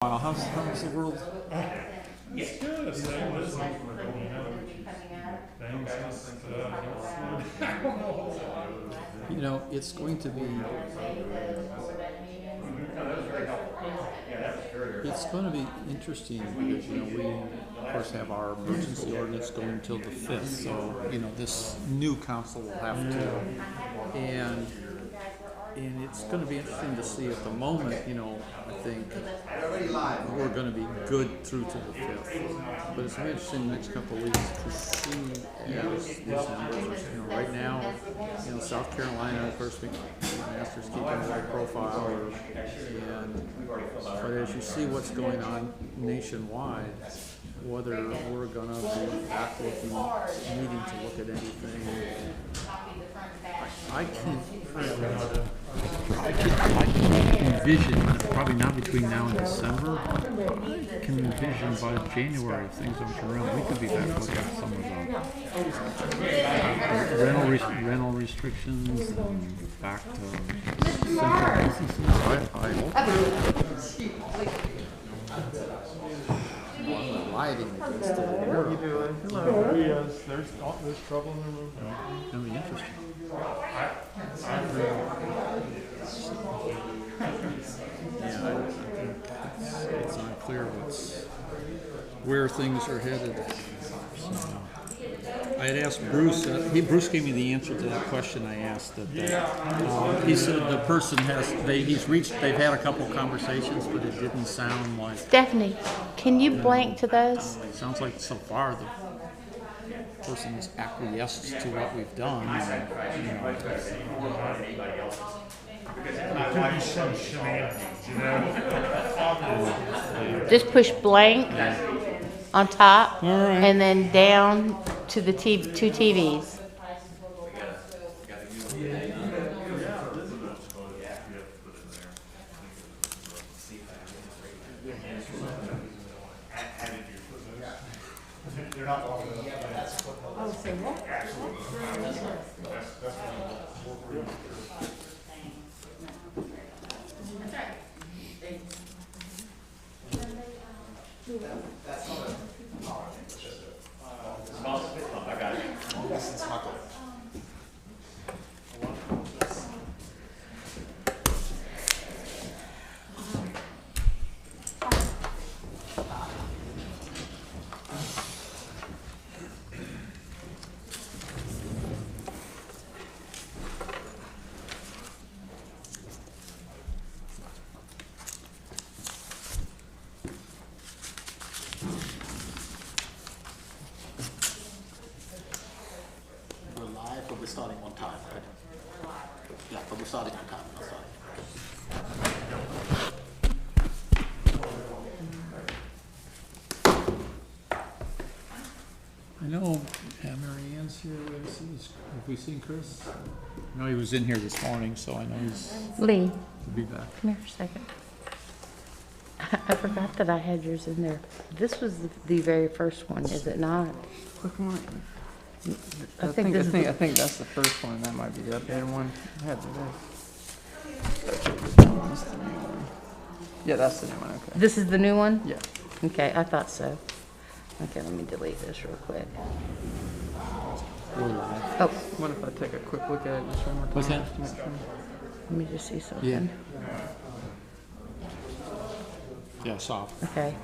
Wow, how's the world? It's good. Same as things just, It's going to be interesting because we of course have our emergency ordinance going until the 5th. So this new council will have to, and it's going to be interesting to see at the moment. I think we're going to be good through to the 5th, but it's going to be interesting the next couple of weeks to see as these numbers. Right now, South Carolina, of course, Masters keeping a low profile, but as you see what's going on nationwide, whether we're going to be back looking, needing to look at anything, I can envision, probably not between now and December, I can envision by January if things don't turn around, we could be back looking at some of the rental restrictions and back to central businesses. I hope. Lighting against it. What are you doing? Hello. Yes, there's trouble in the room. That'll be interesting. It's unclear where things are headed. So, I had asked Bruce. Bruce gave me the answer to that question I asked. He said the person they've had a couple conversations, but it didn't sound like. Stephanie, can you blank to those? It sounds like so far the person has acquiesced to what we've done. There could be some shenanigans, Just push blank on top All right. and then down to the two TVs. We're live, but we're starting on time, right? Yeah, but we're starting on time. We're starting. I know Mary Ann's here. Have we seen Chris? No, he was in here this morning, so I know he's Lee, to be back. come here for a second. I forgot that I had yours in there. This was the very first one, is it not? Quick one. I think this is I think that's the first one. That might be the updated one. I had this. That's the new one. Yeah, that's the new one. Okay. This is the new one? Yeah. Okay, I thought so. Okay, let me delete this real quick. We're live. Oh, What if I take a quick look at it just one more time? What's that? just to make sure? let me just see something. Yeah. Yeah, soft. Okay.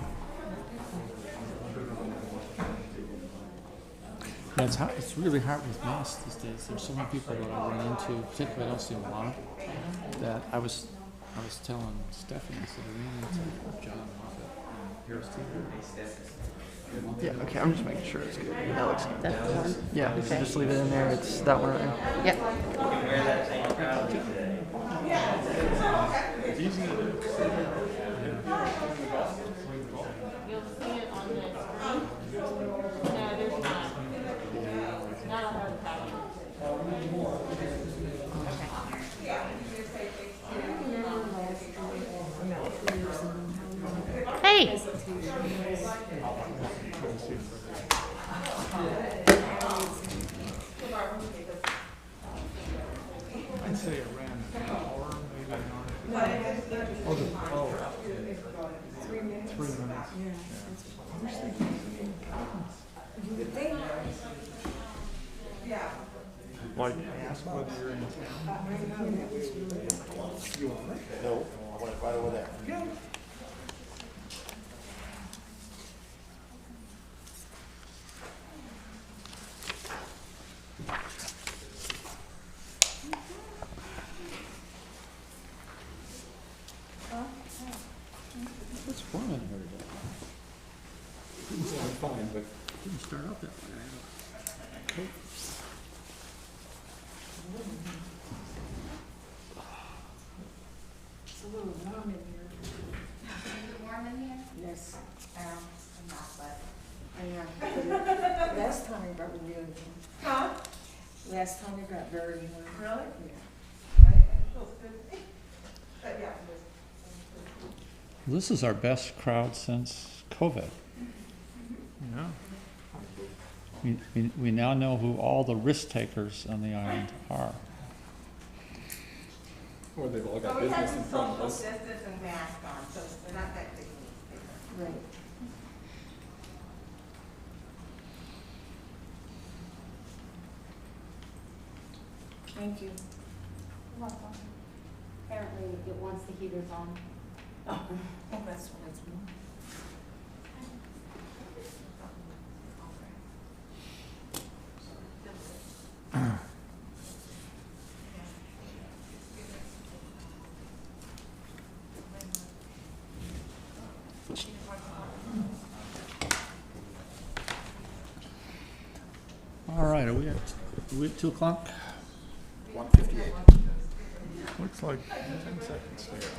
Yeah, it's really hard with masks these days. There's so many people that I run into, particularly I don't see a lot, that I was telling Stephanie, I said, I ran into John Moffat, Harris TV. Yeah. Okay. I'm just making sure it's good. That looks good. That's the one? Yeah. Okay. Just leave it in there. It's that one right there. Yep. Hey! I'd say around an hour, maybe an hour. Oh, Like, ask whether you're in No, I went right over there. What's fun in here today? Didn't start fine, but didn't start out that way. It's a little warm in here. Is it warm in here? Yes, I'm not, but. I know. Last time it got really warm. Huh? Last time it got very warm. Really? Yeah. I feel good. But yeah. This is our best crowd since COVID. Yeah. We now know who all the risk takers on the island are. Or they've all But got we had business some in front of social us. distance and masks on, so we're not that big. Right. Thank you. Apparently it wants the heaters on. Oh, that's what it's warm. All right, are we at 2 o'clock? 158. Looks like 10 seconds there.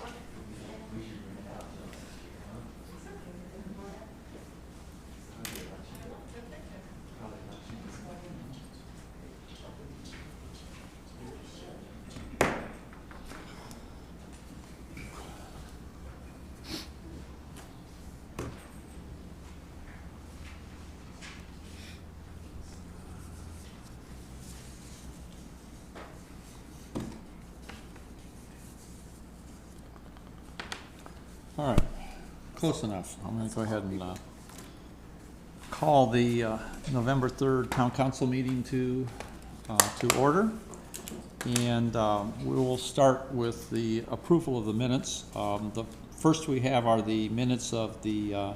All right, close enough. I'm going to go ahead and call the November 3rd Town Council meeting to order. And we will start with the approval of the minutes. The first we have are the minutes of the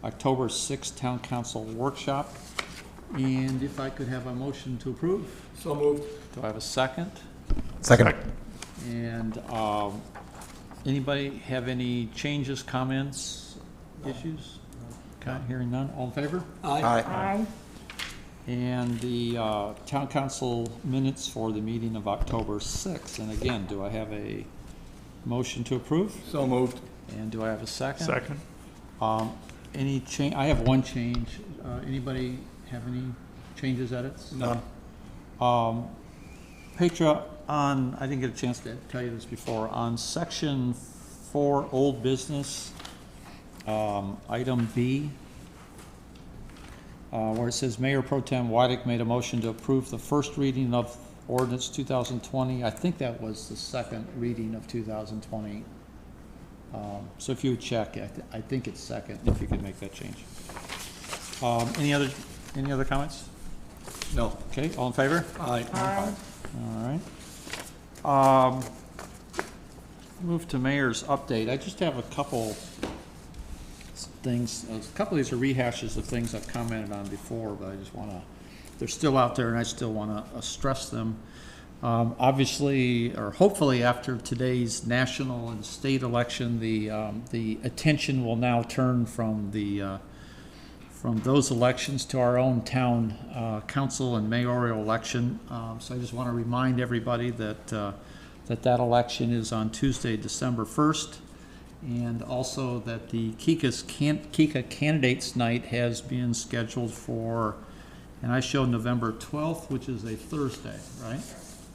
October 6th Town Council workshop. And if I could have a motion to approve. So moved. Do I have a second? Second. And anybody have any changes, comments, issues? Okay, hearing none. All in favor? Aye. And the town council minutes for the meeting of October 6th. And again, do I have a motion to approve? So moved. And do I have a second? Second. Any change? I have one change. Anybody have any changes, edits? None. Petra, on, I didn't get a chance to tell you this before, on section 4, old business, item B, where it says Mayor Pro Tem Wydick made a motion to approve the first reading of ordinance 2020. I think that was the second reading of 2020. So if you would check, I think it's second, if you could make that change. Any other comments? No. Okay, all in favor? Aye. Aye. All right. Move to mayor's update. I just have a couple things, a couple of these are rehashes of things I've commented on before, but I just want to, they're still out there and I still want to stress them. Obviously, or hopefully after today's national and state election, the attention will now turn from those elections to our own town council and mayoral election. So I just want to remind everybody that that election is on Tuesday, December 1st, and also that the Kika Candidates Night has been scheduled for, and I showed November 12th, which is a Thursday, right?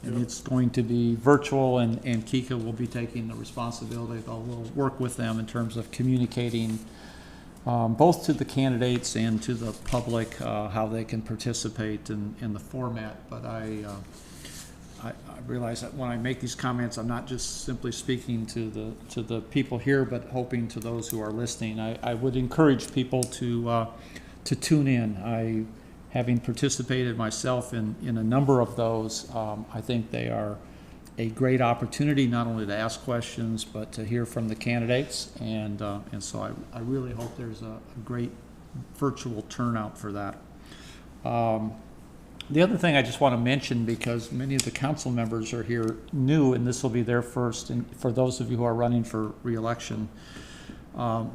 And it's going to be virtual, and Kika will be taking the responsibility. We'll work with them in terms of communicating both to the candidates and to the public how they can participate in the format. But I realize that when I make these comments, I'm not just simply speaking to the people here, but hoping to those who are listening. I would encourage people to tune in. Having participated myself in a number of those, I think they are a great opportunity not only to ask questions, but to hear from the candidates. And so I really hope there's a great virtual turnout for that. The other thing I just want to mention, because many of the council members are here new, and this will be their first, and for those of you who are running for re-election,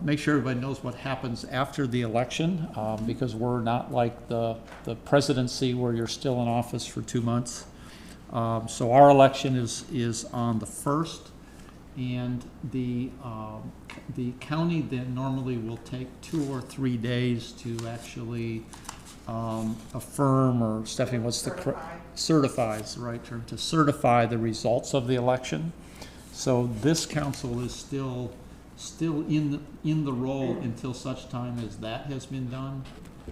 make sure everybody knows what happens after the election, because we're not like the presidency where you're still in office for 2 months. So our election is on the 1st, and the county then normally will take 2 or 3 days to actually affirm, or Stephanie, what's the certify is the right term, to certify the results of the election. So this council is still in the role until such time as that has been done.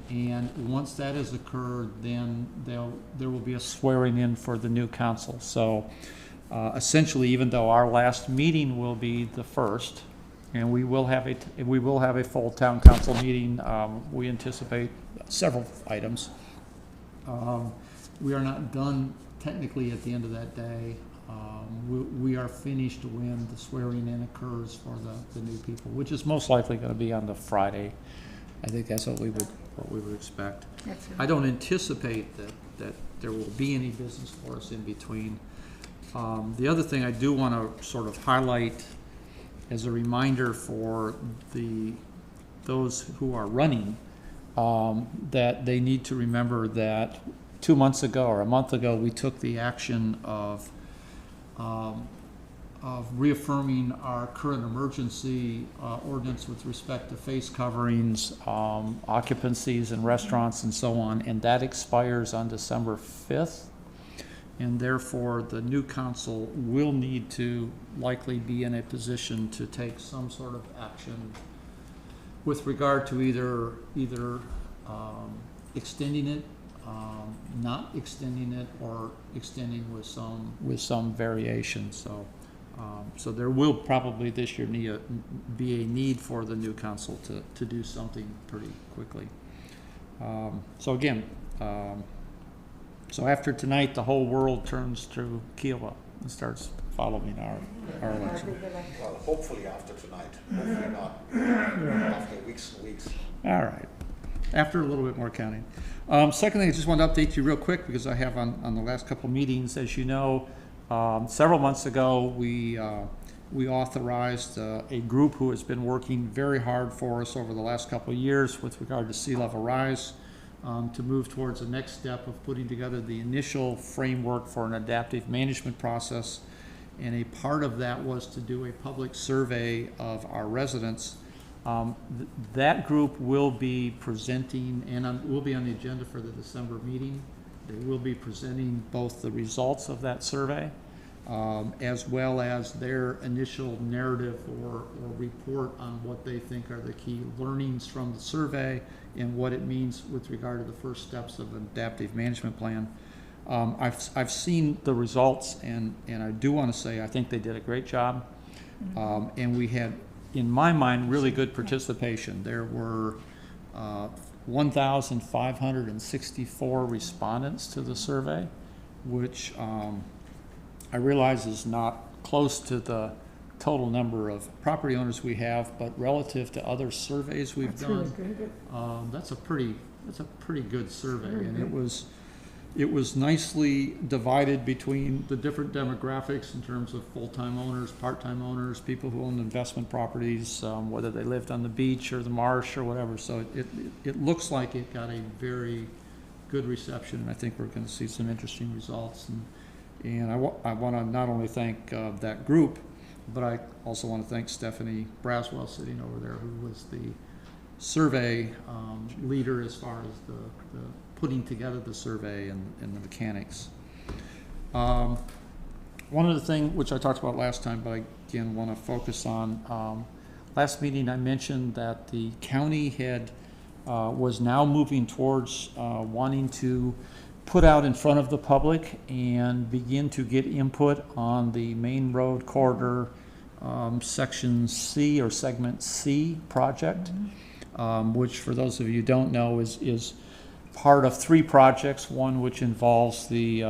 And once that has occurred, then there will be a swearing in for the new council. So essentially, even though our last meeting will be the 1st, and we will have a full town council meeting, we anticipate several items. We are not done technically at the end of that day. We are finished when the swearing in occurs for the new people, which is most likely going to be on the Friday. I think that's what we would expect. I don't anticipate that there will be any business for us in between. The other thing I do want to sort of highlight as a reminder for those who are running, that they need to remember that 2 months ago or a month ago, we took the action of reaffirming our current emergency ordinance with respect to face coverings, occupancies in restaurants and so on, and that expires on December 5th. And therefore, the new council will need to likely be in a position to take some sort of action with regard to either extending it, not extending it, or extending with some variation. So there will probably this year be a need for the new council to do something pretty quickly. So again, so after tonight, the whole world turns to Kiowa and starts following our election. Well, hopefully after tonight, hopefully not after weeks and weeks. All right, after a little bit more counting. Second thing, I just want to update you real quick, because I have on the last couple of meetings, as you know, several months ago, we authorized a group who has been working very hard for us over the last couple of years with regard to sea level rise, to move towards the next step of putting together the initial framework for an adaptive management process. And a part of that was to do a public survey of our residents. That group will be presenting, and will be on the agenda for the December meeting. They will be presenting both the results of that survey, as well as their initial narrative or report on what they think are the key learnings from the survey and what it means with regard to the first steps of an adaptive management plan. I've seen the results, and I do want to say I think they did a great job, and we had, in my mind, really good participation. There were 1,564 respondents to the survey, which I realize is not close to the total number of property owners we have, but relative to other surveys we've done, that's a pretty good survey. And it was nicely divided between the different demographics in terms of full-time owners, part-time owners, people who own investment properties, whether they lived on the beach or the marsh or whatever. So it looks like it got a very good reception, and I think we're going to see some interesting results. And I want to not only thank that group, but I also want to thank Stephanie Braswell sitting over there, who was the survey leader as far as the putting together the survey and the mechanics. One of the things which I talked about last time, but I again want to focus on, last meeting I mentioned that the county was now moving towards wanting to put out in front of the public and begin to get input on the main road corridor, section C or segment C project, which for those of you who don't know is part of 3 projects. One which involves the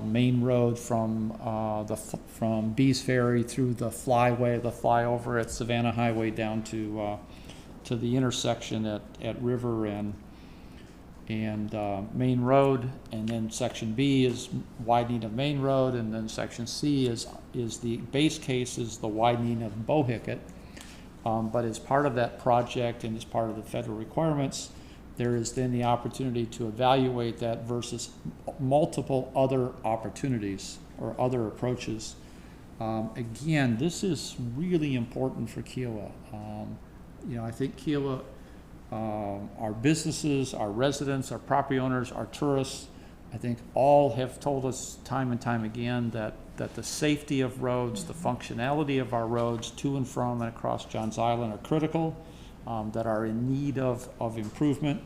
main road from from Bees Ferry through the flyover at Savannah Highway down to the intersection at River and Main Road, and then section B is widening of Main Road, and then section C is the base case is the widening of Bohicket. But as part of that project and as part of the federal requirements, there is then the opportunity to evaluate that versus multiple other opportunities or other approaches. Again, this is really important for Kiowa. I think Kiowa, our businesses, our residents, our property owners, our tourists, I think all have told us time and time again that the safety of roads, the functionality of our roads to and from and across Johns Island are critical, that are in need of improvement.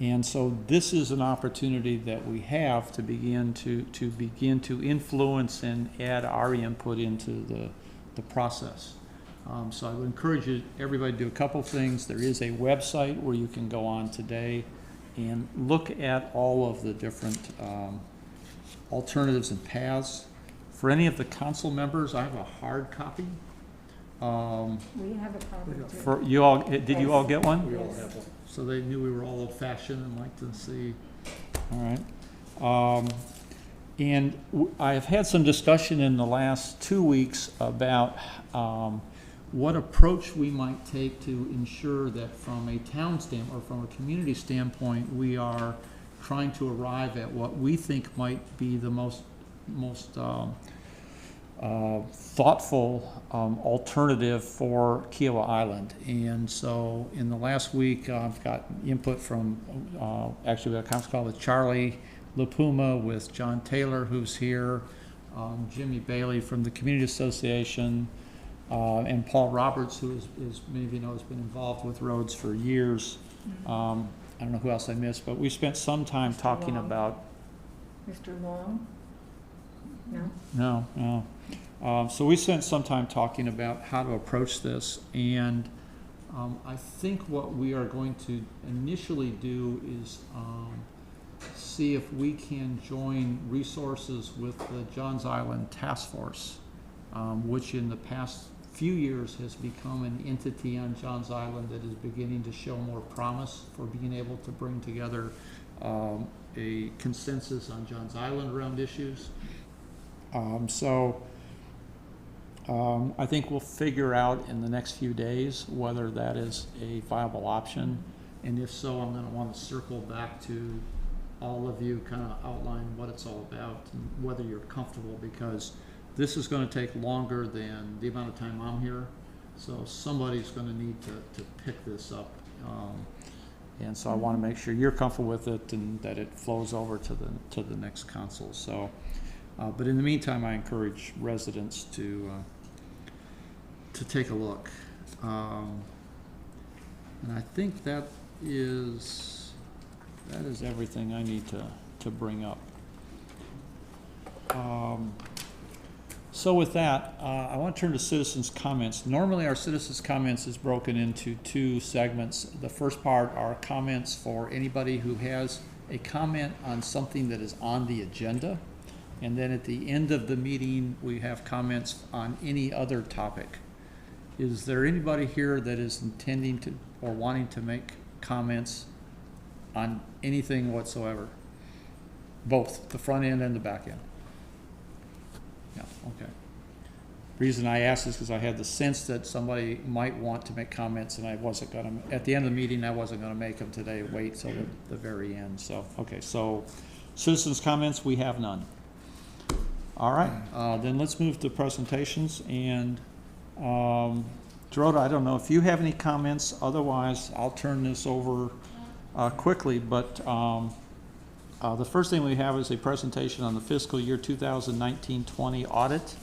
And so this is an opportunity that we have to begin to influence and add our input into the process. So I would encourage everybody to do a couple things. There is a website where you can go on today and look at all of the different alternatives and paths. For any of the council members, I have a hard copy. We have a copy too. For you all, did you all get one? We all have one. So they knew we were all old-fashioned and liked to see. All right. And I have had some discussion in the last 2 weeks about what approach we might take to ensure that from a town standpoint or from a community standpoint, we are trying to arrive at what we think might be the most thoughtful alternative for Kiowa Island. And so in the last week, I've got input from, actually we had a conference call with Charlie LaPuma, with John Taylor, who's here, Jimmy Bailey from the Community Association, and Paul Roberts, who is many of you know, has been involved with roads for years. I don't know who else I missed, but we spent some time talking about. Mr. Long? No? No. So we spent some time talking about how to approach this, and I think what we are going to initially do is see if we can join resources with the Johns Island Task Force, which in the past few years has become an entity on Johns Island that is beginning to show more promise for being able to bring together a consensus on Johns Island around issues. I think we'll figure out in the next few days whether that is a viable option, and if so, I'm going to want to circle back to all of you, kind of outline what it's all about and whether you're comfortable, because this is going to take longer than the amount of time I'm here, so somebody's going to need to pick this up, and so I want to make sure you're comfortable with it and that it flows over to the next council. So. But in the meantime, I encourage residents to take a look, and I think that is everything I need to bring up. So with that, I want to turn to citizens' comments. Normally, our citizens' comments is broken into 2 segments. The first part are comments for anybody who has a comment on something that is on the agenda. And then at the end of the meeting, we have comments on any other topic. Is there anybody here that is intending to or wanting to make comments on anything whatsoever? Both the front end and the back end? Yeah, okay. Reason I asked is because I had the sense that somebody might want to make comments, and I wasn't going to, at the end of the meeting, I wasn't going to make them today, wait till the very end. So, okay, so citizens' comments, we have none. All right, then let's move to presentations. And Dorota, I don't know if you have any comments. Otherwise, I'll turn this over quickly. But the first thing we have is a presentation on the fiscal year 2019-20 audit.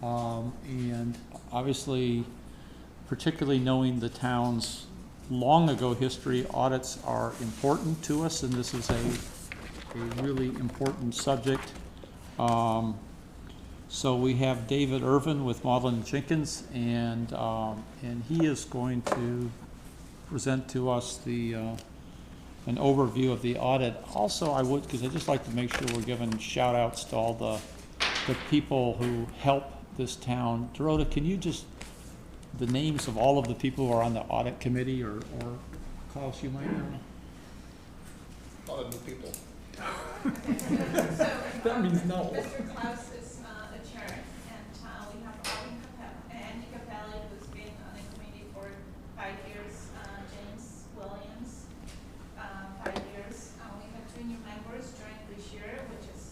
And obviously, particularly knowing the town's long ago history, audits are important to us, and this is a really important subject. So we have David Irvin with Maudlin Jenkins, and he is going to present to us an overview of the audit. Also, I would, because I'd just like to make sure we're giving shout outs to all the people who help this town. Dorota, can you just, the names of all of the people who are on the audit committee, or Klaus, you might know? A lot of new people. That means no. Mr. Klaus is the chair, and we have Andy Capelli, who's been on the committee for 5 years, James Williams, 5 years. We have 2 new members joined this year, which is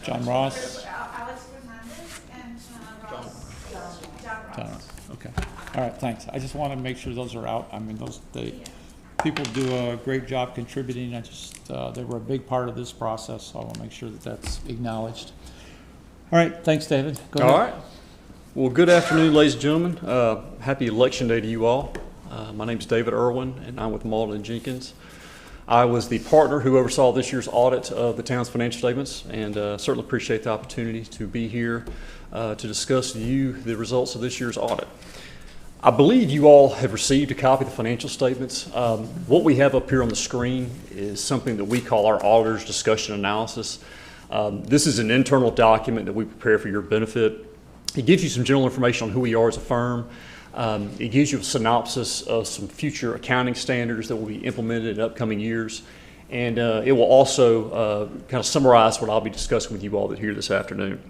John Ross. Alex Fernandez and John Ross. Okay. All right, thanks. I just want to make sure those are out. I mean, people do a great job contributing. They were a big part of this process, so I want to make sure that that's acknowledged. All right, thanks, David. Go ahead. All right. Well, good afternoon, ladies and gentlemen. Happy Election Day to you all. My name is David Irwin, and I'm with Maudlin Jenkins. I was the partner who oversaw this year's audit of the town's financial statements, and certainly appreciate the opportunity to be here to discuss with you the results of this year's audit. I believe you all have received a copy of the financial statements. What we have up here on the screen is something that we call our auditor's discussion analysis. This is an internal document that we prepare for your benefit. It gives you some general information on who we are as a firm. It gives you a synopsis of some future accounting standards that will be implemented in upcoming years. And it will also kind of summarize what I'll be discussing with you all here this afternoon.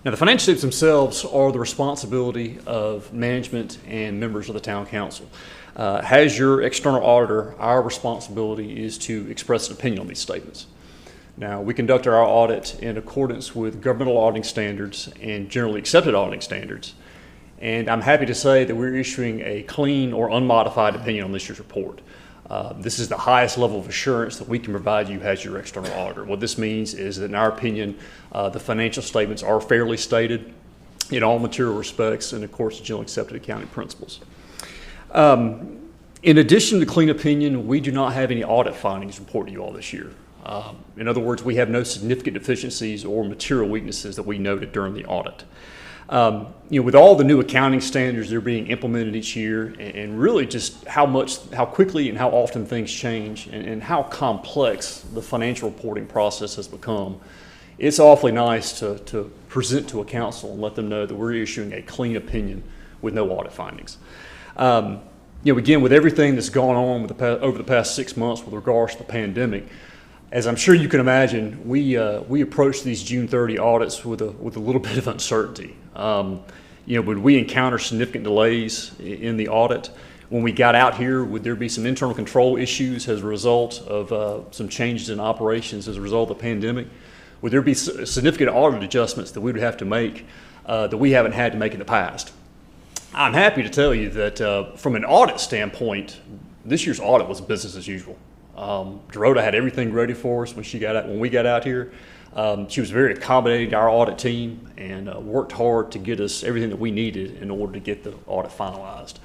Now, the financial statements themselves are the responsibility of management and members of the town council. As your external auditor, our responsibility is to express an opinion on these statements. Now, we conduct our audit in accordance with governmental auditing standards and generally accepted auditing standards. And I'm happy to say that we're issuing a clean or unmodified opinion on this year's report. This is the highest level of assurance that we can provide you as your external auditor. What this means is that in our opinion, the financial statements are fairly stated in all material respects and of course generally accepted accounting principles. In addition to clean opinion, we do not have any audit findings to report to you all this year. In other words, we have no significant deficiencies or material weaknesses that we noted during the audit. With all the new accounting standards that are being implemented each year, and really just how quickly and how often things change, and how complex the financial reporting process has become, it's awfully nice to present to a council and let them know that we're issuing a clean opinion with no audit findings. Again, with everything that's gone on over the past 6 months with regards to the pandemic, as I'm sure you can imagine, we approach these June 30 audits with a little bit of uncertainty. Would we encounter significant delays in the audit? When we got out here, would there be some internal control issues as a result of some changes in operations as a result of the pandemic? Would there be significant audit adjustments that we would have to make that we haven't had to make in the past? I'm happy to tell you that from an audit standpoint, this year's audit was business as usual. Dorota had everything ready for us when we got out here. She was very accommodating to our audit team and worked hard to get us everything that we needed in order to get the audit finalized.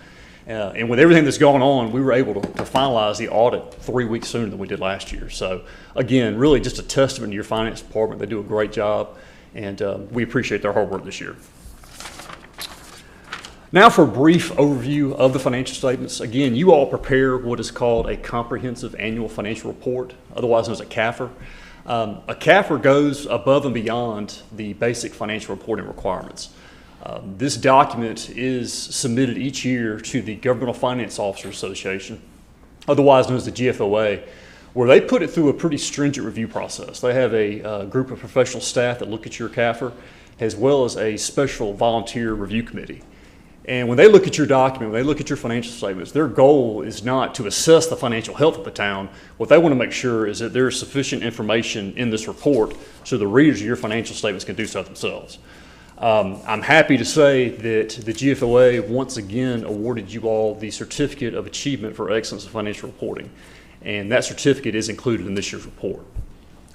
And with everything that's going on, we were able to finalize the audit 3 weeks sooner than we did last year. So again, really just a testament to your finance department. They do a great job, and we appreciate their hard work this year. Now for a brief overview of the financial statements. Again, you all prepare what is called a comprehensive annual financial report, otherwise known as a CAFR. A CAFR goes above and beyond the basic financial reporting requirements. This document is submitted each year to the Governmental Finance Officers Association, otherwise known as the GFOA, where they put it through a pretty stringent review process. They have a group of professional staff that look at your CAFR, as well as a special volunteer review committee. And when they look at your document, when they look at your financial statements, their goal is not to assess the financial health of the town. What they want to make sure is that there is sufficient information in this report so the readers of your financial statements can do so themselves. I'm happy to say that the GFOA once again awarded you all the Certificate of Achievement for Excellence in Financial Reporting. And that certificate is included in this year's report.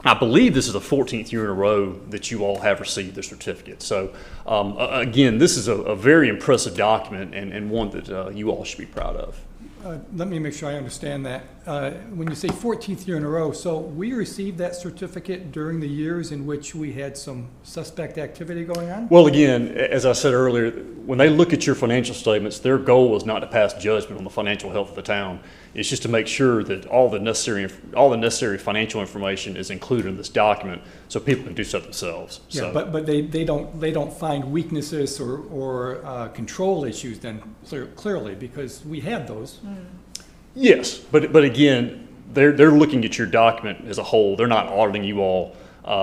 I believe this is the 14th year in a row that you all have received the certificate. So again, this is a very impressive document and one that you all should be proud of. Let me make sure I understand that. When you say 14th year in a row, so we received that certificate during the years in which we had some suspect activity going on? Well, again, as I said earlier, when they look at your financial statements, their goal is not to pass judgment on the financial health of the town. It's just to make sure that all the necessary financial information is included in this document so people can do so themselves. Yeah, So- but they don't find weaknesses or control issues then clearly, because we had those. Yes, but again, they're looking at your document as a whole. They're not auditing you all. I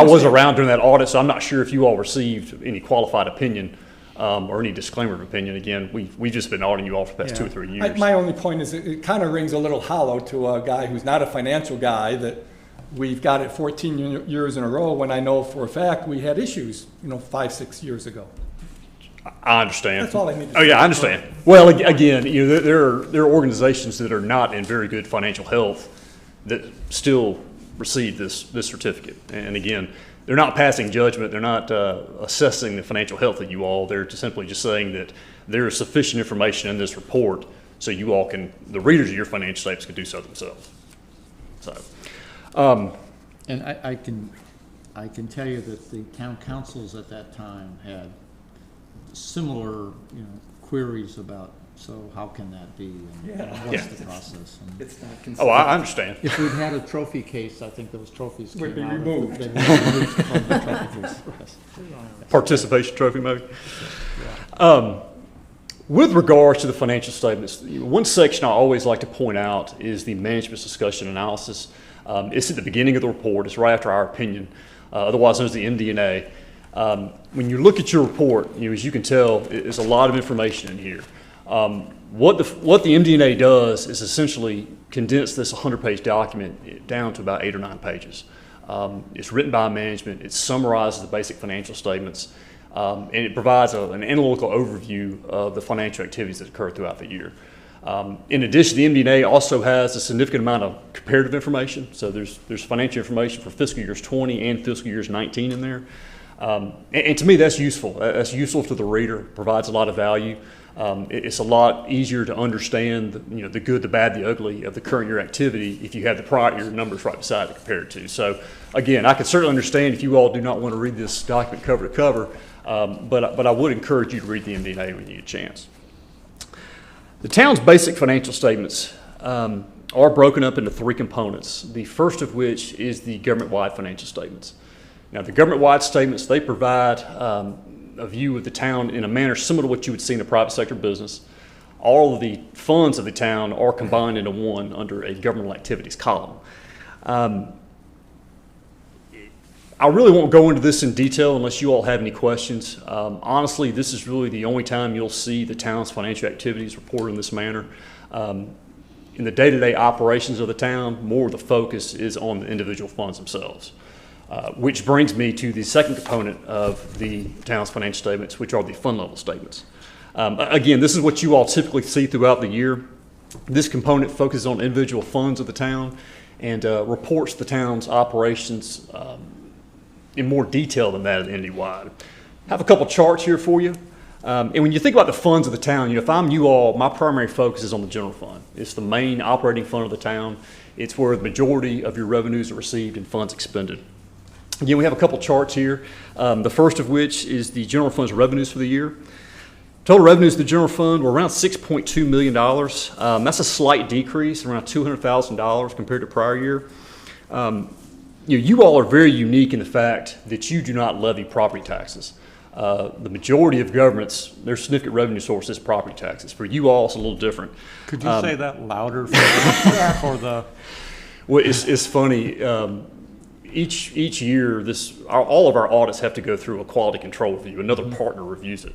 was understand. around during that audit, so I'm not sure if you all received any qualified opinion or any disclaimer of opinion. Again, we've just been auditing you all for the past 2 or 3 years. My only point is it kind of rings a little hollow to a guy who's not a financial guy that we've got it 14 years in a row when I know for a fact we had issues, 5, 6 years ago. I understand. That's all I need to Oh, say. yeah, I understand. Well, again, there are organizations that are not in very good financial health that still receive this certificate. And again, they're not passing judgment. They're not assessing the financial health of you all. They're just simply saying that there is sufficient information in this report so you all can, the readers of your financial statements can do so themselves. So, And I can tell you that the town councils at that time had similar, queries about, so how can that be? And what's the process? And It's not oh, considered. I understand. if we'd had a trophy case, I think those trophies Would came be out. removed. They'd be removed from the trophy case. Participation trophy maybe. With regards to the financial statements, one section I always like to point out is the management's discussion analysis. It's at the beginning of the report. It's right after our opinion, otherwise known as the MD&A. When you look at your report, as you can tell, there's a lot of information in here. What the MD&A does is essentially condense this 100-page document down to about 8 or 9 pages. It's written by management. It summarizes the basic financial statements. And it provides an analytical overview of the financial activities that occur throughout the year. In addition, the MD&A also has a significant amount of comparative information. So there's financial information for fiscal years 20 and fiscal years 19 in there. And to me, that's useful. That's useful to the reader. Provides a lot of value. It's a lot easier to understand the good, the bad, the ugly of the current year activity if you have the prior year numbers right beside it to compare it to. So again, I can certainly understand if you all do not want to read this document cover to cover, but I would encourage you to read the MD&A when you get a chance. The town's basic financial statements are broken up into 3 components, the first of which is the government-wide financial statements. Now, the government-wide statements, they provide a view of the town in a manner similar to what you would see in a private sector business. All of the funds of the town are combined into one under a governmental activities column. I really won't go into this in detail unless you all have any questions. Honestly, this is really the only time you'll see the town's financial activities reported in this manner. In the day-to-day operations of the town, more of the focus is on the individual funds themselves. Which brings me to the second component of the town's financial statements, which are the fund level statements. Again, this is what you all typically see throughout the year. This component focuses on individual funds of the town and reports the town's operations in more detail than that entity-wide. I have a couple charts here for you. And when you think about the funds of the town, if I'm you all, my primary focus is on the general fund. It's the main operating fund of the town. It's where the majority of your revenues are received and funds expended. Again, we have a couple charts here, the first of which is the general fund's revenues for the year. Total revenues of the general fund were around $6.2 million. That's a slight decrease, around $200,000 compared to prior year. You all are very unique in the fact that you do not levy property taxes. The majority of governments, their significant revenue source is property taxes. For you all, it's a little different. Could you say that louder for the? Well, it's funny. Each year, all of our audits have to go through a quality control review. Another partner reviews it.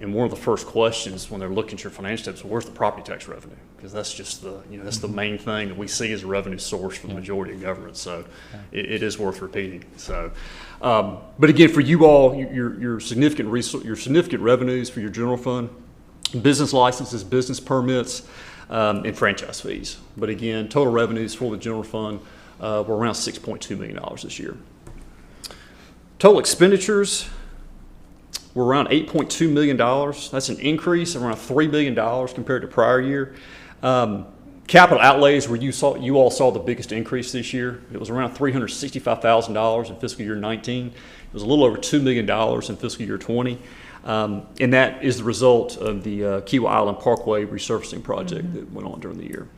And one of the first questions when they're looking at your financial statements, where's the property tax revenue? Because that's just that's the main thing that we see as a revenue source for the majority of government. So it is worth repeating. So, but again, for you all, your significant revenues for your general fund, business licenses, business permits, and franchise fees. But again, total revenues for the general fund were around $6.2 million this year. Total expenditures were around $8.2 million. That's an increase of around $3 million compared to prior year. Capital outlays where you all saw the biggest increase this year. It was around $365,000 in fiscal year 19. It was a little over $2 million in fiscal year 20. And that is the result of the Kiawah Island Parkway resurfacing project that went on during the year.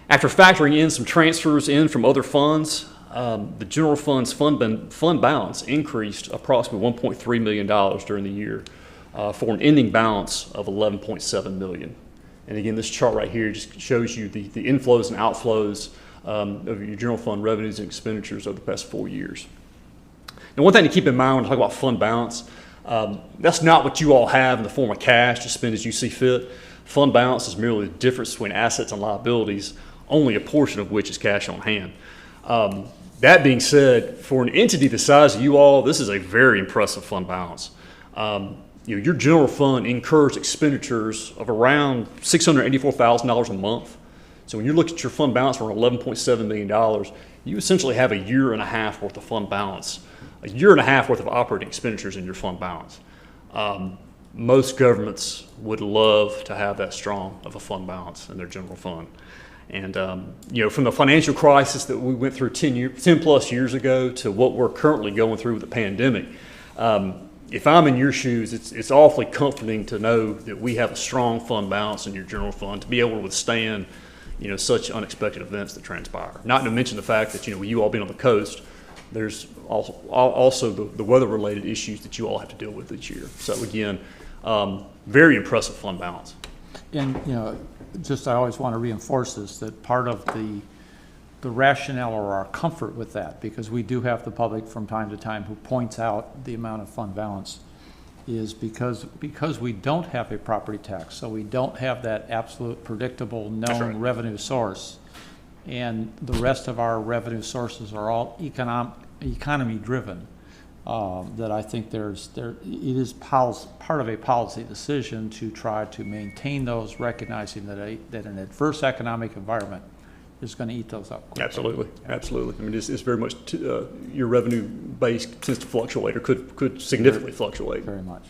After factoring in some transfers in from other funds, the general fund's fund balance increased approximately $1.3 million during the year for an ending balance of $11.7 million. And again, this chart right here just shows you the inflows and outflows of your general fund revenues and expenditures over the past 4 years. Now, one thing to keep in mind when we talk about fund balance, that's not what you all have in the form of cash to spend as you see fit. Fund balance is merely the difference between assets and liabilities, only a portion of which is cash on hand. That being said, for an entity the size of you all, this is a very impressive fund balance. Your general fund incurs expenditures of around $684,000 a month. So when you look at your fund balance for $11.7 million, you essentially have a year and a half worth of fund balance, a year and a half worth of operating expenditures in your fund balance. Most governments would love to have that strong of a fund balance in their general fund. And from the financial crisis that we went through 10 plus years ago to what we're currently going through with the pandemic, if I'm in your shoes, it's awfully comforting to know that we have a strong fund balance in your general fund to be able to withstand, such unexpected events that transpire. Not to mention the fact that, with you all being on the coast, there's also the weather-related issues that you all have to deal with each year. So again, very impressive fund balance. And, I always want to reinforce this, that part of the rationale or our comfort with that, because we do have the public from time to time who points out the amount of fund balance, is because we don't have a property tax, so we don't have that absolute predictable known revenue source, and the rest of our revenue sources are all economy driven. That I think it is part of a policy decision to try to maintain those, recognizing that an adverse economic environment is going to eat those up quickly. Absolutely. I mean, it's very much your revenue base tends to fluctuate or could significantly fluctuate. Very much.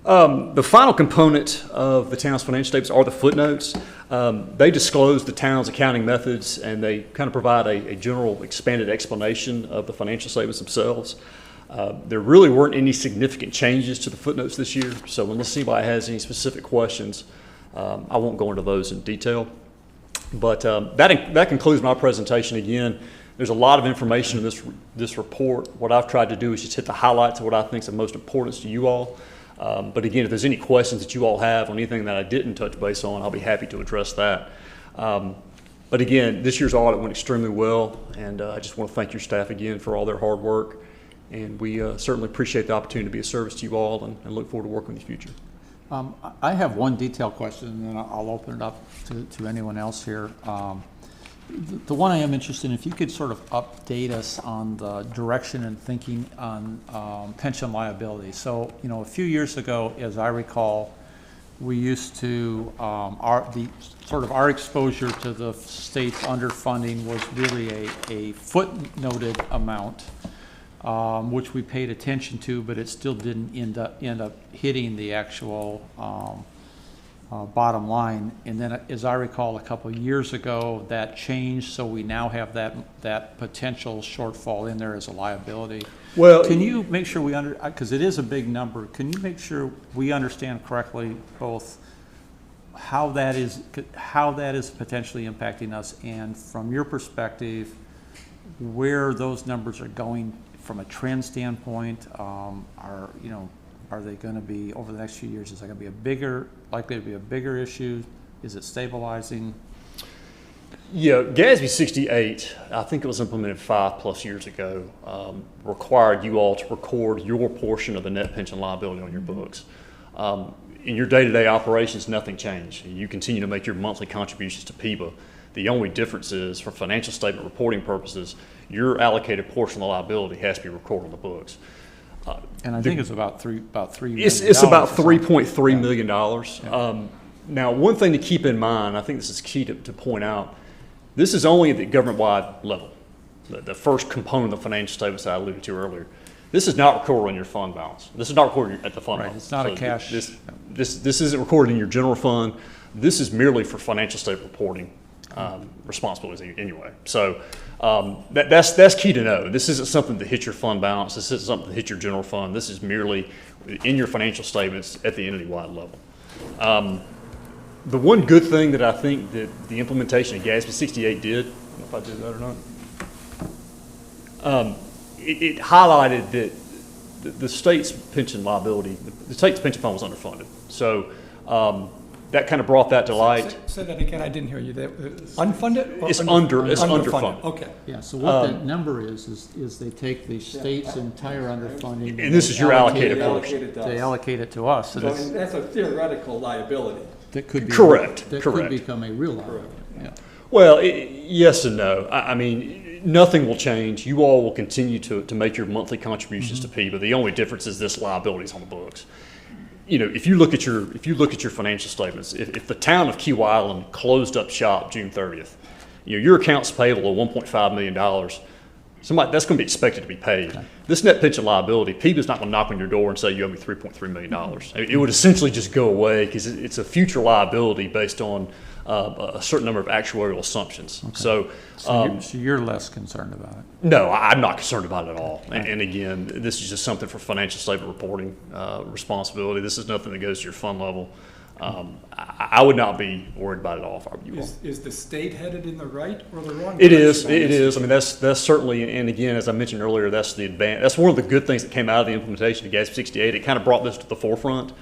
The final component of the town's financial statements are the footnotes. They disclose the town's accounting methods, and they kind of provide a general expanded explanation of the financial statements themselves. There really weren't any significant changes to the footnotes this year, so unless anybody has any specific questions, I won't go into those in detail. But that concludes my presentation. Again, there's a lot of information in this report. What I've tried to do is just hit the highlights of what I think is of most importance to you all. But again, if there's any questions that you all have on anything that I didn't touch base on, I'll be happy to address that. But again, this year's audit went extremely well, and I just want to thank your staff again for all their hard work. And we certainly appreciate the opportunity to be of service to you all, and look forward to working with you in the future. I have one detailed question, and then I'll open it up to anyone else here. The one I am interested in, if you could sort of update us on the direction and thinking on pension liability. So, a few years ago, as I recall, we used to, our exposure to the state's underfunding was really a footnoted amount, which we paid attention to, but it still didn't end up hitting the actual bottom line. And then, as I recall, a couple of years ago, that changed, so we now have that potential shortfall in there as a liability. Well, can you make sure because it is a big number, can you make sure we understand correctly both how that is potentially impacting us, and from your perspective, where those numbers are going from a trend standpoint? Are they going to be, over the next few years, is that going to be likely to be a bigger issue? Is it stabilizing? Yeah, GASB 68, I think it was implemented 5+ years ago, required you all to record your portion of the net pension liability on your books. In your day-to-day operations, nothing changed. You continue to make your monthly contributions to PEBA. The only difference is, for financial statement reporting purposes, your allocated portion of the liability has to be recorded on the books. And I think it's about $3 million. It's about $3.3 million. Now, one thing to keep in mind, I think this is key to point out, This is only at the government-wide level, the first component of the financial statements that I alluded to earlier. This is not recorded on your fund balance. This is not recorded at the fund Right, balance. it's not a So cash- This isn't recorded in your general fund. This is merely for financial statement reporting responsibilities anyway. So that's key to know. This isn't something that hits your fund balance. This isn't something that hits your general fund. This is merely in your financial statements at the entity-wide level. The one good thing that I think that the implementation of GASB 68 did, I don't know if I did that or not, it highlighted that the state's pension liability, the state's pension fund was underfunded. So that kind of brought that to light. Say that again, I didn't hear you. Unfunded? Or It's underfunded. Okay. Yeah, so what that number is they take the state's entire underfunding. And this is your allocated it- portion. They allocate it to us, So and it's, that's a theoretical liability. that could be. Correct, That correct. could become a real liability, yeah. Well, yes and no. I mean, nothing will change. You all will continue to make your monthly contributions to PEBA. The only difference is this liability is on the books. You know, if you look at your financial statements, if the town of Key Island closed up shop June 30th, you know, your accounts payable of $1.5 million, that's going to be expected to be paid. This net pension liability, PEBA's not going to knock on your door and say you owe me $3.3 million. It would essentially just go away because it's a future liability based on a certain number of actuarial assumptions. So, So you're less concerned about it. no, I'm not concerned about it at all. And again, this is just something for financial statement reporting responsibility. This is nothing that goes to your fund level. I would not be worried about it at all if I were you all. Is the state headed in the right or the wrong It direction? is. I mean, that's certainly, and again, as I mentioned earlier, that's one of the good things that came out of the implementation of GASB 68. It kind of brought this to the forefront.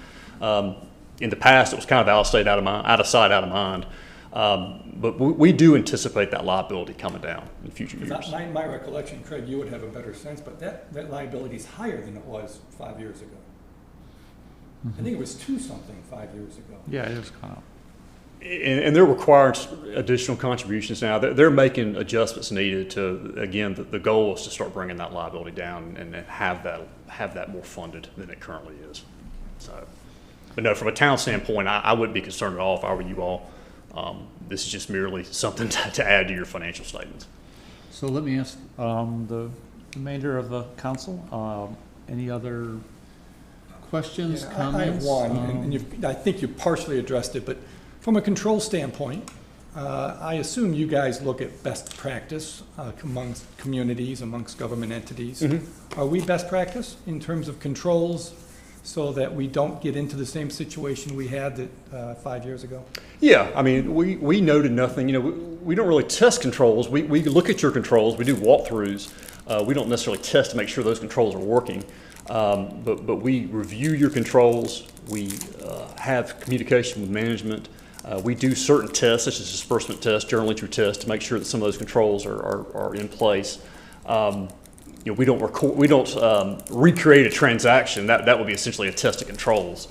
In the past, it was kind of out of sight, out of mind. But we do anticipate that liability coming down in future years. My recollection, Craig, you would have a better sense, but that liability is higher than it was 5 years ago. I think it was 2-something 5 years ago. Yeah, it is kind of. And they're requiring additional contributions now. They're making adjustments needed to, again, the goal is to start bringing that liability down and have that more funded than it currently is. So, but no, from a town standpoint, I wouldn't be concerned at all if I were you all. This is just merely something to add to your financial statements. So let me ask the remainder of the council, any other questions, I comments? have one, and I think you partially addressed it, but from a control standpoint, I assume you guys look at best practice amongst communities, amongst government entities. Are we best practice in terms of controls so that we don't get into the same situation we had 5 years ago? Yeah, I mean, we noted nothing. You know, we don't really test controls. We look at your controls. We do walkthroughs. We don't necessarily test to make sure those controls are working. But we review your controls. We have communication with management. We do certain tests, such as disbursement tests, journal entry tests, to make sure that some of those controls are in place. You know, we don't recreate a transaction. That would be essentially a test of controls.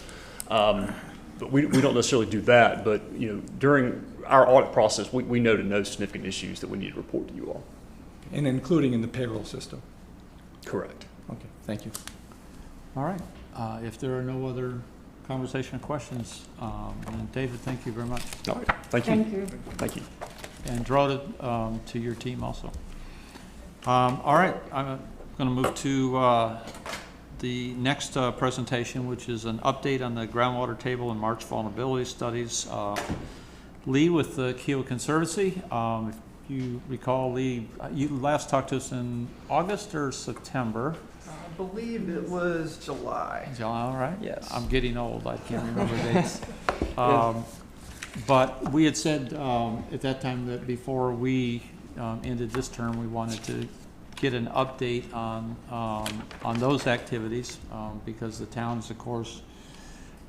But we don't necessarily do that. But you know, during our audit process, we noted no significant issues that we need to report to you all. And including in the payroll system? Correct. Okay, thank you. All right, if there are no other conversation or questions, then David, thank you very much. All right. Thank you. Thank you. Thank you. And Dorota, to your team also. All right, I'm going to move to the next presentation, which is an update on the groundwater table and March vulnerability studies. Lee with the Keogh Conservancy. If you recall, Lee, you last talked to us in August or September. I believe it was July. All right. Yes. I'm getting old. I can't remember dates. But we had said at that time that before we ended this term, we wanted to get an update on those activities because the town is, of course,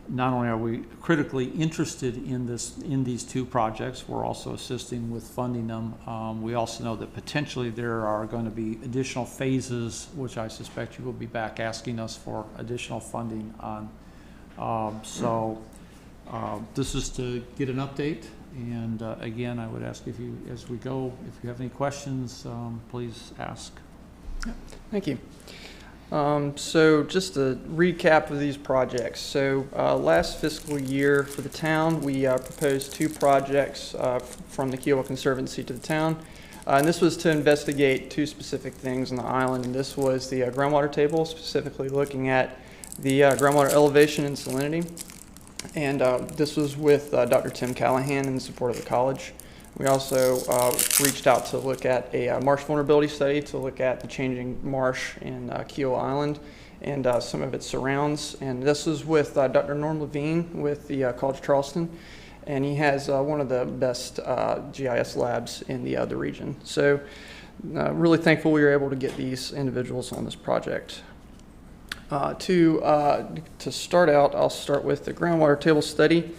not only are we critically interested in these two projects, we're also assisting with funding them. We also know that potentially there are going to be additional phases, which I suspect you will be back asking us for additional funding on. So this is to get an update. And again, I would ask as we go, if you have any questions, please ask. Thank you. So just a recap of these projects. So last fiscal year for the town, we proposed 2 projects from the Kiowa Conservancy to the town. And this was to investigate 2 specific things on the island. And this was the groundwater table, specifically looking at the groundwater elevation and salinity. And this was with Dr. Tim Callahan in support of the college. We also reached out to look at a marsh vulnerability study to look at the changing marsh in Kiowa Island and some of its surrounds. And this was with Dr. Norm Levine with the College of Charleston. And he has one of the best GIS labs in the region. So really thankful we were able to get these individuals on this project. To start out, I'll start with the groundwater table study.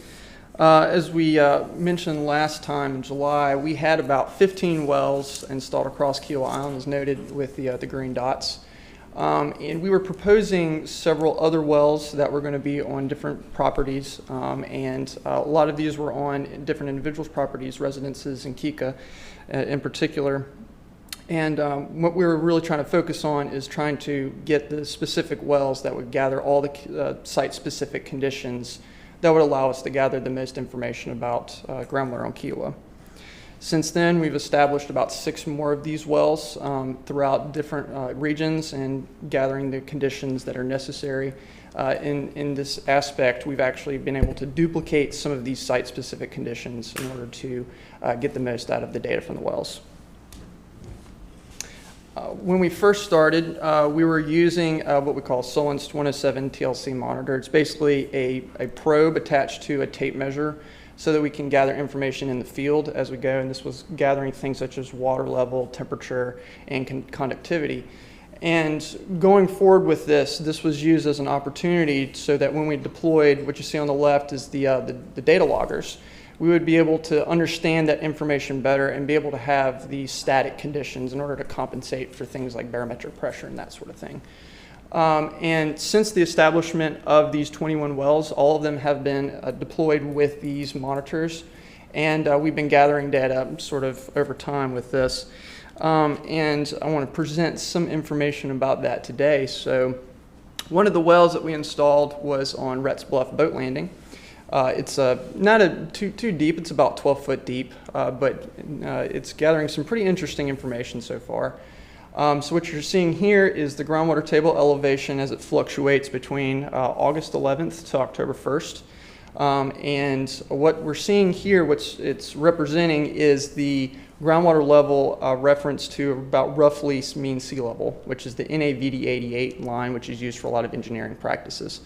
As we mentioned last time in July, we had about 15 wells installed across Kiowa Island, as noted with the green dots. And we were proposing several other wells that were going to be on different properties, and a lot of these were on different individuals' properties, residences in Kika in particular. And what we were really trying to focus on is trying to get the specific wells that would gather all the site-specific conditions that would allow us to gather the most information about groundwater on Kiowa. Since then, we've established about 6 more of these wells throughout different regions and gathering the conditions that are necessary. In this aspect, we've actually been able to duplicate some of these site-specific conditions in order to get the most out of the data from the wells. When we first started, we were using what we call Solent 107 TLC monitor. It's basically a probe attached to a tape measure so that we can gather information in the field as we go. And this was gathering things such as water level, temperature, and conductivity. And going forward with this was used as an opportunity so that when we deployed, what you see on the left is the data loggers. We would be able to understand that information better and be able to have the static conditions in order to compensate for things like barometric pressure and that sort of thing. And since the establishment of these 21 wells, all of them have been deployed with these monitors. And we've been gathering data sort of over time with this. And I want to present some information about that today. So one of the wells that we installed was on Rhett's Bluff Boat Landing. It's not too deep, it's about 12 foot deep, but it's gathering some pretty interesting information so far. So what you're seeing here is the groundwater table elevation as it fluctuates between August 11th to October 1st. And what we're seeing here, what it's representing is the groundwater level reference to about roughly mean sea level, which is the NAVD88 line, which is used for a lot of engineering practices.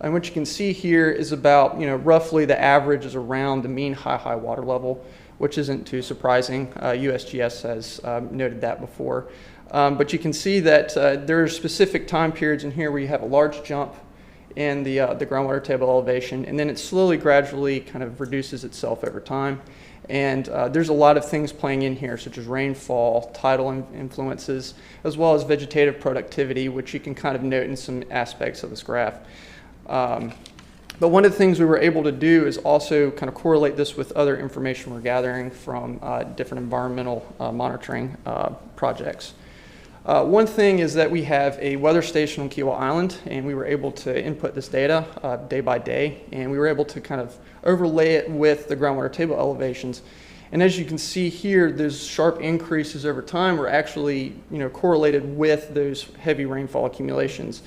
And what you can see here is about, roughly the average is around the mean high water level, which isn't too surprising. USGS has noted that before. But you can see that there are specific time periods in here where you have a large jump in the groundwater table elevation, and then it slowly, gradually kind of reduces itself over time. And there's a lot of things playing in here, such as rainfall, tidal influences, as well as vegetative productivity, which you can kind of note in some aspects of this graph. But one of the things we were able to do is also kind of correlate this with other information we're gathering from different environmental monitoring projects. One thing is that we have a weather station on Kiowa Island, and we were able to input this data day by day, and we were able to kind of overlay it with the groundwater table elevations. And as you can see here, those sharp increases over time were actually correlated with those heavy rainfall accumulations.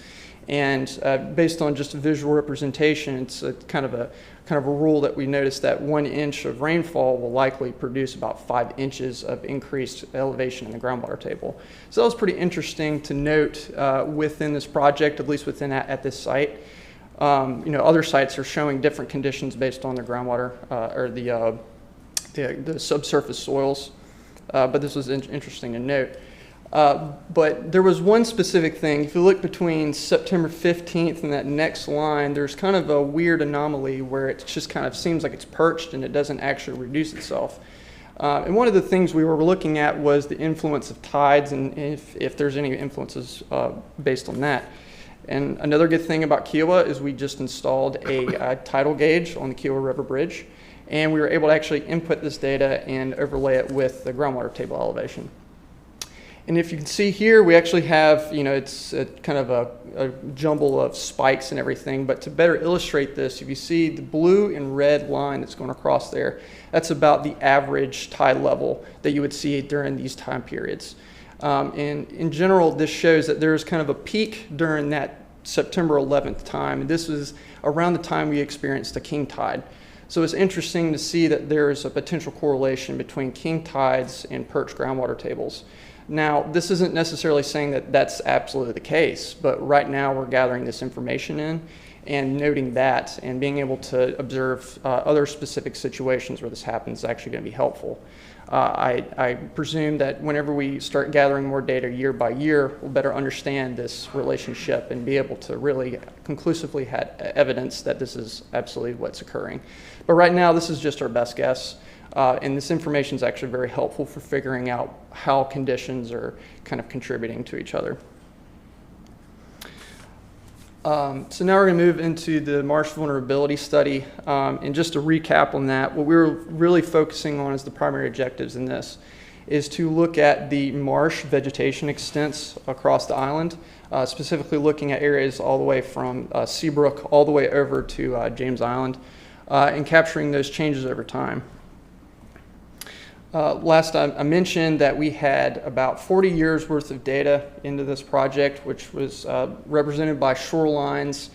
And based on just a visual representation, it's kind of a rule that we noticed that 1 inch of rainfall will likely produce about 5 inches of increased elevation in the groundwater table. So that was pretty interesting to note within this project, at least within at this site. Other sites are showing different conditions based on their groundwater or the subsurface soils, but this was interesting to note. But there was one specific thing. If you look between September 15th and that next line, there's kind of a weird anomaly where it just kind of seems like it's perched and it doesn't actually reduce itself. And one of the things we were looking at was the influence of tides and if there's any influences based on that. And another good thing about Kiowa is we just installed a tidal gauge on the Kiowa River Bridge, and we were able to actually input this data and overlay it with the groundwater table elevation. And if you can see here, we actually have, it's a kind of a jumble of spikes and everything. But to better illustrate this, if you see the blue and red line that's going across there, that's about the average tide level that you would see during these time periods. And in general, this shows that there's kind of a peak during that September 11th time. And this was around the time we experienced the king tide. So it's interesting to see that there's a potential correlation between king tides and perch groundwater tables. Now, this isn't necessarily saying that that's absolutely the case, but right now we're gathering this information in and noting that, and being able to observe other specific situations where this happens is actually going to be helpful. I presume that whenever we start gathering more data year by year, we'll better understand this relationship and be able to really conclusively have evidence that this is absolutely what's occurring. But right now, this is just our best guess. And this information is actually very helpful for figuring out how conditions are kind of contributing to each other. So now we're going to move into the marsh vulnerability study. And just to recap on that, what we were really focusing on as the primary objectives in this is to look at the marsh vegetation extents across the island, specifically looking at areas all the way from Seabrook all the way over to James Island, and capturing those changes over time. Last time I mentioned that we had about 40 years worth of data into this project, which was represented by shorelines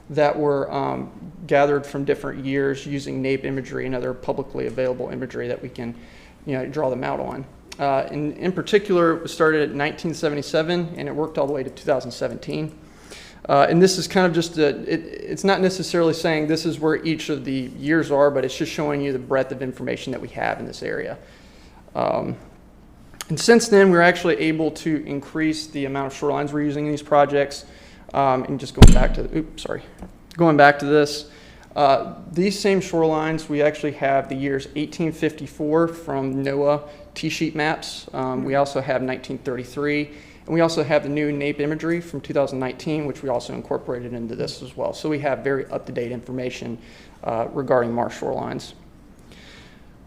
that were gathered from different years using NAPE imagery and other publicly available imagery that we can draw them out on. In particular, it started in 1977 and it worked all the way to 2017. And this is kind of just it's not necessarily saying this is where each of the years are, but it's just showing you the breadth of information that we have in this area. And since then, we're actually able to increase the amount of shorelines we're using in these projects. And just going back to this, these same shorelines, we actually have the years 1854 from NOAA T-sheet maps. We also have 1933, and we also have the new NAPE imagery from 2019, which we also incorporated into this as well. So we have very up-to-date information regarding marsh shorelines.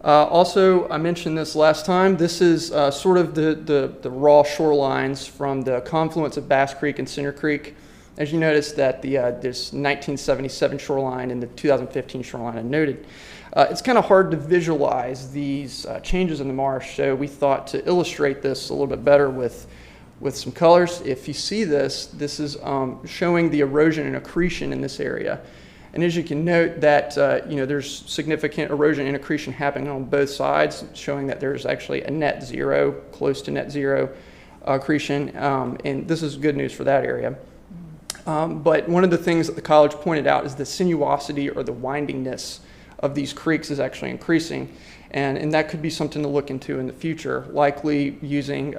Also, I mentioned this last time, this is sort of the raw shorelines from the confluence of Bass Creek and Center Creek. As you notice that this 1977 shoreline and the 2015 shoreline I noted, it's kind of hard to visualize these changes in the marsh, so we thought to illustrate this a little bit better with some colors. If you see this, this is showing the erosion and accretion in this area. And as you can note that there's significant erosion and accretion happening on both sides, showing that there's actually a net zero, close to net zero accretion, and this is good news for that area. But one of the things that the college pointed out is the sinuosity or the windingness of these creeks is actually increasing, and that could be something to look into in the future, likely using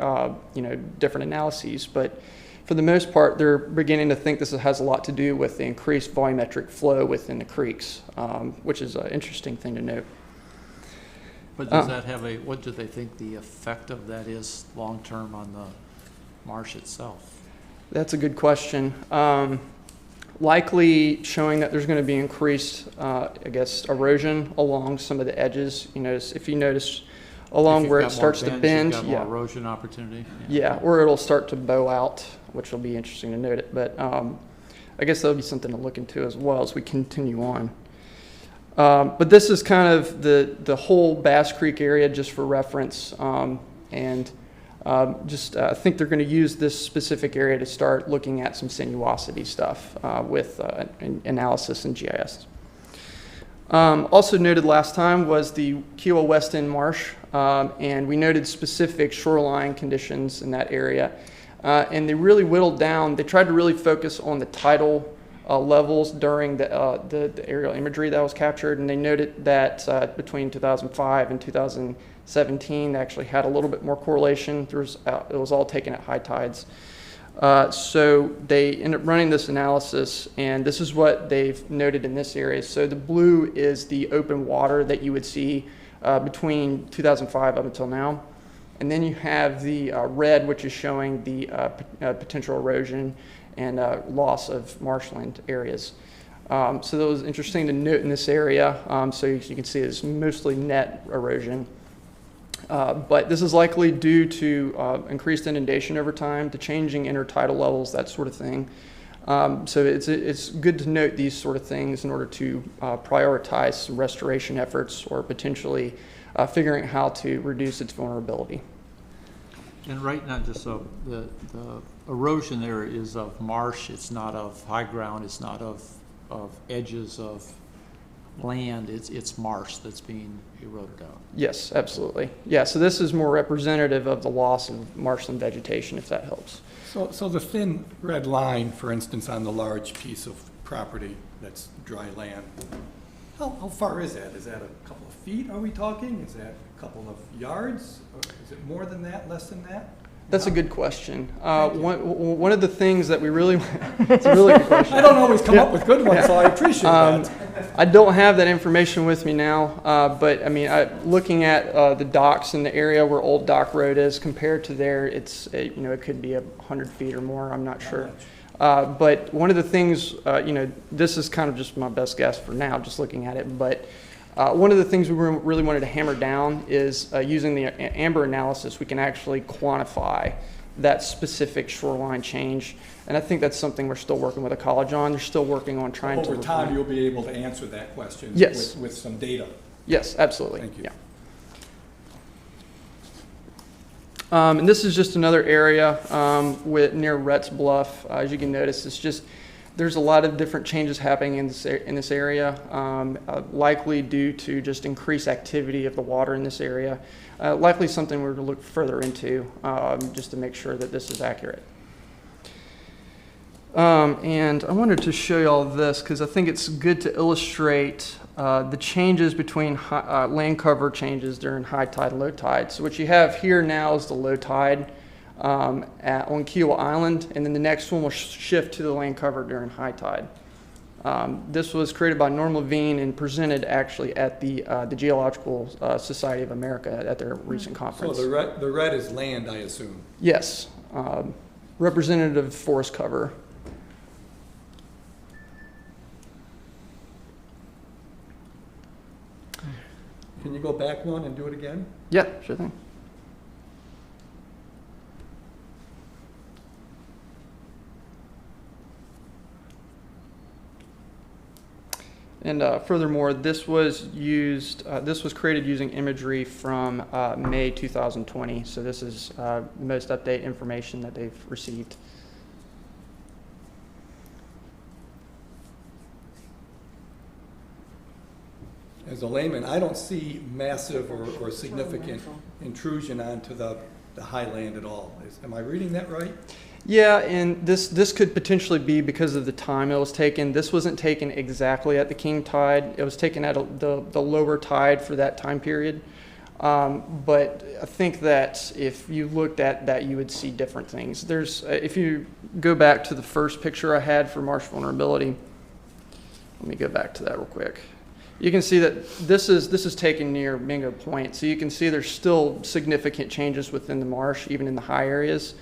different analyses. But for the most part, they're beginning to think this has a lot to do with the increased volumetric flow within the creeks, which is an interesting thing to note. But does that have what do they think the effect of that is long-term on the marsh itself? That's a good question. Likely showing that there's going to be increased, erosion along some of the edges. If you notice along where it starts to bend, more erosion opportunity. Yeah, or it'll start to bow out, which will be interesting to note it. But I guess that'll be something to look into as well as we continue on. But this is kind of the whole Bass Creek area, just for reference, and I think they're going to use this specific area to start looking at some sinuosity stuff with analysis and GIS. Also noted last time was the Kiowa West End Marsh, and we noted specific shoreline conditions in that area. And they really whittled down, they tried to really focus on the tidal levels during the aerial imagery that was captured, and they noted that between 2005 and 2017, they actually had a little bit more correlation. It was all taken at high tides. So they ended up running this analysis, and this is what they've noted in this area. So the blue is the open water that you would see between 2005 up until now. And then you have the red, which is showing the potential erosion and loss of marshland areas. So that was interesting to note in this area. So you can see it's mostly net erosion. But this is likely due to increased inundation over time, to changing intertidal levels, that sort of thing. So it's good to note these sort of things in order to prioritize some restoration efforts or potentially figuring out how to reduce its vulnerability. And right now, just so the erosion there is of marsh, it's not of high ground, it's not of edges of land, it's marsh that's being eroded out. Yes, absolutely. Yeah, so this is more representative of the loss of marshland vegetation, if that helps. So the thin red line, for instance, on the large piece of property that's dry land, how far is that? Is that a couple of feet, are we talking? Is that a couple of yards? Or is it more than that, less than that? That's a good question. One of the things that we really, it's a really good question. I don't always come up with good ones, so I appreciate that. I don't have that information with me now, but I mean, looking at the docks in the area where Old Dock Road is compared to there, it could be 100 feet or more. I'm not sure. But one of the things, this is kind of just my best guess for now, just looking at it. But one of the things we really wanted to hammer down is using the AMBER analysis, we can actually quantify that specific shoreline change. And I think that's something we're still working with the college on. They're still working on trying to. Over time, you'll be able to answer that question Yes. with some data. Yes, absolutely. Thank you. Yeah. And this is just another area near Rhett's Bluff. As you can notice, there's a lot of different changes happening in this area, likely due to just increased activity of the water in this area. Likely something we're going to look further into just to make sure that this is accurate. And I wanted to show you all this because I think it's good to illustrate the changes between land cover changes during high tide and low tide. So what you have here now is the low tide on Kiowa Island, and then the next one will shift to the land cover during high tide. This was created by Norm Levine and presented actually at the Geological Society of America at their recent conference. So the red is land, I assume? Yes, representative forest cover. Can you go back one and do it again? Yeah, sure thing. And furthermore, this was created using imagery from May 2020. So this is the most updated information that they've received. As a layman, I don't see massive or significant intrusion onto the highland at all. Am I reading that right? Yeah, and this could potentially be because of the time it was taken. This wasn't taken exactly at the king tide. It was taken at the lower tide for that time period. But I think that if you looked at that, you would see different things. If you go back to the first picture I had for marsh vulnerability, let me go back to that real quick. You can see that this is taken near Mingo Point, so you can see there's still significant changes within the marsh, even in the high areas.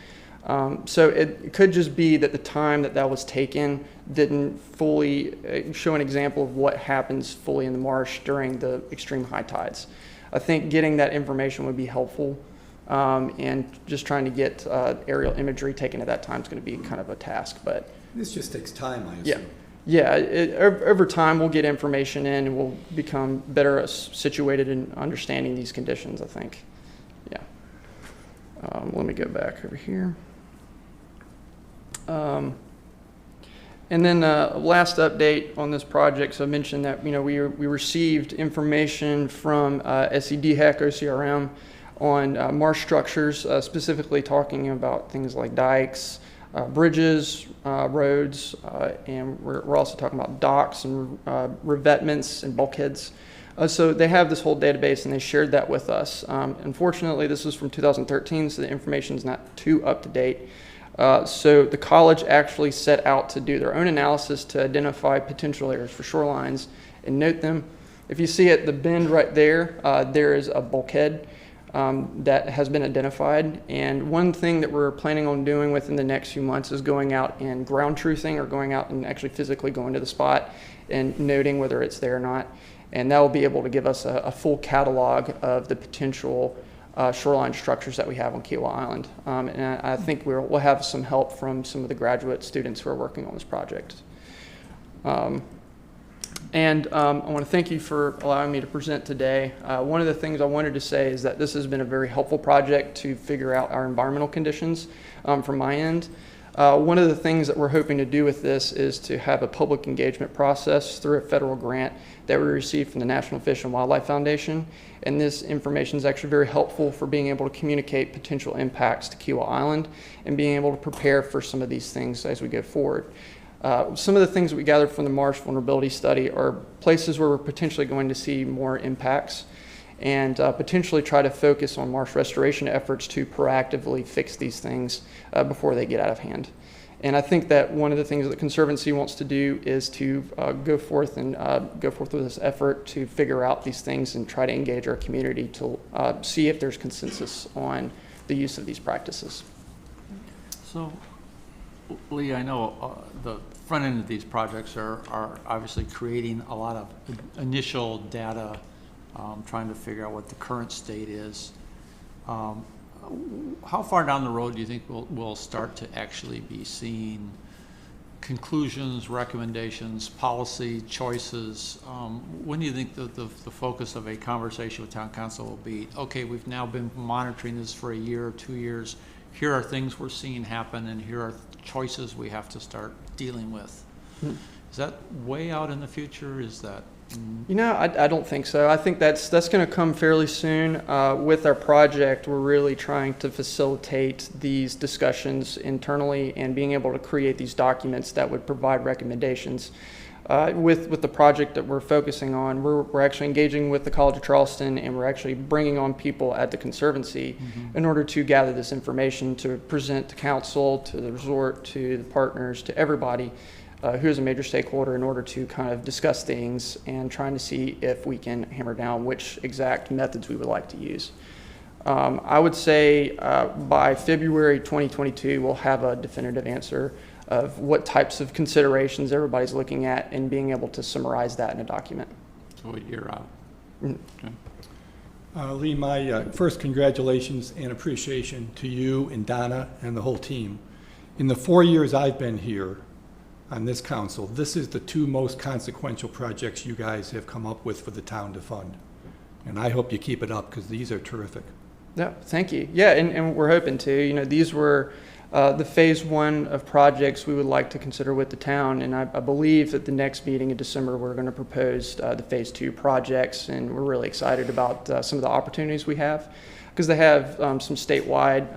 So it could just be that the time that was taken didn't fully show an example of what happens fully in the marsh during the extreme high tides. I think getting that information would be helpful, and just trying to get aerial imagery taken at that time is going to be kind of a task. But This just takes time, I assume. yeah. Yeah, over time we'll get information in and we'll become better situated in understanding these conditions, I think. Yeah. Let me go back over here. And then last update on this project. So I mentioned that we received information from SCDHEC, OCRM on marsh structures, specifically talking about things like dikes, bridges, roads, and we're also talking about docks and revetments and bulkheads. So they have this whole database and they shared that with us. Unfortunately, this is from 2013, so the information is not too up to date. So the college actually set out to do their own analysis to identify potential areas for shorelines and note them. If you see at the bend right there, there is a bulkhead that has been identified. And one thing that we're planning on doing within the next few months is going out and ground truthing, or going out and actually physically going to the spot and noting whether it's there or not. And that will be able to give us a full catalog of the potential shoreline structures that we have on Kiowa Island. And I think we'll have some help from some of the graduate students who are working on this project. I want to thank you for allowing me to present today. One of the things I wanted to say is that this has been a very helpful project to figure out our environmental conditions from my end. One of the things that we're hoping to do with this is to have a public engagement process through a federal grant that we received from the National Fish and Wildlife Foundation. And this information is actually very helpful for being able to communicate potential impacts to Kiowa Island and being able to prepare for some of these things as we go forward. Some of the things that we gathered from the marsh vulnerability study are places where we're potentially going to see more impacts, and potentially try to focus on marsh restoration efforts to proactively fix these things before they get out of hand. And I think that one of the things that the Conservancy wants to do is to go forth with this effort to figure out these things and try to engage our community to see if there's consensus on the use of these practices. So, Lee, I know the front end of these projects are obviously creating a lot of initial data, trying to figure out what the current state is. How far down the road do you think we'll start to actually be seeing conclusions, recommendations, policy choices? When do you think the focus of a conversation with town council will be, okay, we've now been monitoring this for a year or 2 years, here are things we're seeing happen, and here are choices we have to start dealing with? Is that way out in the future? Is that? You know, I don't think so. I think that's going to come fairly soon. With our project, we're really trying to facilitate these discussions internally and being able to create these documents that would provide recommendations. With the project that we're focusing on, we're actually engaging with the College of Charleston, and we're actually bringing on people at the Conservancy in order to gather this information to present to council, to the resort, to the partners, to everybody who is a major stakeholder, in order to kind of discuss things and trying to see if we can hammer down which exact methods we would like to use. I would say by February 2022, we'll have a definitive answer of what types of considerations everybody's looking at and being able to summarize that in a document. So a year out. Mm-hmm. Lee, my first congratulations and appreciation to you and Donna and the whole team. In the 4 years I've been here on this council, this is the 2 most consequential projects you guys have come up with for the town to fund. And I hope you keep it up, because these are terrific. Yeah, thank you. Yeah, and we're hoping to. You know, these were the phase 1 of projects we would like to consider with the town, and I believe at the next meeting in December we're going to propose the phase 2 projects, and we're really excited about some of the opportunities we have, because they have some statewide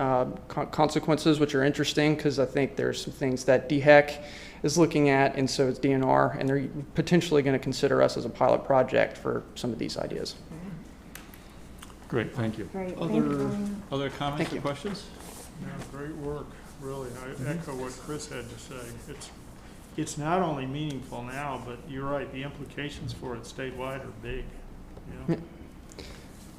consequences, which are interesting, because I think there's some things that DHEC is looking at, and so is DNR, and they're potentially going to consider us as a pilot project for some of these ideas. Great, thank you. Great, thank you. Other comments Thank or you. questions? Yeah, great work, really. I echo what Chris had to say. It's not only meaningful now, but you're right, the implications for it statewide are big, you know?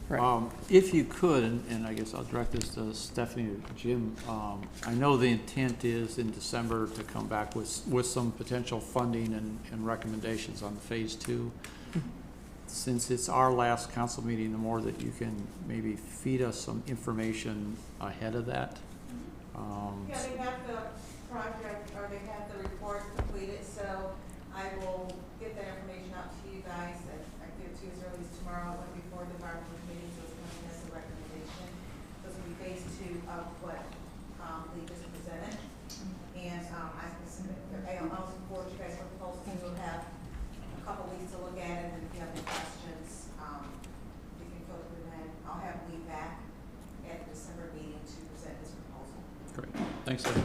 Right. If you could, and I guess I'll direct this to Stephanie or Jim, I know the intent is in December to come back with some potential funding and recommendations on phase 2. Since it's our last council meeting, the more that you can maybe feed us some information ahead of that. Yeah, they have the project, or they have the report completed, so I will get that information out to you guys. I give it to you as early as tomorrow, before the environmental committee, so it's coming as a recommendation. This will be phase 2 of what Lee just presented. And I'll support you guys with the proposal. You'll have a couple weeks to look at it, and if you have any questions, you can go through that. I'll have Lee back at the December meeting to present this proposal. Great. Thanks, Stephanie.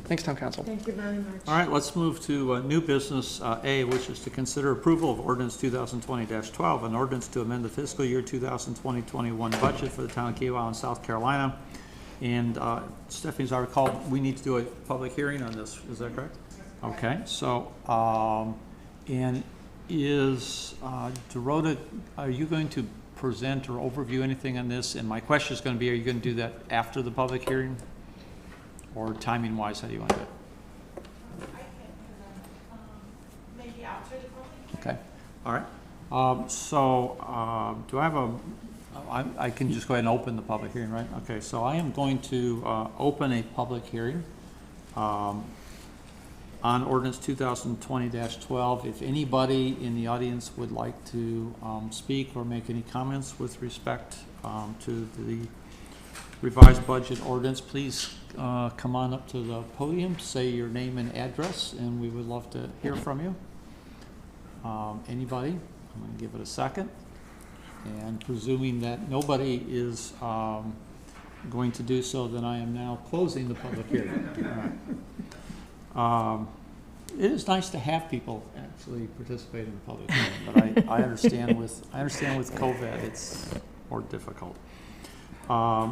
Thanks, Town Council. Thank you very much. All right, let's move to new business A, which is to consider approval of ordinance 2020-12, an ordinance to amend the fiscal year 2020-21 budget for the town of Kiowa in South Carolina. And Stephanie, as I recall, we need to do a public hearing on this. Is that correct? Okay. So, and is Dorota, are you going to present or overview anything on this? And my question is going to be, are you going to do that after the public hearing? Or timing-wise, how do you want to do it? I can, maybe after the public hearing. Okay, all right. Do I have I can just go ahead and open the public hearing, right? Okay, so I am going to open a public hearing on ordinance 2020-12. If anybody in the audience would like to speak or make any comments with respect to the revised budget ordinance, please come on up to the podium, say your name and address, and we would love to hear from you. Anybody? I'm going to give it a second. And presuming that nobody is going to do so, then I am now closing the public hearing. It is nice to have people actually participate in the public hearing, but I understand with COVID it's more difficult.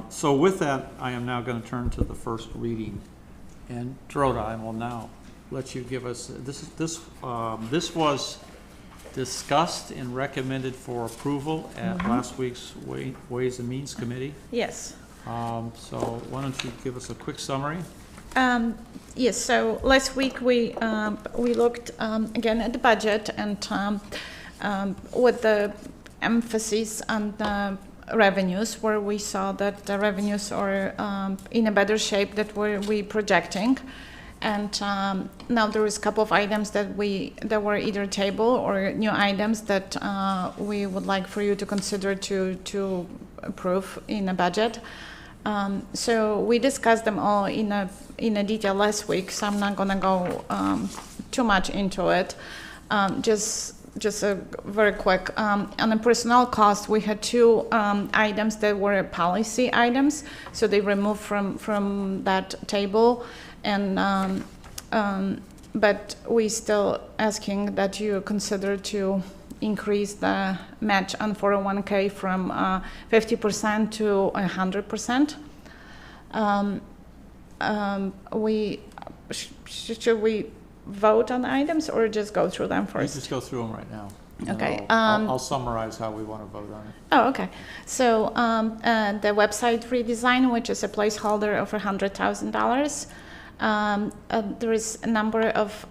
So with that, I am now going to turn to the first reading, and Dorota, I will now let you give us this was discussed and recommended for approval at last week's Ways and Means Committee. Yes. So why don't you give us a quick summary? Yes, so last week we looked again at the budget and with the emphasis on the revenues, where we saw that the revenues are in a better shape that we projecting. And now there is a couple of items that were either table or new items that we would like for you to consider to approve in a budget. So we discussed them all in a detail last week, so I'm not gonna go too much into it. Just a very quick, on the personnel cost, we had two items that were policy items, so they removed from that table. And but we still asking that you consider to increase the match on 401k from 50% to 100%. Should we vote on the items or just go through them first? You just go through them right now. Okay. I'll summarize how we want to vote on it. Oh, okay. So the website redesign, which is a placeholder of $100,000. There is a number of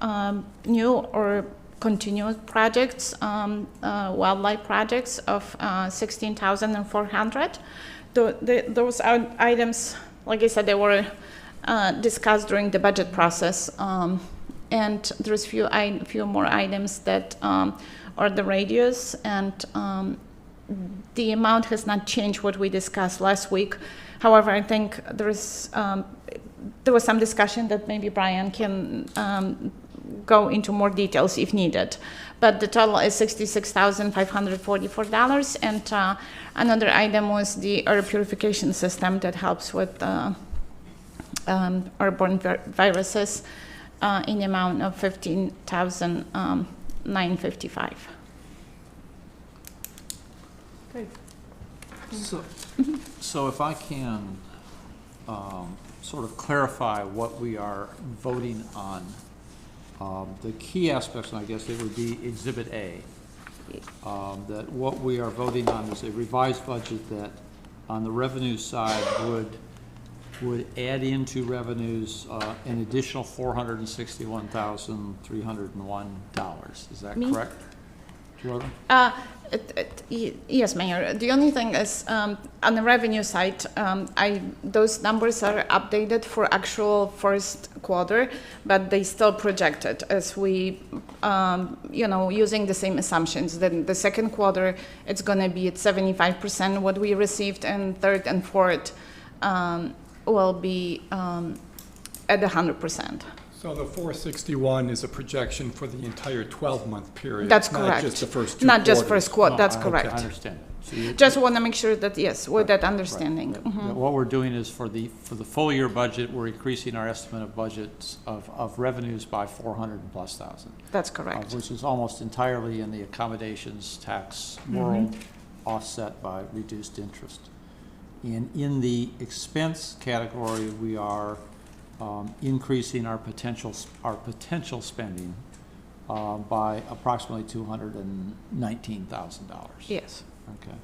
new or continuous projects, wildlife projects of $16,400. Those items, like I said, they were discussed during the budget process, and there's few more items that are the radius, and the amount has not changed what we discussed last week. However, I think there was some discussion that maybe Brian can go into more details if needed. But the total is $66,544, and another item was the air purification system that helps with airborne viruses in the amount of $15,955. Great. So if I can sort of clarify what we are voting on, the key aspects, and I guess it would be Exhibit A, that what we are voting on is a revised budget that on the revenue side would add into revenues an additional $461,301. Is that correct, Jordan? Yes, Mayor. The only thing is, on the revenue side, those numbers are updated for actual first quarter, but they still projected as we, using the same assumptions. Then the second quarter, it's going to be at 75% what we received, and third and fourth will be at 100%. So the 461 is a projection for the entire 12-month period. That's correct. Not just the first two Not quarters. just first quarter, that's correct. I understand. So Just want to make sure that, yes, with that understanding. Right. That what we're doing is for the full year budget, we're increasing our estimate of budgets of revenues by 400+ thousand. That's correct. Which is almost entirely in the accommodations tax world, offset by reduced interest. And in the expense category, we are increasing our potential spending by approximately $219,000. Yes. Okay.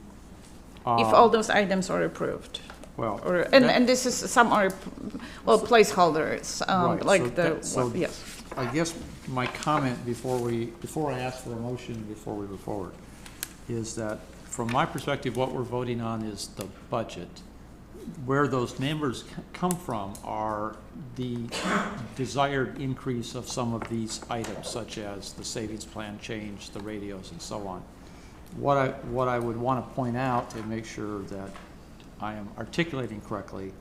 If all those items are approved. Well, And this is, some are, placeholders, right, like yes. I guess my comment before I ask for a motion, before we move forward, is that, from my perspective, what we're voting on is the budget. Where those numbers come from are the desired increase of some of these items, such as the savings plan change, the radios, and so on. What I would want to point out and make sure that I am articulating correctly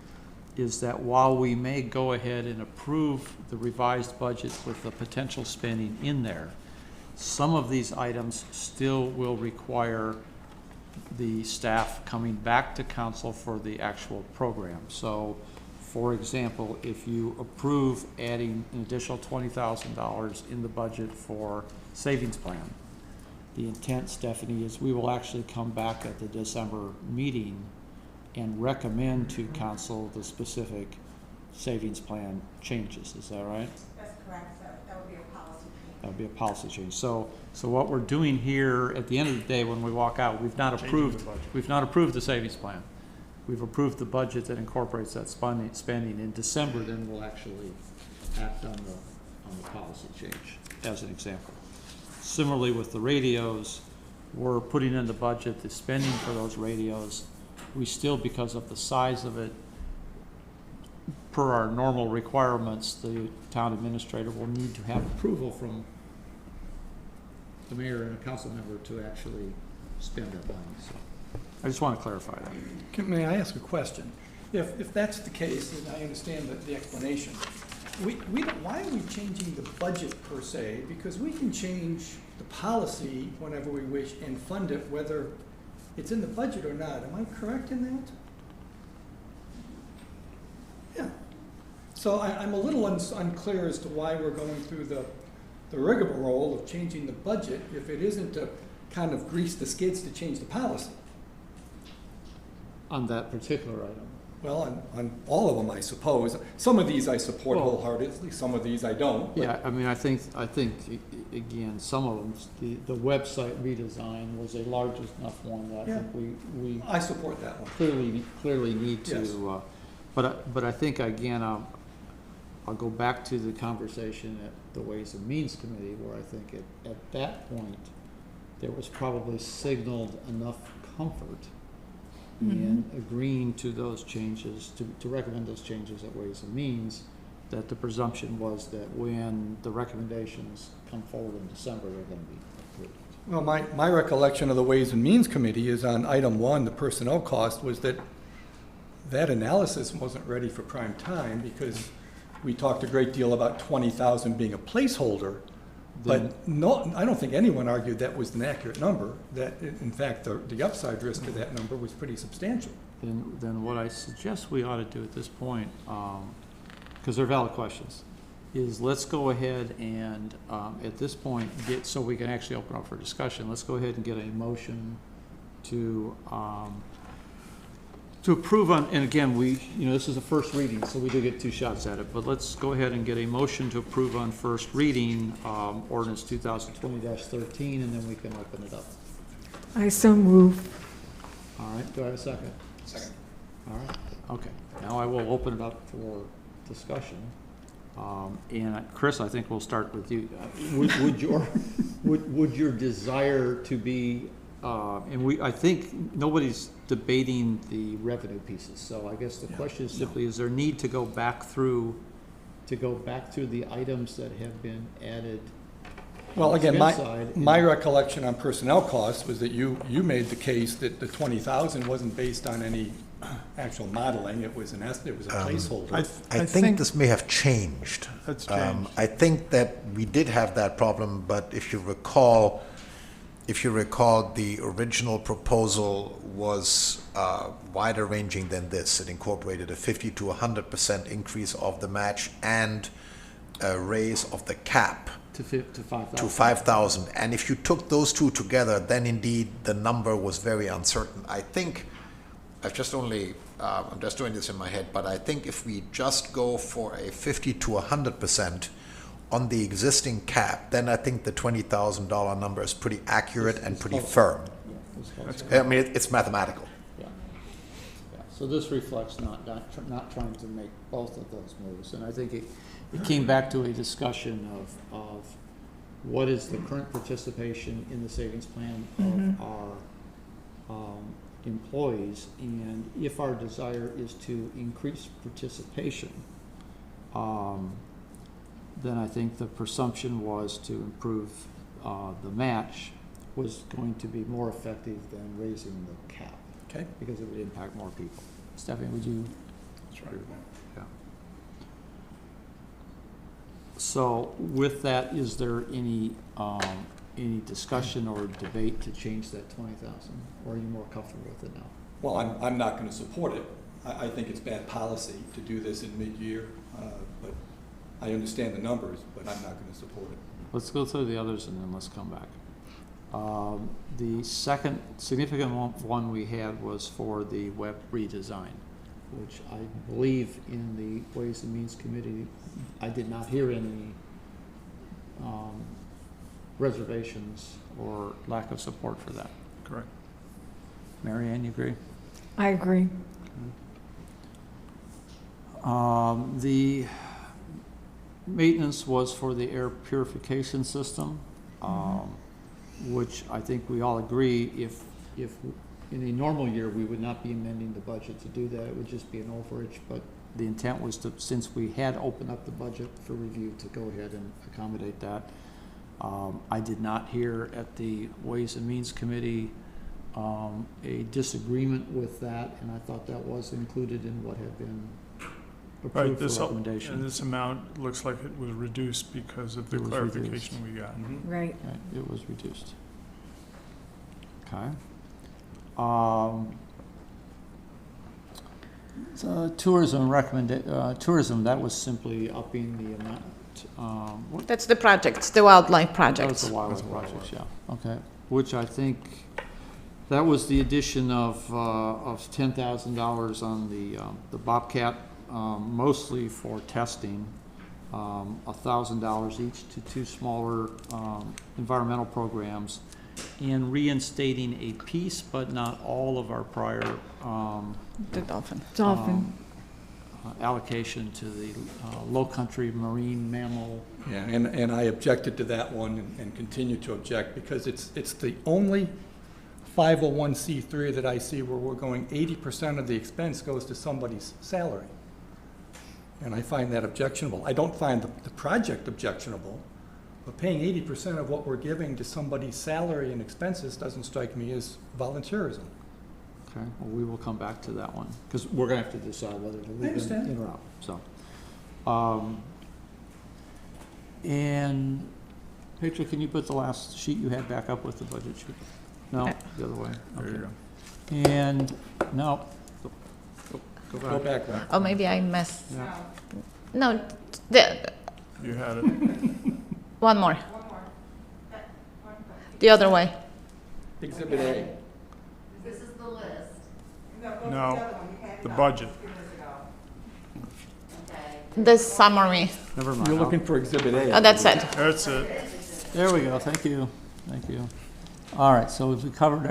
is that while we may go ahead and approve the revised budget with the potential spending in there, some of these items still will require the staff coming back to council for the actual program. So, for example, if you approve adding an additional $20,000 in the budget for savings plan, the intent, Stephanie, is we will actually come back at the December meeting and recommend to council the specific savings plan changes. Is that right? That's correct, that would be a policy change. That would be a policy change. So what we're doing here, at the end of the day, when we walk out, we've not approved the savings plan. We've approved the budget that incorporates that spending. In December, then we'll actually act on the policy change, as an example. Similarly with the radios, we're putting in the budget the spending for those radios. We still, because of the size of it, per our normal requirements, the town administrator will need to have approval from the mayor and a council member to actually spend that money. So I just want to clarify that. May I ask a question? If that's the case, and I understand the explanation, we don't, why are we changing the budget per se? Because we can change the policy whenever we wish and fund it whether it's in the budget or not. Am I correct in that? Yeah. So I'm a little unclear as to why we're going through the rigmarole of changing the budget if it isn't to kind of grease the skids to change the policy. On that particular item. Well, on all of them, I suppose. Some of these I support Well, wholeheartedly, some of these I don't. but- Yeah, I mean, I think, again, some of them, the website redesign was a large enough one that I Yeah. think we I support that one. clearly need to, Yes. but I think, again, I'll go back to the conversation at the Ways and Means Committee, where I think at that point, there was probably signaled enough comfort in agreeing to those changes, to recommend those changes at Ways and Means, that the presumption was that when the recommendations come forward in December, they're going to be approved. Well, my recollection of the Ways and Means Committee is on item 1, the personnel cost, was that analysis wasn't ready for prime time because we talked a great deal about 20,000 being a placeholder. But no, I don't think anyone argued that was an accurate number, that in fact the upside risk to that number was pretty substantial. Then what I suggest we ought to do at this point, because they're valid questions, is let's go ahead and, at this point, so we can actually open up for discussion, let's go ahead and get a motion to approve on, and again, this is a first reading, so we do get 2 shots at it, but let's go ahead and get a motion to approve on first reading, ordinance 2020-13, and then we can open it up. I so move. All right, do I have a second? Second. All right, okay. Now I will open it up for discussion. And Chris, I think we'll start with you. Would your desire to be, I think nobody's debating the revenue pieces, so I guess the question is simply, is there need to go back through the items that have been added? Well, again, expense side? my recollection on personnel costs was that you made the case that the 20,000 wasn't based on any actual modeling, it was a placeholder. I think this may have changed. That's changed. I think that we did have that problem, but if you recall, the original proposal was wider ranging than this. It incorporated a 50 to 100% increase of the match and a raise of the cap To 5,000. to 5,000. And if you took those two together, then indeed the number was very uncertain. I think, I'm just doing this in my head, but I think if we just go for a 50 to 100% on the existing cap, then I think the $20,000 number is pretty accurate and pretty firm. Yeah, it's close. I mean, it's mathematical. Yeah. So this reflects not trying to make both of those moves, and I think it came back to a discussion of what is the current participation in the savings plan of our employees, and if our desire is to increase participation, then I think the presumption was to improve the match was going to be more effective than raising the cap. Okay. Because it would impact more people. Stephanie, would you? That's right. Yeah. So with that, is there any discussion or debate to change that 20,000? Or are you more comfortable with it now? Well, I'm not going to support it. I think it's bad policy to do this in mid-year, but I understand the numbers, but I'm not going to support it. Let's go through the others and then let's come back. The second significant one we had was for the web redesign, which I believe in the Ways and Means Committee, I did not hear any reservations or lack of support for that. Correct. Mary Ann, you agree? I agree. The maintenance was for the air purification system, which I think we all agree, if in a normal year, we would not be amending the budget to do that, it would just be an overage, but the intent was to, since we had opened up the budget for review, to go ahead and accommodate that. I did not hear at the Ways and Means Committee a disagreement with that, and I thought that was included in what had been Right, approved for recommendation. and this amount looks like it was reduced because of the It was clarification we got. Right. Right, it was reduced. Okay. So tourism tourism, that was simply upping the amount, what? That's the projects, the wildlife That was projects. the wildlife projects, yeah, okay. Which I think, that was the addition of $10,000 on the Bobcat, mostly for testing. $1,000 each to two smaller environmental programs, and reinstating a piece, but not all of our prior The dolphin. Dolphin. allocation to the low country marine mammal. Yeah, and I objected to that one and continue to object because it's the only 501c3 that I see where we're going 80% of the expense goes to somebody's salary. And I find that objectionable. I don't find the project objectionable, but paying 80% of what we're giving to somebody's salary and expenses doesn't strike me as volunteerism. Okay, well, we will come back to that one, because we're gonna have to decide whether to leave it in or out, so. And, Petra, can you put the last sheet you had back up with the budget sheet? No, the other way, There you okay. go. And, no, go Go back. back one. Oh, maybe I missed. Yeah. No, the, You had it. one more, One more. One more. the other way. Exhibit A. This is the list. No, go to the No, other one. You had the it budget. a few minutes ago. The summary. Never mind. You're looking for Exhibit A. Oh, that's it. That's it. There we go, thank you, thank you. All right, so we've covered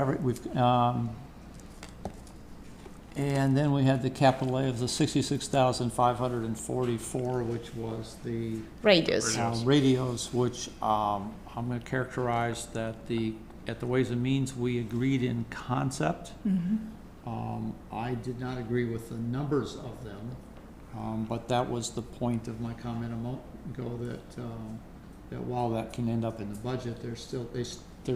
and then we had the capital A of the 66,544, which was the Radius. radios, which I'm going to characterize that at the Ways and Means, we agreed in concept. I did not agree with the numbers of them, but that was the point of my comment a moment ago, that while that can end up in the budget, there's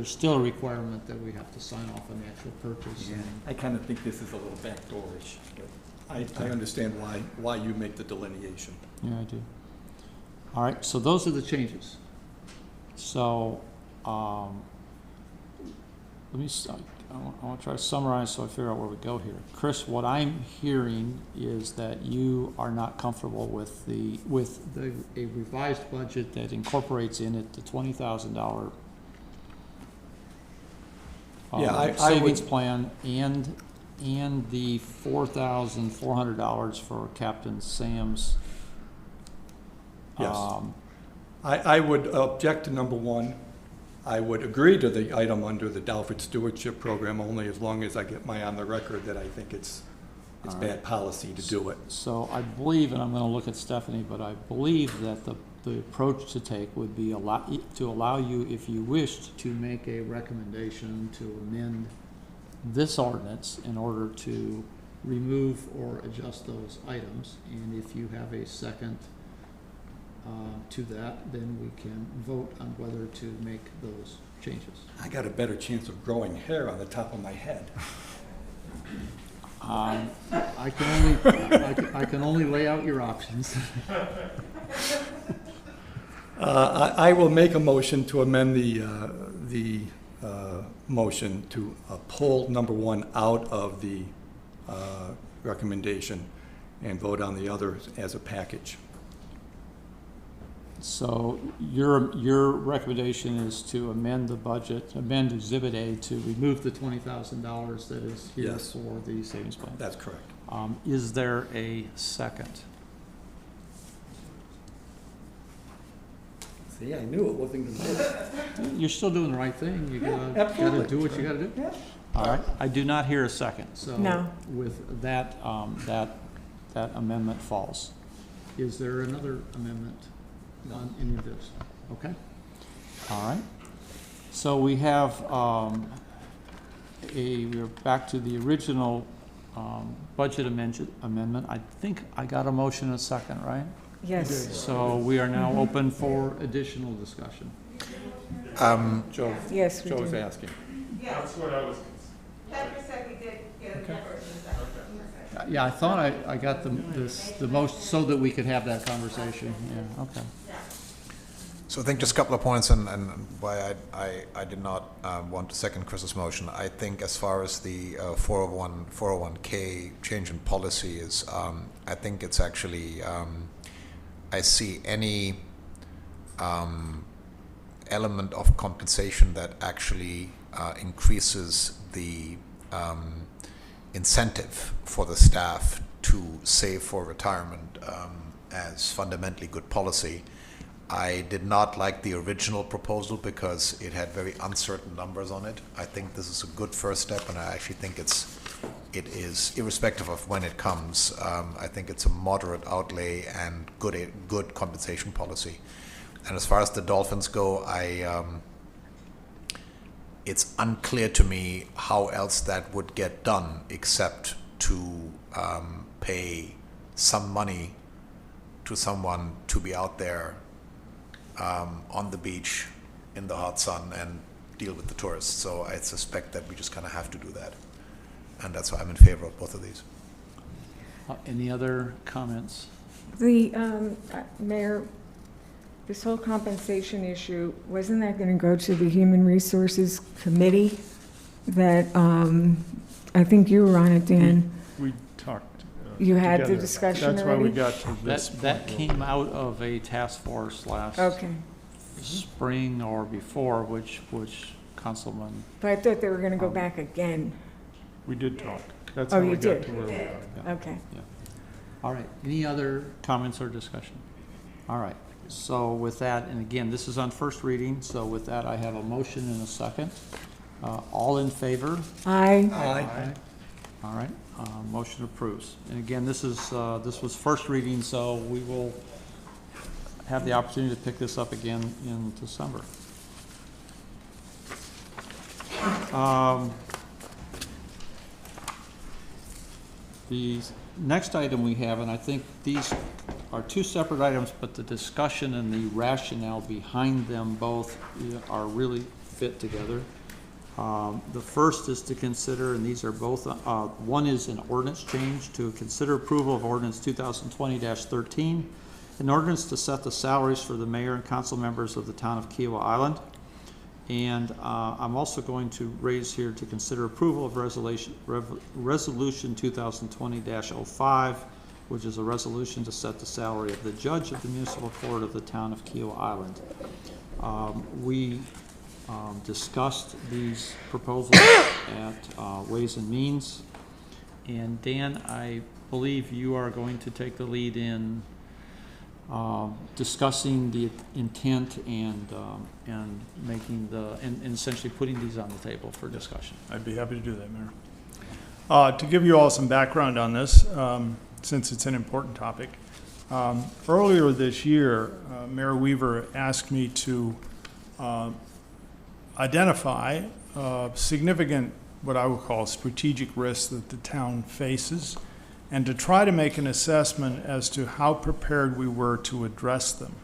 still a requirement that we have to sign off on the actual purchase. Yeah, I kind of think this is a little backdoorish, but I understand why you make the delineation. Yeah, I do. All right, so those are the changes. So, let me, I want to try to summarize so I figure out where we go here. Chris, what I'm hearing is that you are not comfortable with a revised budget that incorporates in it the $20,000 Yeah, I savings would- plan and the $4,400 for Captain Sam's. Yes. I would object to number one. I would agree to the item under the Dalford Stewardship Program only as long as I get my on the record that I think it's It's All bad right. policy to do it. So I believe, and I'm gonna look at Stephanie, but I believe that the approach to take would be to allow you, if you wished, to make a recommendation to amend this ordinance in order to remove or adjust those items. And if you have a second to that, then we can vote on whether to make those changes. I got a better chance of growing hair on the top of my head. I can only lay out your options. I will make a motion to amend the motion to pull number 1 out of the recommendation and vote on the others as a package. So your recommendation is to amend the budget, amend Exhibit A to remove the $20,000 that is here Yes. for the savings plan. That's correct. Is there a second? See, I knew it wasn't going to You're still doing the right thing. You gotta Absolutely. do what you gotta do. All right, I do not hear a second, so No. with that, that amendment falls. Is there another amendment on any of this? Okay, all right. So we have, we're back to the original, budget amendment. I think I got a motion and a second, right? Yes, So we are now open for additional discussion. Joe, yes, we Joe's do. asking. Yes. Pepper said we did get a pepper second. Yeah, I thought I got the most, so that we could have that conversation, yeah, okay. So I think just a couple of points and why I did not want to second Chris's motion. I think as far as the 401k change in policy is, I think it's actually, I see any element of compensation that actually increases the incentive for the staff to save for retirement as fundamentally good policy. I did not like the original proposal because it had very uncertain numbers on it. I think this is a good first step, and I actually think it is irrespective of when it comes. I think it's a moderate outlay and good compensation policy. And as far as the dolphins go, it's unclear to me how else that would get done except to pay some money to someone to be out there on the beach in the hot sun and deal with the tourists. So I suspect that we just kind of have to do that. And that's why I'm in favor of both of these. Any other comments? The, Mayor, this whole compensation issue, wasn't that going to go to the Human Resources Committee that, I think you were on it, Dan? We talked. You had the together. discussion That's why we already? got to this. That point. came out of a task force last Okay, spring or before, which Councilman, but I thought they were going to go back again. We did talk. That's Oh, how we you got did? to where we are. Okay. all right, any other comments or discussion? All right, so with that, and again, this is on first reading, so with that, I have a motion and a second. All in favor? Aye. Aye. All right, motion approves. And again, this was first reading, so we will have the opportunity to pick this up again in December. The next item we have, and I think these are two separate items, but the discussion and the rationale behind them both are really fit together. The first is to consider, and these are both, one is an ordinance change to consider approval of ordinance 2020-13, an ordinance to set the salaries for the mayor and council members of the town of Kiowa Island. And I'm also going to raise here to consider approval of resolution 2020-05, which is a resolution to set the salary of the judge of the municipal court of the town of Kiowa Island. We discussed these proposals at Ways and Means. And Dan, I believe you are going to take the lead in discussing the intent and making and essentially putting these on the table for discussion. I'd be happy to do that, Mayor. To give you all some background on this, since it's an important topic, earlier this year, Mayor Weaver asked me to identify significant, what I would call strategic risks that the town faces, and to try to make an assessment as to how prepared we were to address them.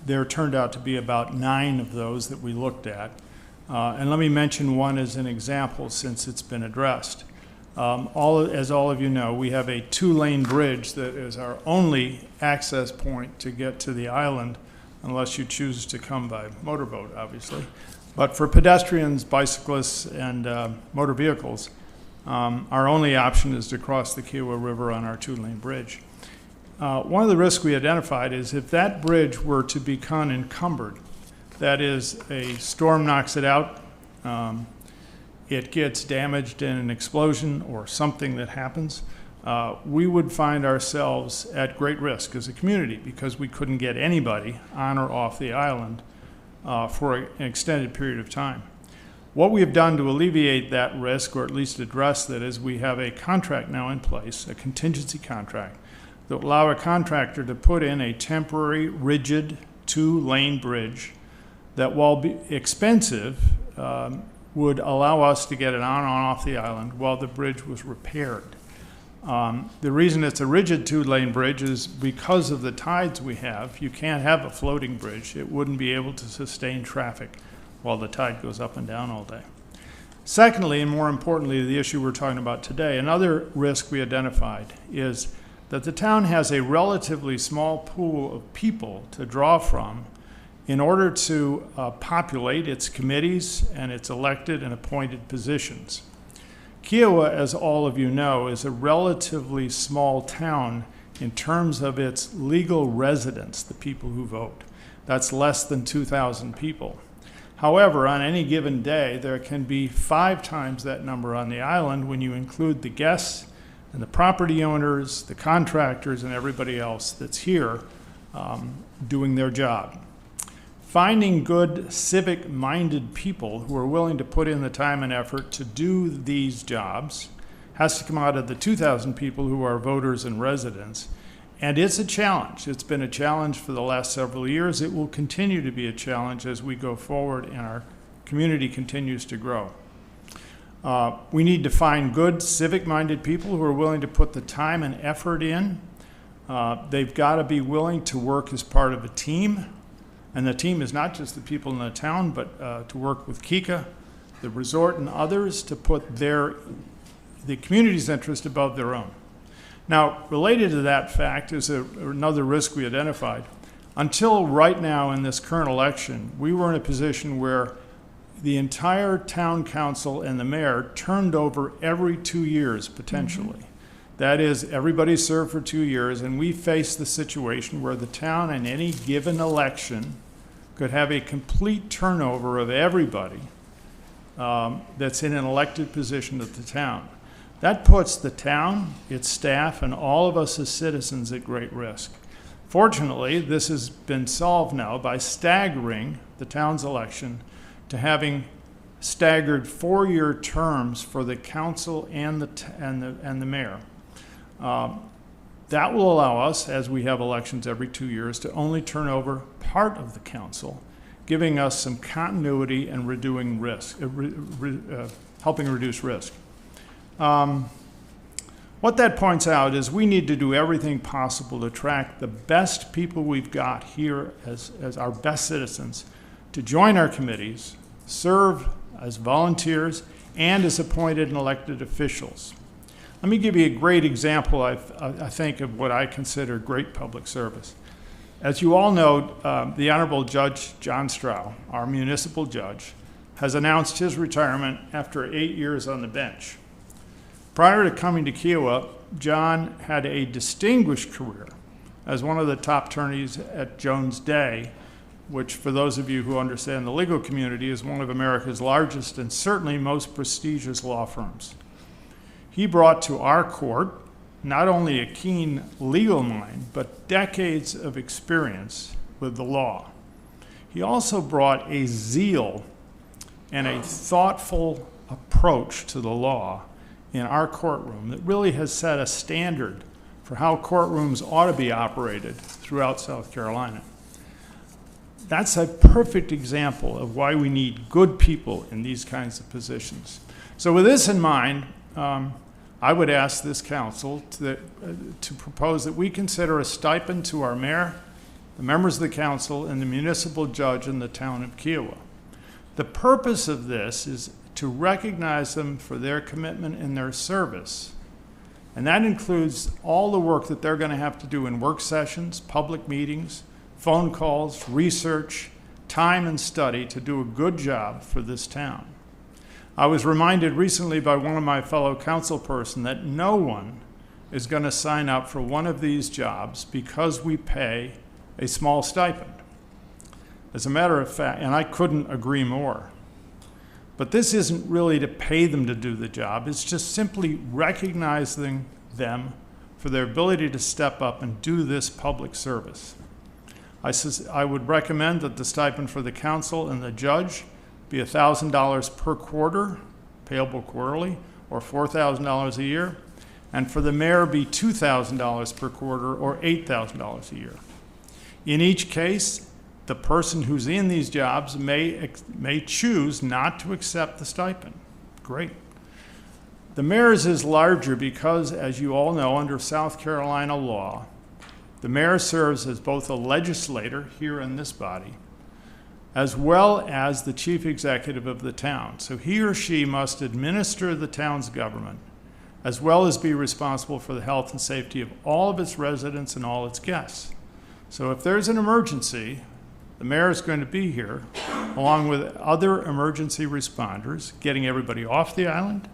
There turned out to be about 9 of those that we looked at. And let me mention one as an example since it's been addressed. As all of you know, we have a 2-lane bridge that is our only access point to get to the island, unless you choose to come by motorboat, obviously. But for pedestrians, bicyclists, and motor vehicles, our only option is to cross the Kiowa River on our 2-lane bridge. One of the risks we identified is if that bridge were to become encumbered, that is, a storm knocks it out, it gets damaged in an explosion or something that happens, we would find ourselves at great risk as a community because we couldn't get anybody on or off the island for an extended period of time. What we have done to alleviate that risk, or at least address that, is we have a contract now in place, a contingency contract, that will allow a contractor to put in a temporary, rigid 2-lane bridge that, while expensive, would allow us to get it on and off the island while the bridge was repaired. The reason it's a rigid 2-lane bridge is because of the tides we have. You can't have a floating bridge. It wouldn't be able to sustain traffic while the tide goes up and down all day. Secondly, and more importantly, the issue we're talking about today, another risk we identified is that the town has a relatively small pool of people to draw from in order to populate its committees and its elected and appointed positions. Kiowa, as all of you know, is a relatively small town in terms of its legal residents, the people who vote. That's less than 2,000 people. However, on any given day, there can be 5 times that number on the island when you include the guests and the property owners, the contractors, and everybody else that's here doing their job. Finding good civic-minded people who are willing to put in the time and effort to do these jobs has to come out of the 2,000 people who are voters and residents. And it's a challenge. It's been a challenge for the last several years. It will continue to be a challenge as we go forward and our community continues to grow. We need to find good civic-minded people who are willing to put the time and effort in. They've got to be willing to work as part of a team. And the team is not just the people in the town, but to work with Kika, the resort, and others to put the community's interest above their own. Now, related to that fact is another risk we identified. Until right now in this current election, we were in a position where the entire town council and the mayor turned over every 2 years, potentially. That is, everybody served for 2 years, and we faced the situation where the town in any given election could have a complete turnover of everybody that's in an elected position at the town. That puts the town, its staff, and all of us as citizens at great risk. Fortunately, this has been solved now by staggering the town's election to having staggered 4-year terms for the council and the mayor. That will allow us, as we have elections every 2 years, to only turn over part of the council, giving us some continuity and reducing risk, helping reduce risk. What that points out is we need to do everything possible to attract the best people we've got here as our best citizens to join our committees, serve as volunteers, and as appointed and elected officials. Let me give you a great example, I think, of what I consider great public service. As you all know, the Honorable Judge John Strau, our municipal judge, has announced his retirement after 8 years on the bench. Prior to coming to Kiowa, John had a distinguished career as one of the top attorneys at Jones Day, which, for those of you who understand the legal community, is one of America's largest and certainly most prestigious law firms. He brought to our court not only a keen legal mind, but decades of experience with the law. He also brought a zeal and a thoughtful approach to the law in our courtroom that really has set a standard for how courtrooms ought to be operated throughout South Carolina. That's a perfect example of why we need good people in these kinds of positions. So with this in mind, I would ask this council to propose that we consider a stipend to our mayor, the members of the council, and the municipal judge in the town of Kiowa. The purpose of this is to recognize them for their commitment and their service. And that includes all the work that they're going to have to do in work sessions, public meetings, phone calls, research, time and study to do a good job for this town. I was reminded recently by one of my fellow councilpersons that no one is going to sign up for one of these jobs because we pay a small stipend. As a matter of fact, and I couldn't agree more, but this isn't really to pay them to do the job. It's just simply recognizing them for their ability to step up and do this public service. I would recommend that the stipend for the council and the judge be $1,000 per quarter, payable quarterly, or $4,000 a year, and for the mayor be $2,000 per quarter or $8,000 a year. In each case, the person who's in these jobs may choose not to accept the stipend. Great. The mayor's is larger because, as you all know, under South Carolina law, the mayor serves as both a legislator here in this body, as well as the chief executive of the town. So he or she must administer the town's government, as well as be responsible for the health and safety of all of its residents and all its guests. So if there's an emergency, the mayor is going to be here, along with other emergency responders, getting everybody off the island,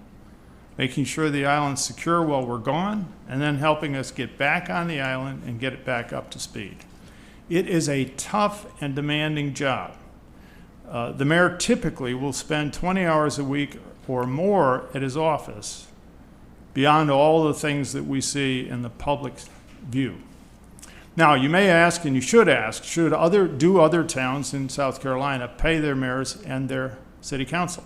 making sure the island's secure while we're gone, and then helping us get back on the island and get it back up to speed. It is a tough and demanding job. The mayor typically will spend 20 hours a week or more at his office, beyond all the things that we see in the public view. Now, you may ask, and you should ask, should other towns in South Carolina pay their mayors and their city council?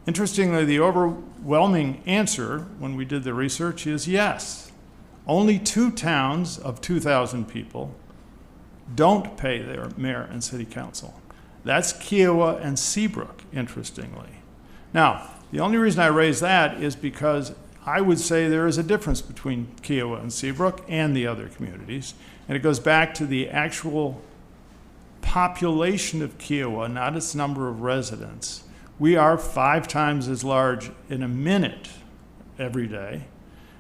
Interestingly, the overwhelming answer when we did the research is yes. Only 2 towns of 2,000 people don't pay their mayor and city council. That's Kiowa and Seabrook, interestingly. Now, the only reason I raise that is because I would say there is a difference between Kiowa and Seabrook and the other communities, and it goes back to the actual population of Kiowa, not its number of residents. We are 5 times as large in a minute every day.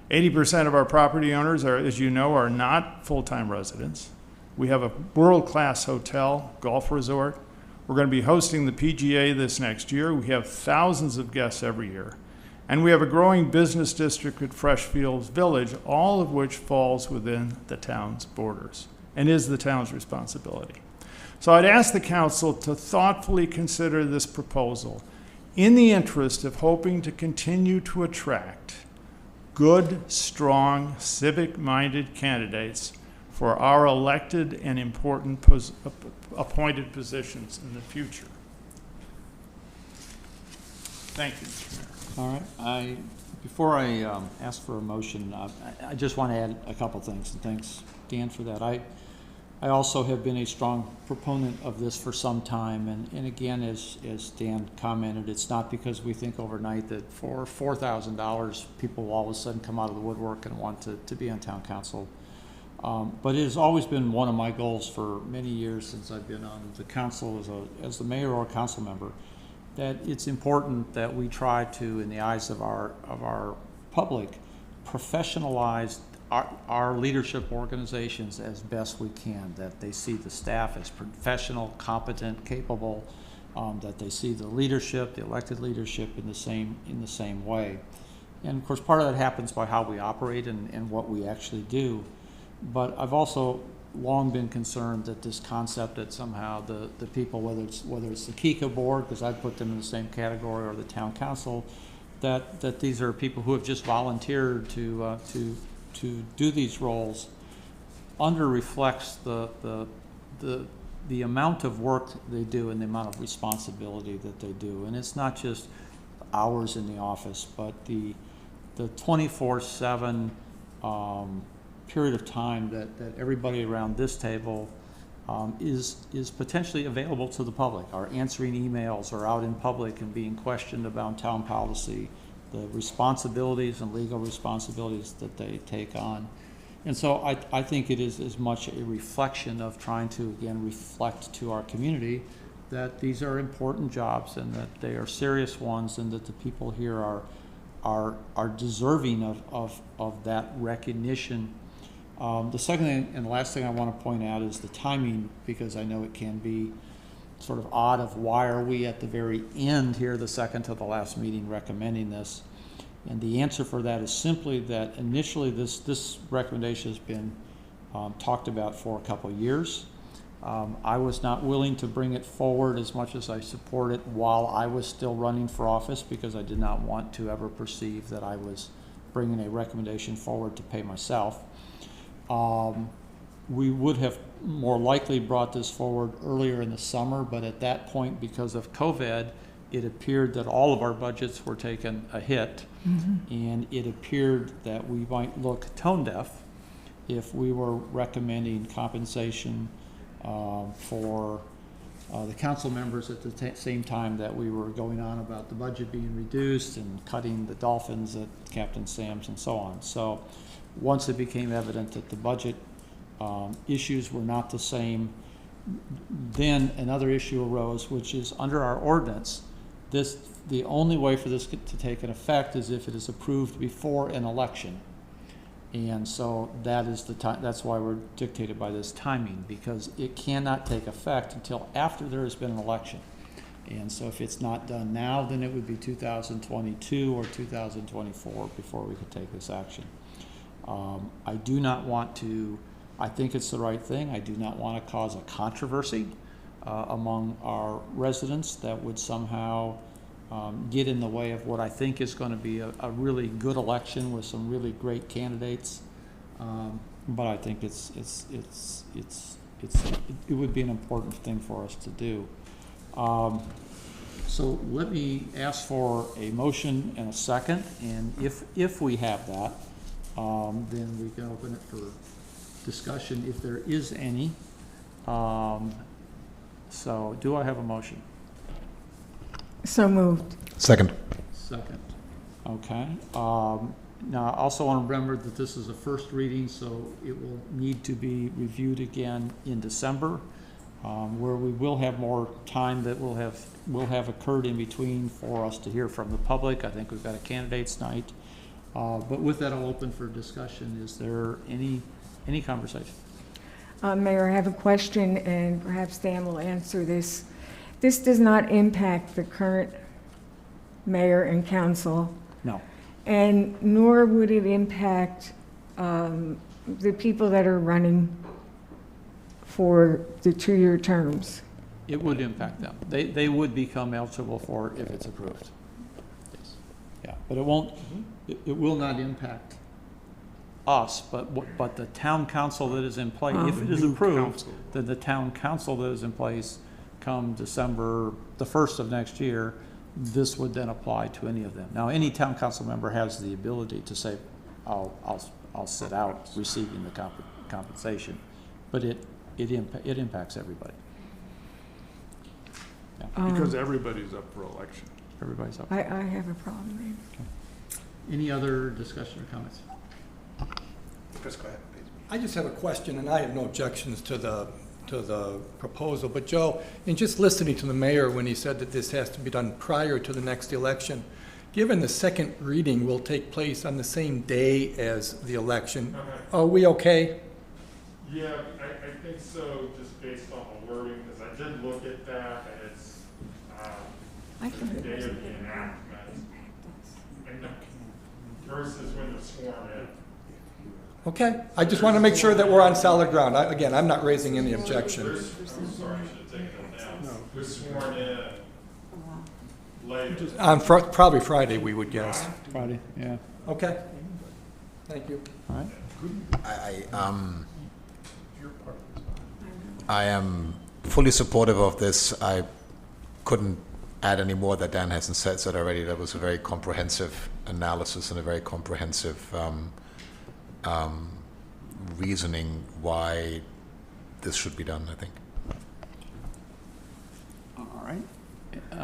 80% of our property owners are, as you know, are not full-time residents. We have a world-class hotel, golf resort. We're going to be hosting the PGA this next year. We have thousands of guests every year. And we have a growing business district at Freshfields Village, all of which falls within the town's borders and is the town's responsibility. So I'd ask the council to thoughtfully consider this proposal in the interest of hoping to continue to attract good, strong, civic-minded candidates for our elected and important appointed positions in the future. Thank you, Mr. Mayor. All right, before I ask for a motion, I just want to add a couple things, and thanks, Dan, for that. I also have been a strong proponent of this for some time, and again, as Dan commented, it's not because we think overnight that for $4,000, people will all of a sudden come out of the woodwork and want to be on town council. But it has always been one of my goals for many years since I've been on the council as the mayor or council member, that it's important that we try to, in the eyes of our public, professionalize our leadership organizations as best we can, that they see the staff as professional, competent, capable, that they see the leadership, the elected leadership in the same way. And of course, part of that happens by how we operate and what we actually do. But I've also long been concerned that this concept that somehow the people, whether it's the KICA board, because I put them in the same category, or the town council, that these are people who have just volunteered to do these roles, under reflects the amount of work they do and the amount of responsibility that they do. And it's not just hours in the office, but the 24/7 period of time that everybody around this table is potentially available to the public, are answering emails or out in public and being questioned about town policy, the responsibilities and legal responsibilities that they take on. And so I think it is as much a reflection of trying to, again, reflect to our community that these are important jobs and that they are serious ones, and that the people here are deserving of that recognition. The second thing and last thing I want to point out is the timing, because I know it can be sort of odd of why are we at the very end here, the second to the last meeting, recommending this. And the answer for that is simply that initially this recommendation has been talked about for a couple of years. I was not willing to bring it forward as much as I support it while I was still running for office, because I did not want to ever perceive that I was bringing a recommendation forward to pay myself. We would have more likely brought this forward earlier in the summer, but at that point, because of COVID, it appeared that all of our budgets were taking a hit, and it appeared that we might look tone deaf if we were recommending compensation for the council members at the same time that we were going on about the budget being reduced and cutting the Dolphins at Captain Sam's and so on. So once it became evident that the budget issues were not the same, then another issue arose, which is under our ordinance, the only way for this to take an effect is if it is approved before an election. And so that is the time, that's why we're dictated by this timing, because it cannot take effect until after there has been an election. And so if it's not done now, then it would be 2022 or 2024 before we could take this action. I do not want to, I think it's the right thing. I do not want to cause a controversy among our residents that would somehow get in the way of what I think is going to be a really good election with some really great candidates. But I think it would be an important thing for us to do. So let me ask for a motion and a second, and if we have that, then we can open it for discussion if there is any. So do I have a motion? So moved. Second. Second. Okay. Now, I also want to remember that this is a first reading, so it will need to be reviewed again in December, where we will have more time that will have occurred in between for us to hear from the public. I think we've got a candidates night. But with that, I'll open for discussion. Is there any conversation? Mayor, I have a question, and perhaps Dan will answer this. This does not impact the current mayor and council, No. and nor would it impact the people that are running for the 2-year terms. It would impact them. They would become eligible for it if it's approved. Yes. Yeah, but it won't, it will not impact us, but the town council that is in place, if it is approved, then the town council that is in place come December the 1st of next year, this would then apply to any of them. Now, any town council member has the ability to say, I'll sit out receiving the compensation, but it impacts everybody. Yeah. Because everybody's up for election. Everybody's up. I have a problem. Any other discussion or comments? Chris, go ahead, please. I just have a question, and I have no objections to the proposal, but Joe, in just listening to the mayor when he said that this has to be done prior to the next election, given the second reading will take place on the same day as the election, are we okay? Yeah, I think so, just based on the wording, because I did look at that, and it's the day of the enactment, and versus when they're sworn in. Okay, I just want to make sure that we're on solid ground. Again, I'm not raising any objection. I'm sorry, I should have taken it down. We're sworn in later. On probably Friday, we would guess. Friday, yeah. Okay, thank you. All right. I am fully supportive of this. I couldn't add any more that Dan hasn't said already. That was a very comprehensive analysis and a very comprehensive reasoning why this should be done, I think. All right.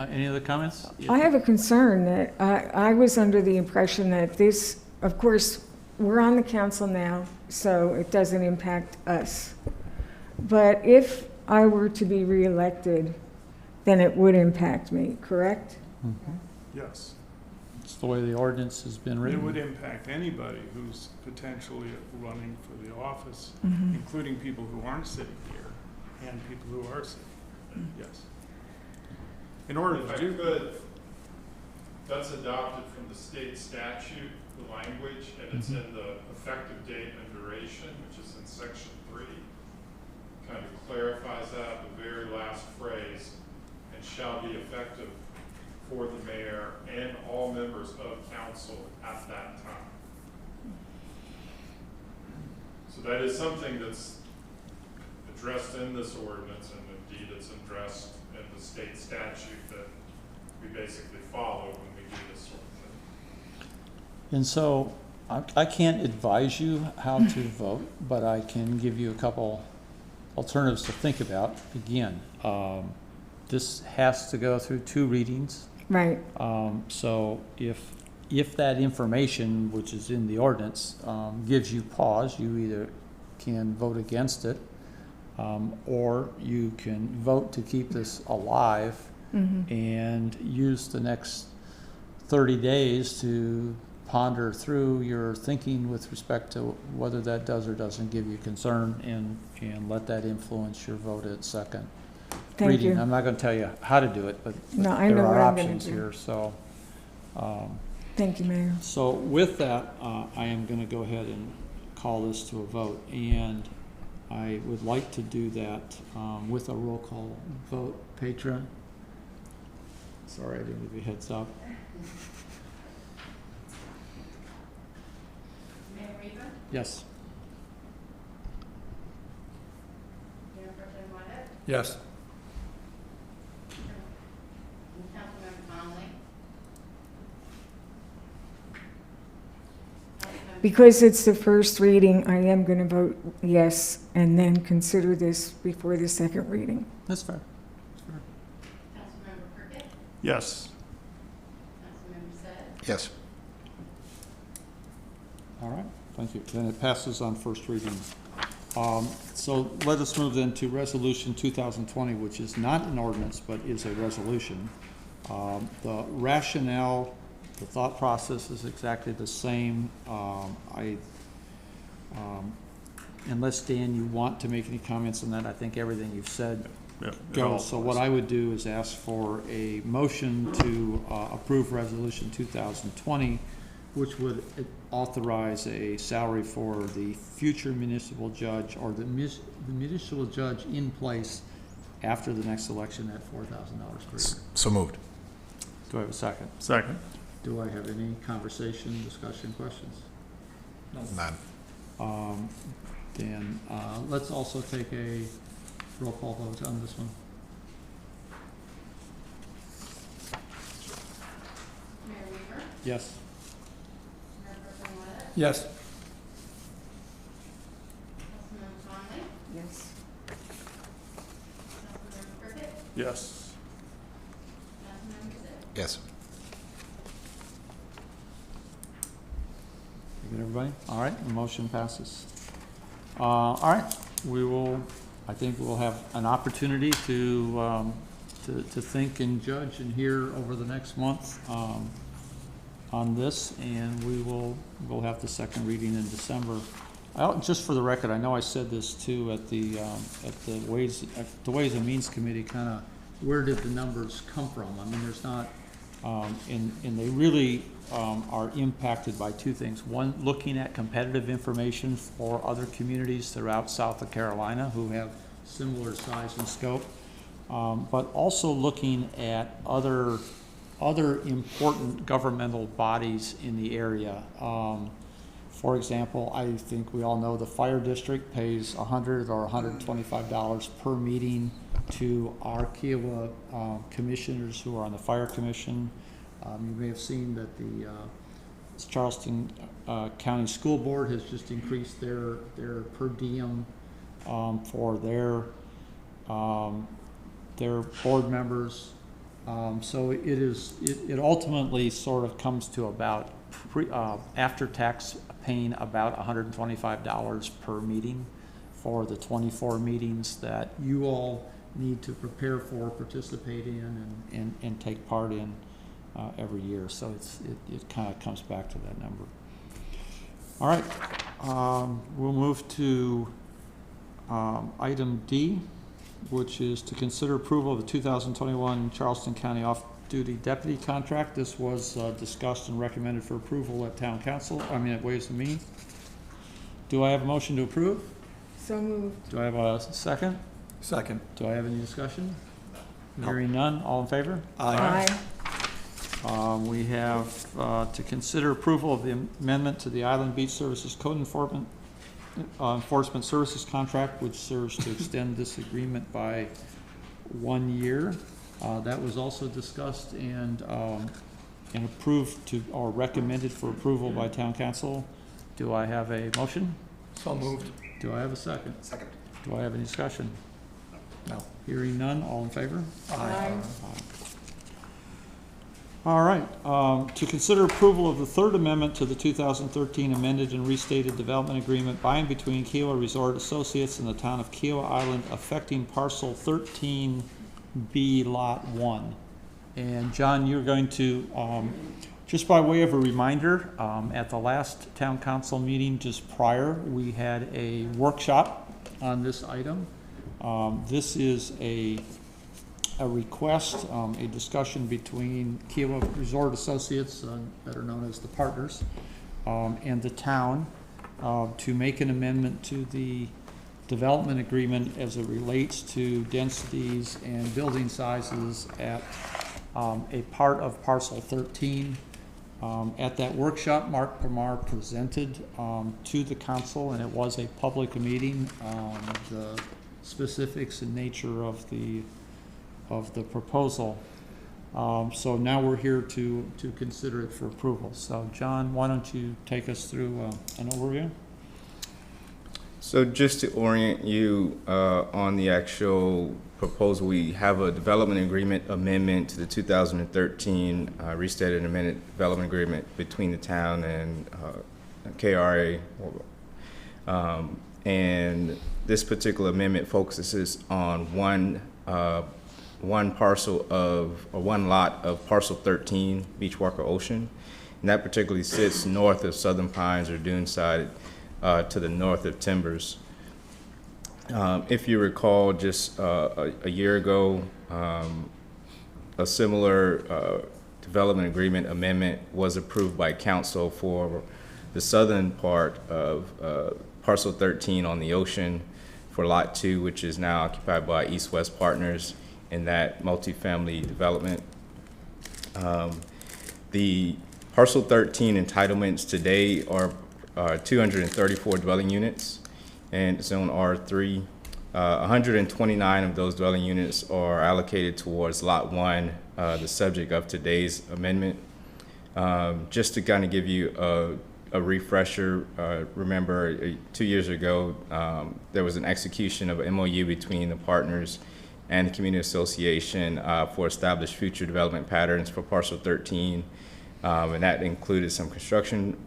Any other comments? I have a concern that I was under the impression that this, of course, we're on the council now, so it doesn't impact us. But if I were to be reelected, then it would impact me, correct? Yes. It's the way the ordinance has been It written. would impact anybody who's potentially running for the office, including people who aren't sitting here and people who are sitting here. Yes. In order If to I do, could, that's adopted from the state statute, the language, and it's in the effective date and duration, which is in section 3. Kind of clarifies that, the very last phrase, and shall be effective for the mayor and all members of council at that time. So that is something that's addressed in this ordinance, and indeed it's addressed in the state statute that we basically follow when we do this sort of thing. And so I can't advise you how to vote, but I can give you a couple alternatives to think about. Again, this has to go through 2 readings. Right. So if that information, which is in the ordinance, gives you pause, you either can vote against it, or you can vote to keep this alive and use the next 30 days to ponder through your thinking with respect to whether that does or doesn't give you concern, and let that influence your vote at second Thank reading. you. I'm not going to tell you how to do it, but No, I there know are what I'm gonna options do. here. So, Thank you, Mayor. so with that, I am going to go ahead and call this to a vote, and I would like to do that with a roll call vote. Petra? Sorry, I didn't give you a heads up. Mayor Weaver? Yes. Mayor Pro Tem Wyatt? Yes. Councilmember Conley? Because it's the first reading, I am going to vote yes, and then consider this before the second reading. That's fair. Councilmember Cricket? yes. Councilmember Sad? Yes. All right, thank you. Then it passes on first reading. So let us move then to Resolution 2020, which is not an ordinance, but is a resolution. The rationale, the thought process is exactly the same. Unless, Dan, you want to make any comments on that, I think everything you've said Yeah, it all goes. So what I would do is ask for a motion to approve Resolution 2020, which would authorize a salary for the future municipal judge, or the municipal judge in place after the next election at $4,000 per year. So moved. Do I have a second? Second. Do I have any conversation, discussion, questions? None. Then let's also take a roll call vote on this one. Mayor Weaver? Yes. Mayor Pro Tem Wyatt? Yes. Councilmember Conley? Yes. Councilmember Cricket? Yes. Councilmember Sad? Yes. You get everybody? All right, the motion passes. All right, I think we'll have an opportunity to think and judge and hear over the next month on this, and we'll have the second reading in December. Just for the record, I know I said this too at the Ways and Means Committee, kind of where did the numbers come from? I mean, there's not, and they really are impacted by 2 things. One, looking at competitive information for other communities throughout South Carolina who have similar size and scope, but also looking at other important governmental bodies in the area. For example, I think we all know the fire district pays $100 or $125 per meeting to our Kiowa commissioners who are on the fire commission. You may have seen that the Charleston County School Board has just increased their per diem for their board members. So it ultimately sort of comes to about after tax paying about $125 per meeting for the 24 meetings that you all need to prepare for, participate in, and take part in every year. So it kind of comes back to that number. All right, we'll move to item D, which is to consider approval of the 2021 Charleston County Off-Duty Deputy Contract. This was discussed and recommended for approval at Town Council, at Ways and Means. Do I have a motion to approve? So moved. Do I have a second? Second. Do I have any discussion? Hearing none, all in favor? Aye. We have to consider approval of the amendment to the Island Beach Services Code Enforcement Services Contract, which serves to extend this agreement by 1 year. That was also discussed and approved or recommended for approval by Town Council. Do I have a motion? So moved. Do I have a second? Second. Do I have any discussion? No. Hearing none, all in favor? Aye. All right, to consider approval of the Third Amendment to the 2013 amended and restated development agreement by and between Kiowa Resort Associates and the town of Kiowa Island affecting parcel 13B Lot 1. And John, you're going to, just by way of a reminder, at the last town council meeting just prior, we had a workshop on this item. This is a request, a discussion between Kiowa Resort Associates, better known as the partners, and the town to make an amendment to the development agreement as it relates to densities and building sizes at a part of parcel 13. At that workshop, Mark Pamar presented to the council, and it was a public meeting, the specifics and nature of the proposal. So now we're here to consider it for approval. So John, why don't you take us through an overview? So just to orient you on the actual proposal, we have a development agreement amendment to the 2013 restated and amended development agreement between the town and KRA. And this particular amendment focuses on one parcel of, or one lot of parcel 13, Beachwalker Ocean. And that particularly sits north of Southern Pines or Duneside to the north of Timbers. If you recall, just a year ago, a similar development agreement amendment was approved by council for the southern part of parcel 13 on the ocean for lot 2, which is now occupied by East West Partners in that multifamily development. The parcel 13 entitlements today are 234 dwelling units and zone R3. 129 of those dwelling units are allocated towards lot 1, the subject of today's amendment. Just to kind of give you a refresher, remember 2 years ago, there was an execution of an MOU between the partners and the community association for established future development patterns for parcel 13. And that included some construction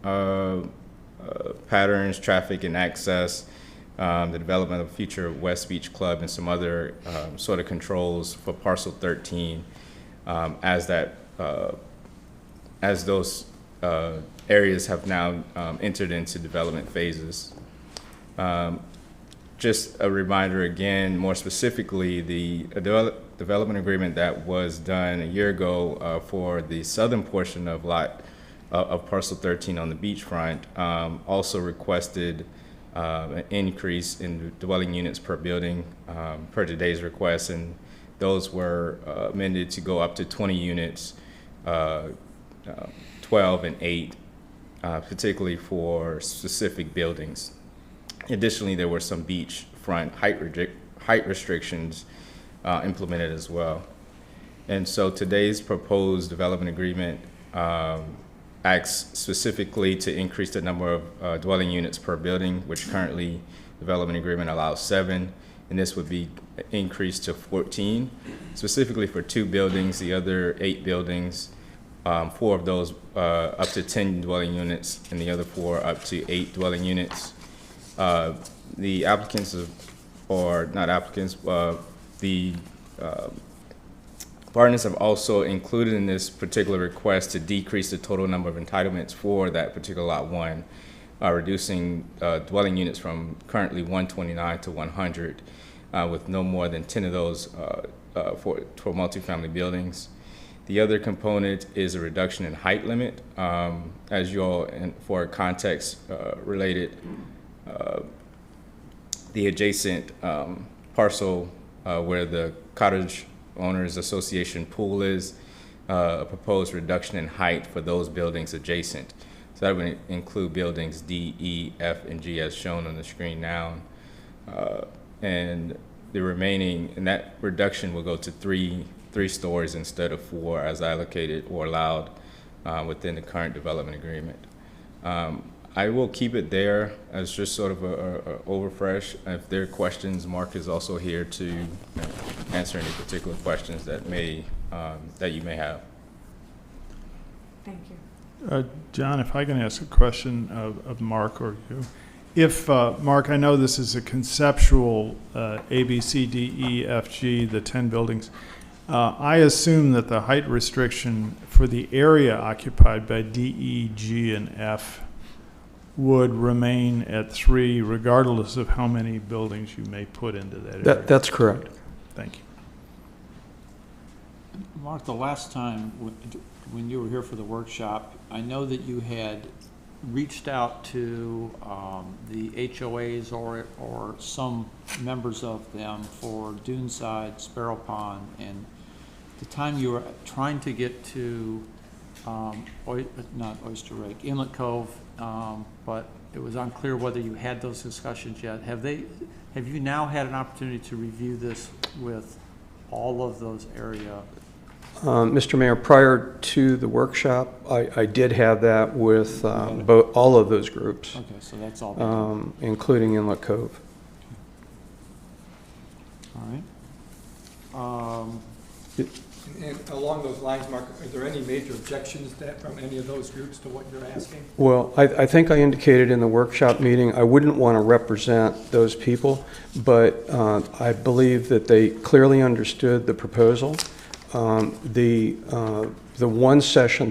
patterns, traffic and access, the development of future West Beach Club, and some other sort of controls for parcel 13 as those areas have now entered into development phases. Just a reminder again, more specifically, the development agreement that was done a year ago for the southern portion of parcel 13 on the beachfront also requested an increase in dwelling units per building per today's request, and those were amended to go up to 20 units, 12 and 8, particularly for specific buildings. Additionally, there were some beachfront height restrictions implemented as well. And so today's proposed development agreement acts specifically to increase the number of dwelling units per building, which currently development agreement allows 7, and this would be increased to 14, specifically for 2 buildings. The other 8 buildings, 4 of those up to 10 dwelling units, and the other 4 up to 8 dwelling units. The applicants, or not applicants, the partners have also included in this particular request to decrease the total number of entitlements for that particular lot 1, reducing dwelling units from currently 129 to 100, with no more than 10 of those for multifamily buildings. The other component is a reduction in height limit. As you all, and for context related, the adjacent parcel where the Cottage Owners Association pool is, a proposed reduction in height for those buildings adjacent. So that would include buildings D, E, F, and G as shown on the screen now. And the remaining, and that reduction will go to three stories instead of 4 as allocated or allowed within the current development agreement. I will keep it there as just sort of a overfresh. If there are questions, Mark is also here to answer any particular questions that that you may have. Thank you. John, if I can ask a question of Mark or you. If, Mark, I know this is a conceptual A, B, C, D, E, F, G, the 10 buildings. I assume that the height restriction for the area occupied by D, E, G, and F would remain at 3 regardless of how many buildings you may put into that area. That's correct. Thank you. Mark, the last time when you were here for the workshop, I know that you had reached out to the HOAs or some members of them for Duneside, Sparrow Pond, and the time you were trying to get to not Oyster Lake, Inlet Cove, but it was unclear whether you had those discussions yet. Have you now had an opportunity to review this with all of those area? Mr. Mayor, prior to the workshop, I did have that with all of those groups. Okay, so that's all. Including Inlet Cove. All right. And along those lines, Mark, are there any major objections from any of those groups to what you're asking? Well, I think I indicated in the workshop meeting, I wouldn't want to represent those people, but I believe that they clearly understood the proposal. The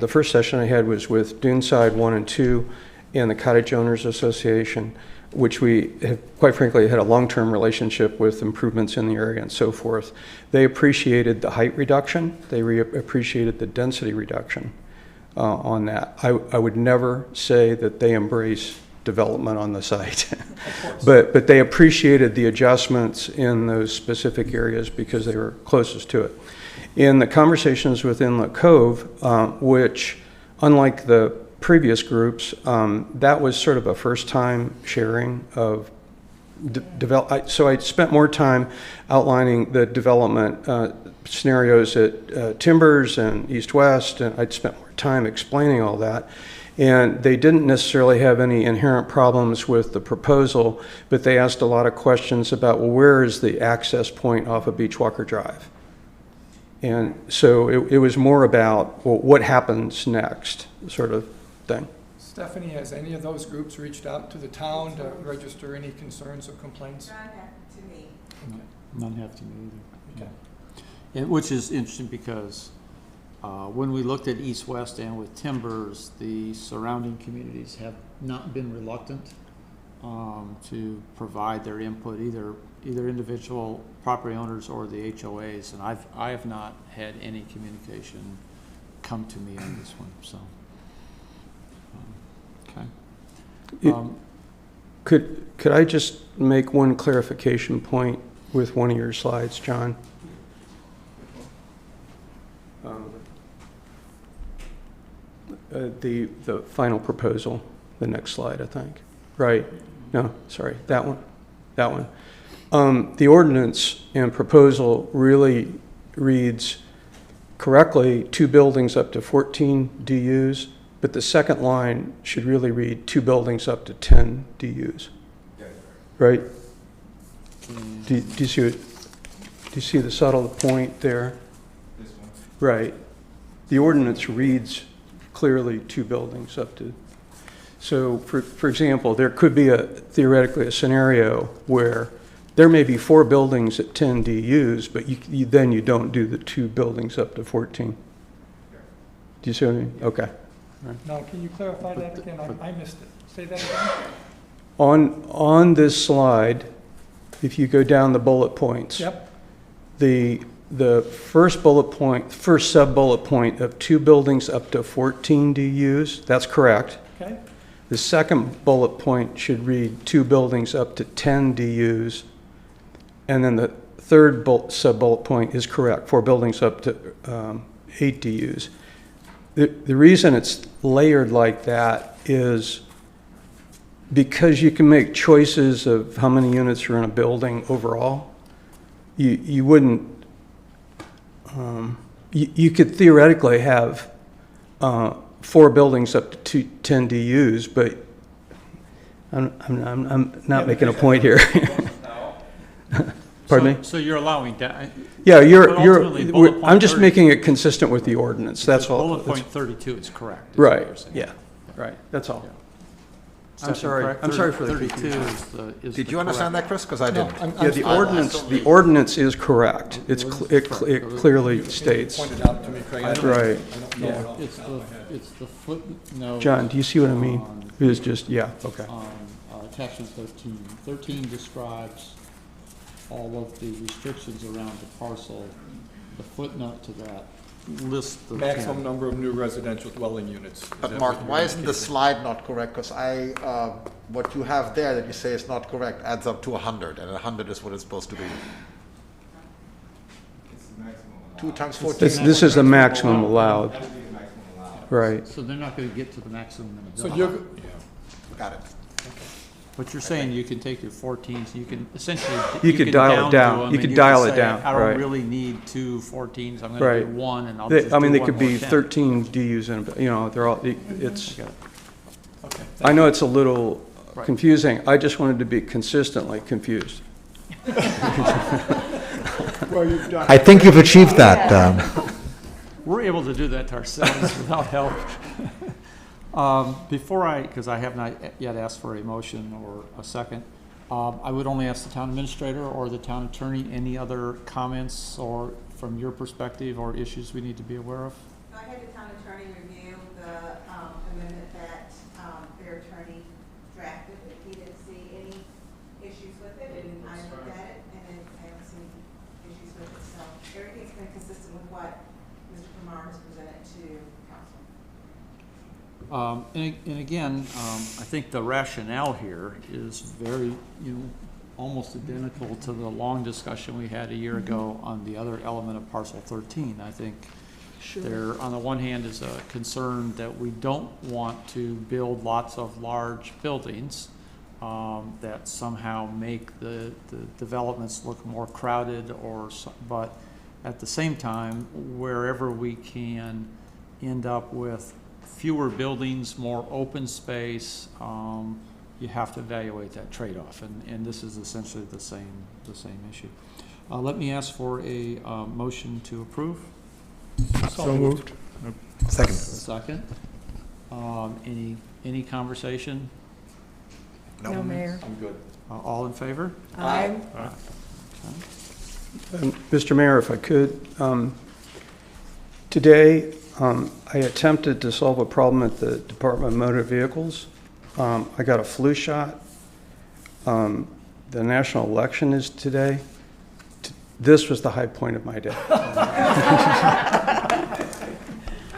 first session I had was with Duneside 1 and 2 and the Cottage Owners Association, which we have, quite frankly, had a long-term relationship with improvements in the area and so forth. They appreciated the height reduction. They appreciated the density reduction on that. I would never say that they embrace development on the site, but they appreciated the adjustments in those specific areas because they were closest to it. In the conversations with Inlet Cove, which, unlike the previous groups, that was sort of a first-time sharing of so I spent more time outlining the development scenarios at Timbers and East-West, and I'd spent more time explaining all that. And they didn't necessarily have any inherent problems with the proposal, but they asked a lot of questions about, well, where is the access point off of Beachwalker Drive? And so it was more about, well, what happens next, sort of thing. Stephanie, has any of those groups reached out to the town to register any concerns or complaints? None have to me. Okay. None have to me either. Okay. And which is interesting because when we looked at East-West and with Timbers, the surrounding communities have not been reluctant to provide their input, either individual property owners or the HOAs, and I have not had any communication come to me on this one. So, okay. Could I just make one clarification point with one of your slides, John? The final proposal, the next slide, I think. Right? No, sorry, that one. The ordinance and proposal really reads correctly 2 buildings up to 14 DUs, but the second line should really read 2 buildings up to 10 DUs. Right? Do you see it? Do you see the subtle point there? This one. Right. The ordinance reads clearly 2 buildings up to. So, for example, there could be theoretically a scenario where there may be 4 buildings at 10 DUs, but then you don't do the 2 buildings up to 14. Do you see what I mean? Okay. Now, can you clarify that again? I missed it. Say that again? On this slide, if you go down the bullet points. Yep. The first bullet point, first sub-bullet point of 2 buildings up to 14 DUs, that's correct. Okay. The second bullet point should read 2 buildings up to 10 DUs. And then the third sub-bullet point is correct, 4 buildings up to 8 DUs. The reason it's layered like that is because you can make choices of how many units are in a building overall. You wouldn't, you could theoretically have 4 buildings up to 10 DUs, but I'm not making a point here. Pardon me? So you're allowing that? Yeah, ultimately, bullet point I'm just 30 making it consistent with the ordinance, that's all. Bullet point 32 is correct. is what Right, you're saying. yeah, right, that's all. Second, sorry. correct? I'm sorry for the 32 confusion. is Did the you understand correct- that, Chris? Because I didn't. Yeah, the ordinance is correct. It clearly states. Pointed out to me, Craig. I don't- Right, I don't know yeah. what else. It's the footnote. John, do you see what I mean? It is just, yeah, okay. On attachment 13. 13 describes all of the restrictions around the parcel. The footnote to that lists the Maximum 10. number of new residential dwelling units. Is But that Mark, what you're why isn't the indicating? slide not correct? Because what you have there that you say is not correct adds up to 100, and 100 is what it's supposed to be. 2 times 14. This is the maximum allowed, right. So they're not going to get to the maximum in a So building. you're, Got it. But you're saying you can take your 14s, you can essentially. You could can dial it to down. them You and could dial it say, down, I right. don't really need 2 14s, I'm going Right. to do 1 and I'll just do I mean, they one could more be 10. 13 DUs and, they're all, it's, Okay. okay. I know it's a little Right. confusing. I just wanted to be consistently confused. Well, you've done. I think you've achieved that. We're able to do that to ourselves without help. Because I have not yet asked for a motion or a second, I would only ask the town administrator or the town attorney, any other comments or from your perspective or issues we need to be aware of? I had the town attorney review the amendment that their attorney drafted, and he didn't see any issues with it, and I looked at it, and then I haven't seen issues with it, so everything's been consistent with what Mr. Kumar has presented to council. And again, I think the rationale here is very, almost identical to the long discussion we had a year ago on the other element of parcel 13. I think there, on the one hand, is a concern that we don't want to build lots of large buildings that somehow make the developments look more crowded but at the same time, wherever we can end up with fewer buildings, more open space, you have to evaluate that trade-off, and this is essentially the same issue. Let me ask for a motion to approve. So moved. Second. Second. Any conversation? No, Mayor. I'm good. All in favor? Aye. Mr. Mayor, if I could, today I attempted to solve a problem at the Department of Motor Vehicles. I got a flu shot. The national election is today. This was the high point of my day.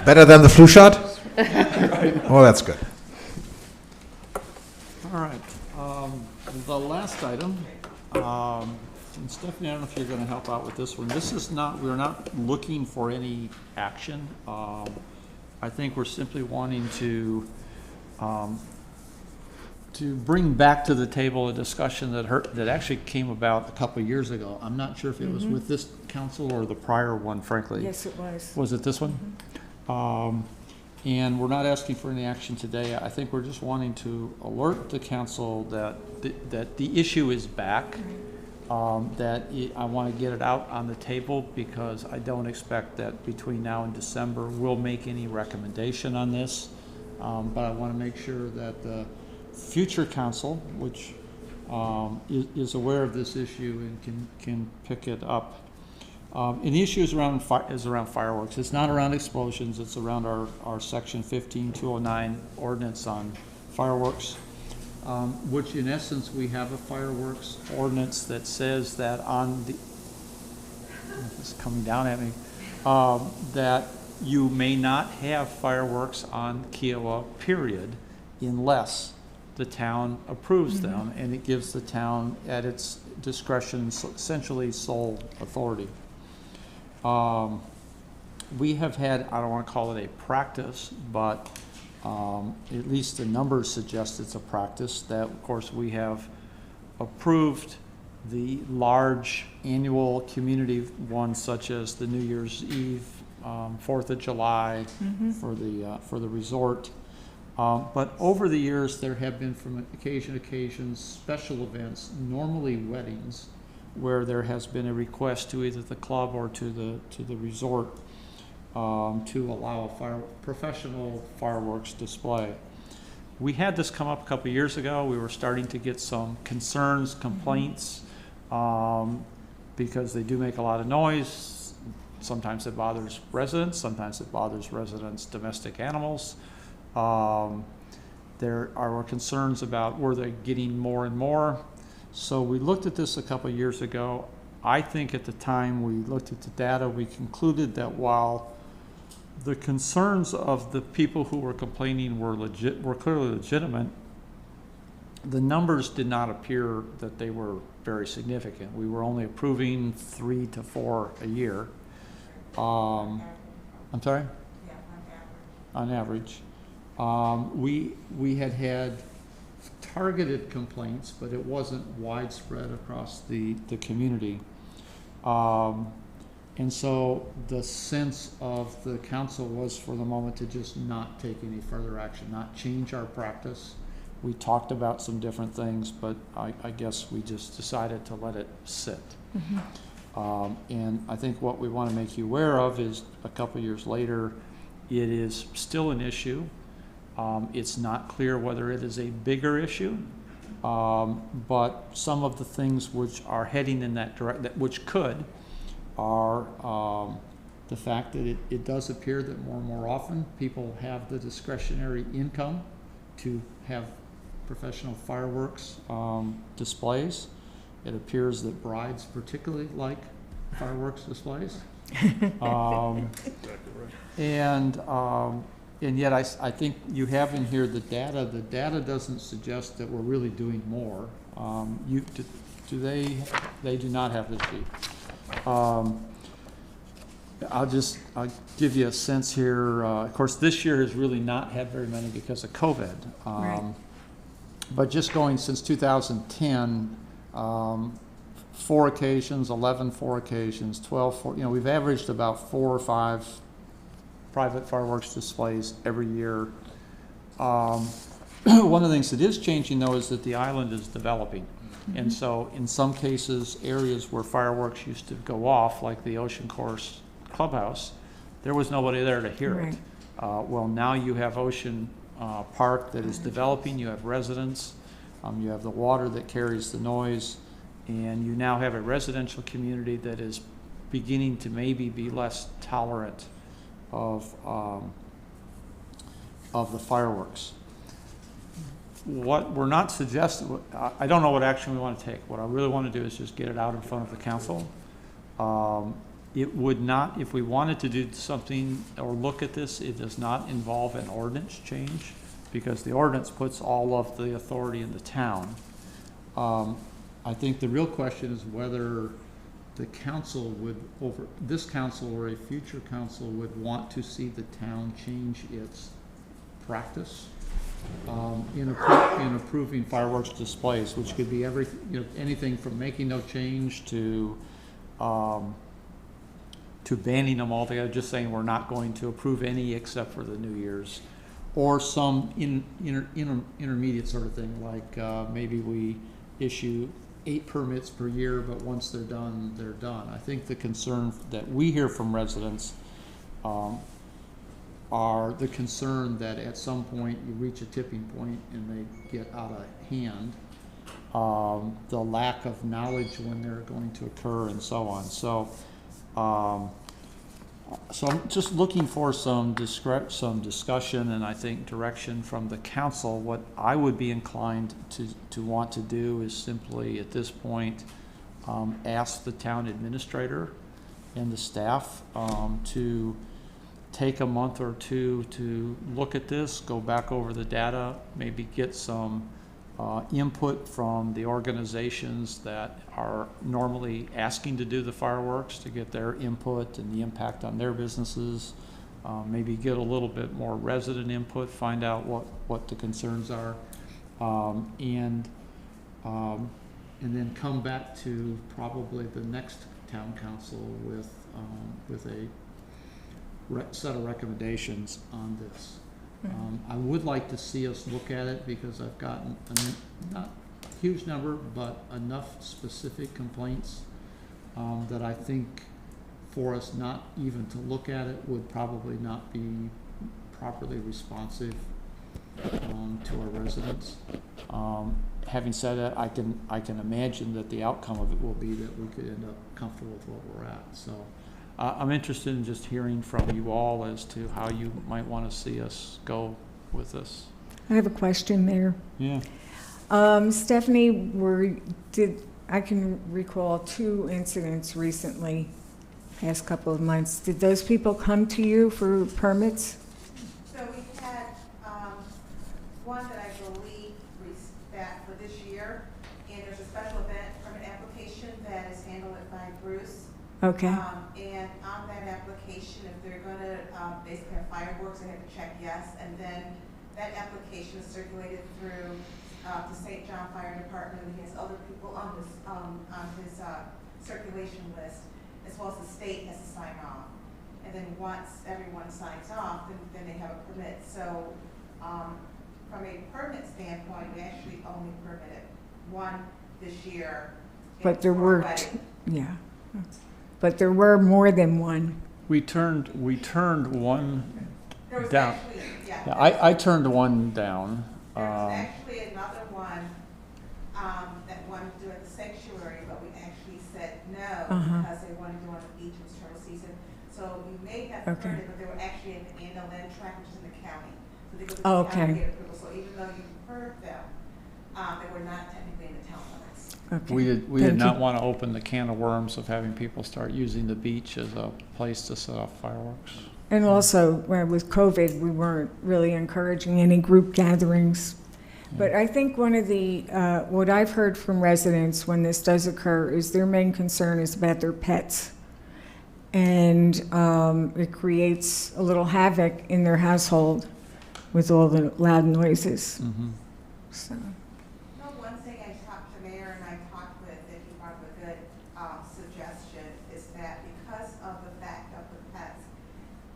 Better than the flu shot? Oh, that's good. All right. The last item, and Stephanie, I don't know if you're going to help out with this one. This is not, we're not looking for any action. I think we're simply wanting to to bring back to the table a discussion that actually came about a couple of years ago. I'm not sure if it was with this council or the prior one, frankly. Yes, it was. Was it this one? And we're not asking for any action today. I think we're just wanting to alert the council that the issue is back. I want to get it out on the table because I don't expect that between now and December we'll make any recommendation on this. But I want to make sure that the future council, which is aware of this issue and can pick it up. And the issue is around fireworks. It's not around explosions. It's around our section 15209 ordinance on fireworks, which in essence we have a fireworks ordinance that says that on the, it's coming down at me, that you may not have fireworks on Kiowa, period, unless the town approves them, and it gives the town at its discretion essentially sole authority. We have had, I don't want to call it a practice, but at least the numbers suggest it's a practice that, of course, we have approved the large annual community ones such as the New Year's Eve, 4th of July for the resort. But over the years, there have been from occasion to occasion special events, normally weddings, where there has been a request to either the club or to the resort to allow a professional fireworks display. We had this come up a couple of years ago. We were starting to get some concerns, complaints, because they do make a lot of noise. Sometimes it bothers residents, sometimes it bothers residents' domestic animals. There are concerns about were they getting more and more. So we looked at this a couple of years ago. I think at the time we looked at the data, we concluded that while the concerns of the people who were complaining were clearly legitimate, the numbers did not appear that they were very significant. We were only approving 3 to 4 a year. I'm sorry? Yeah, On average. We had targeted complaints, but it wasn't widespread across the community. And so the sense of the council was for the moment to just not take any further action, not change our practice. We talked about some different things, but I guess we just decided to let it sit. And I think what we want to make you aware of is a couple years later, it is still an issue. It's not clear whether it is a bigger issue, but some of the things which are heading in that direction, which could, are the fact that it does appear that more and more often people have the discretionary income to have professional fireworks displays. It appears that brides particularly like fireworks displays. And yet I think you have in here the data. The data doesn't suggest that we're really doing more. They do not have this sheet. I'll give you a sense here. Of course, this year has really not had very many because of COVID. Right. But just going since 2010, 4 occasions, 11 4 occasions, 12 4, we've averaged about 4 or 5 private fireworks displays every year. One of the things that is changing, though, is that the island is developing. And so in some cases, areas where fireworks used to go off, like the Ocean Course Clubhouse, there was nobody there to hear it. Well, now you have Ocean Park that is developing, you have residents, you have the water that carries the noise, and you now have a residential community that is beginning to maybe be less tolerant of the fireworks. What we're not suggesting, I don't know what action we want to take. What I really want to do is just get it out in front of the council. It would not, if we wanted to do something or look at this, it does not involve an ordinance change because the ordinance puts all of the authority in the town. I think the real question is whether the council would, this council or a future council would want to see the town change its practice. in approving fireworks displays, which could be anything from making no change to banning them altogether, just saying we're not going to approve any except for the New Year's, or some intermediate sort of thing, like maybe we issue 8 permits per year, but once they're done, they're done. I think the concern that we hear from residents are the concern that at some point you reach a tipping point and they get out of hand, the lack of knowledge when they're going to occur and so on. So I'm just looking for some discussion and I think direction from the council. What I would be inclined to want to do is simply at this point ask the town administrator and the staff to take a month or two to look at this, go back over the data, maybe get some input from the organizations that are normally asking to do the fireworks, to get their input and the impact on their businesses, maybe get a little bit more resident input, find out what the concerns are, and then come back to probably the next town council with a set of recommendations on this. I would like to see us look at it because I've gotten not a huge number, but enough specific complaints that I think for us not even to look at it would probably not be properly responsive to our residents. Having said that, I can imagine that the outcome of it will be that we could end up comfortable with what we're at. So I'm interested in just hearing from you all as to how you might want to see us go with this. I have a question, Mayor. Yeah. Stephanie, I can recall 2 incidents recently, past couple of months. Did those people come to you for permits? So we had one that I believe that for this year, and there's a special event permit application that is handled by Bruce. Okay. And on that application, if they're going to basically have fireworks, they have to check yes, and then that application is circulated through the St. John Fire Department, and he has other people on his circulation list, as well as the state has to sign off. And then once everyone signs off, then they have a permit. So from a permit standpoint, we actually only permitted 1 this year. But there were, yeah. But there were more than 1. We turned one There was down. actually, yeah. Yeah, I turned one down. There was actually another one that wanted to do at the sanctuary, but we actually said no because they wanted to do it on the beach. It was turtle season. So you may have heard it, but they were actually in the Anna tract, which is in the county. So they go to the county to get approval. So even though you heard them, they were not technically in the town limits. Okay. We did not want to open the can of worms of having people start using the beach as a place to set off fireworks. And also, with COVID, we weren't really encouraging any group gatherings. But I think one of the, what I've heard from residents when this does occur is their main concern is about their pets. And it creates a little havoc in their household with all the loud noises. So. One thing I talked to Mayor and I talked with, that he brought up a good suggestion, is that because of the fact of the pets,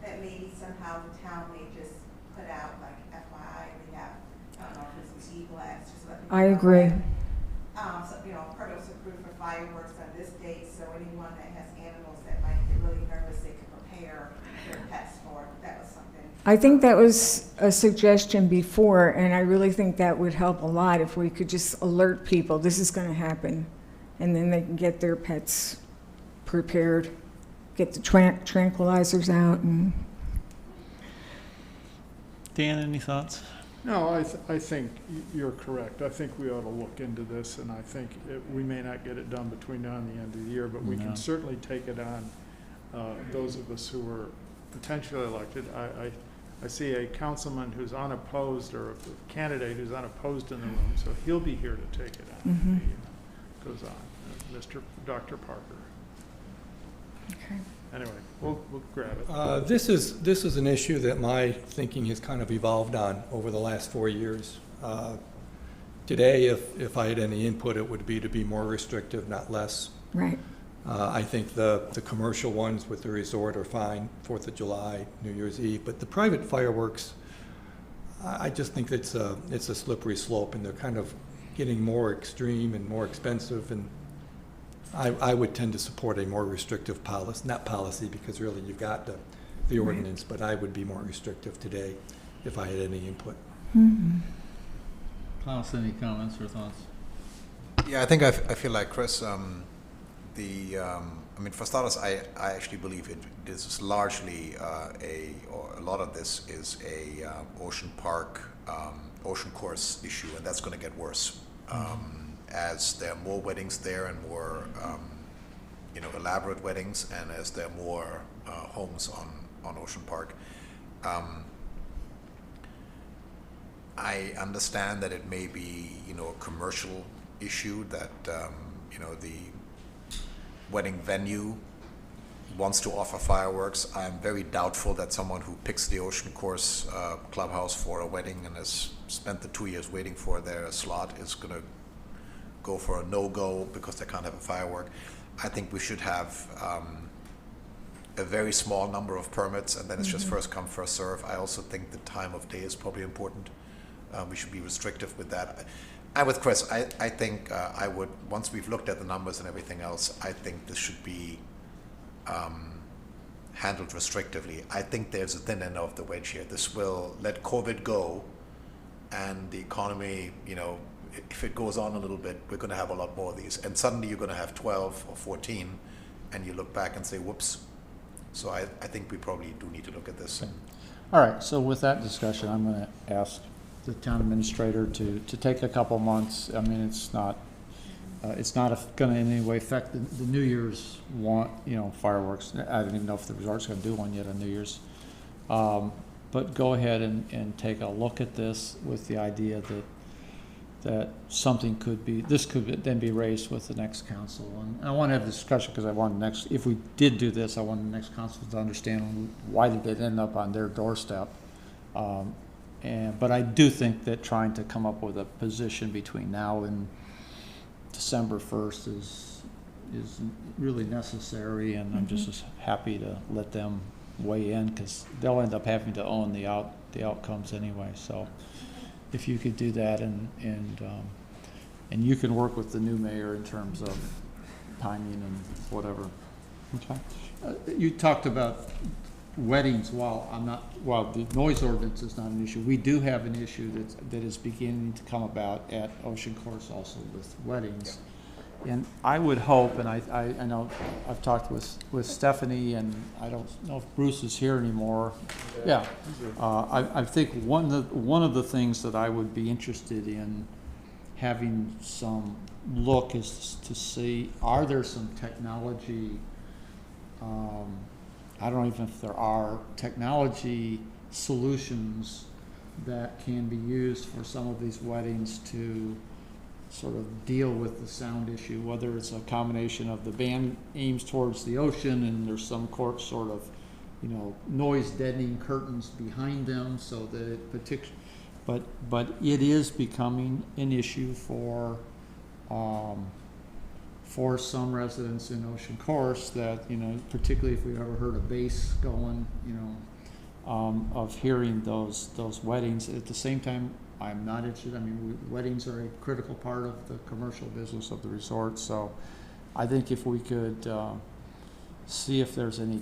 that maybe somehow the town may just put out like FYI, we have, I don't know, Christmas Eve blasts, just let people I agree. So, permit was approved for fireworks on this date, so anyone that has animals that might get really nervous, they can prepare their pets for it. That was something. I think that was a suggestion before, and I really think that would help a lot if we could just alert people this is going to happen, and then they can get their pets prepared, get the tranquilizers out. And Dan, any thoughts? No, I think you're correct. I think we ought to look into this, and I think we may not get it done between now and the end of the year, but we can certainly take it on, those of us who were potentially elected. I see a councilman who's unopposed, or a candidate who's unopposed in the room, so he'll be here to take it on. It goes on. Dr. Parker. Okay. Anyway, we'll grab it. This is an issue that my thinking has kind of evolved on over the last 4 years. Today, if I had any input, it would be to be more restrictive, not less. Right. I think the commercial ones with the resort are fine, 4th of July, New Year's Eve, but the private fireworks, I just think it's a slippery slope, and they're kind of getting more extreme and more expensive, and I would tend to support a more restrictive policy, not policy, because really you've got the ordinance, but I would be more restrictive today if I had any input. Mm-hmm. Klaus, any comments or thoughts? Yeah, I think I feel like Chris. I mean, for starters, I actually believe this is largely or a lot of this is a Ocean Park, Ocean Course issue, and that's going to get worse as there are more weddings there and more, elaborate weddings, and as there are more homes on Ocean Park. I understand that it may be, a commercial issue that, the wedding venue wants to offer fireworks. I'm very doubtful that someone who picks the Ocean Course clubhouse for a wedding and has spent the 2 years waiting for their slot is going to go for a no-go because they can't have a firework. I think we should have a very small number of permits, and then it's just first come, first serve. I also think the time of day is probably important. We should be restrictive with that. I'm with Chris. I think I would, once we've looked at the numbers and everything else, I think this should be handled restrictively. I think there's a thin end of the wedge here. This will let COVID go, and the economy, if it goes on a little bit, we're going to have a lot more of these. And suddenly you're going to have 12 or 14, and you look back and say, whoops. So I think we probably do need to look at this. All right, so with that discussion, I'm going to ask the town administrator to take a couple months. I mean, it's not going to in any way affect the New Year's fireworks. I don't even know if the resort's going to do one yet on New Year's. But go ahead and take a look at this with the idea that something could then be raised with the next council. And I want to have this discussion because I want if we did do this, I want the next council to understand why did it end up on their doorstep. But I do think that trying to come up with a position between now and December 1st is really necessary, and I'm just as happy to let them weigh in because they'll end up having to own the outcomes anyway. So if you could do that, and you can work with the new mayor in terms of timing and whatever. Okay. You talked about weddings. While the noise ordinance is not an issue, we do have an issue that is beginning to come about at Ocean Course also with weddings. And I would hope, and I know I've talked with Stephanie, and I don't know if Bruce is here anymore. Yeah, I think one of the things that I would be interested in having some look is to see, are there some technology, I don't even know if there are technology solutions that can be used for some of these weddings to sort of deal with the sound issue, whether it's a combination of the band aims towards the ocean and there's some sort of, noise deadening curtains behind them, so that but it is becoming an issue for some residents in Ocean Course that, particularly if we've ever heard a bass going, of hearing those weddings. At the same time, I'm not interested. I mean, weddings are a critical part of the commercial business of the resort. So I think if we could see if there's any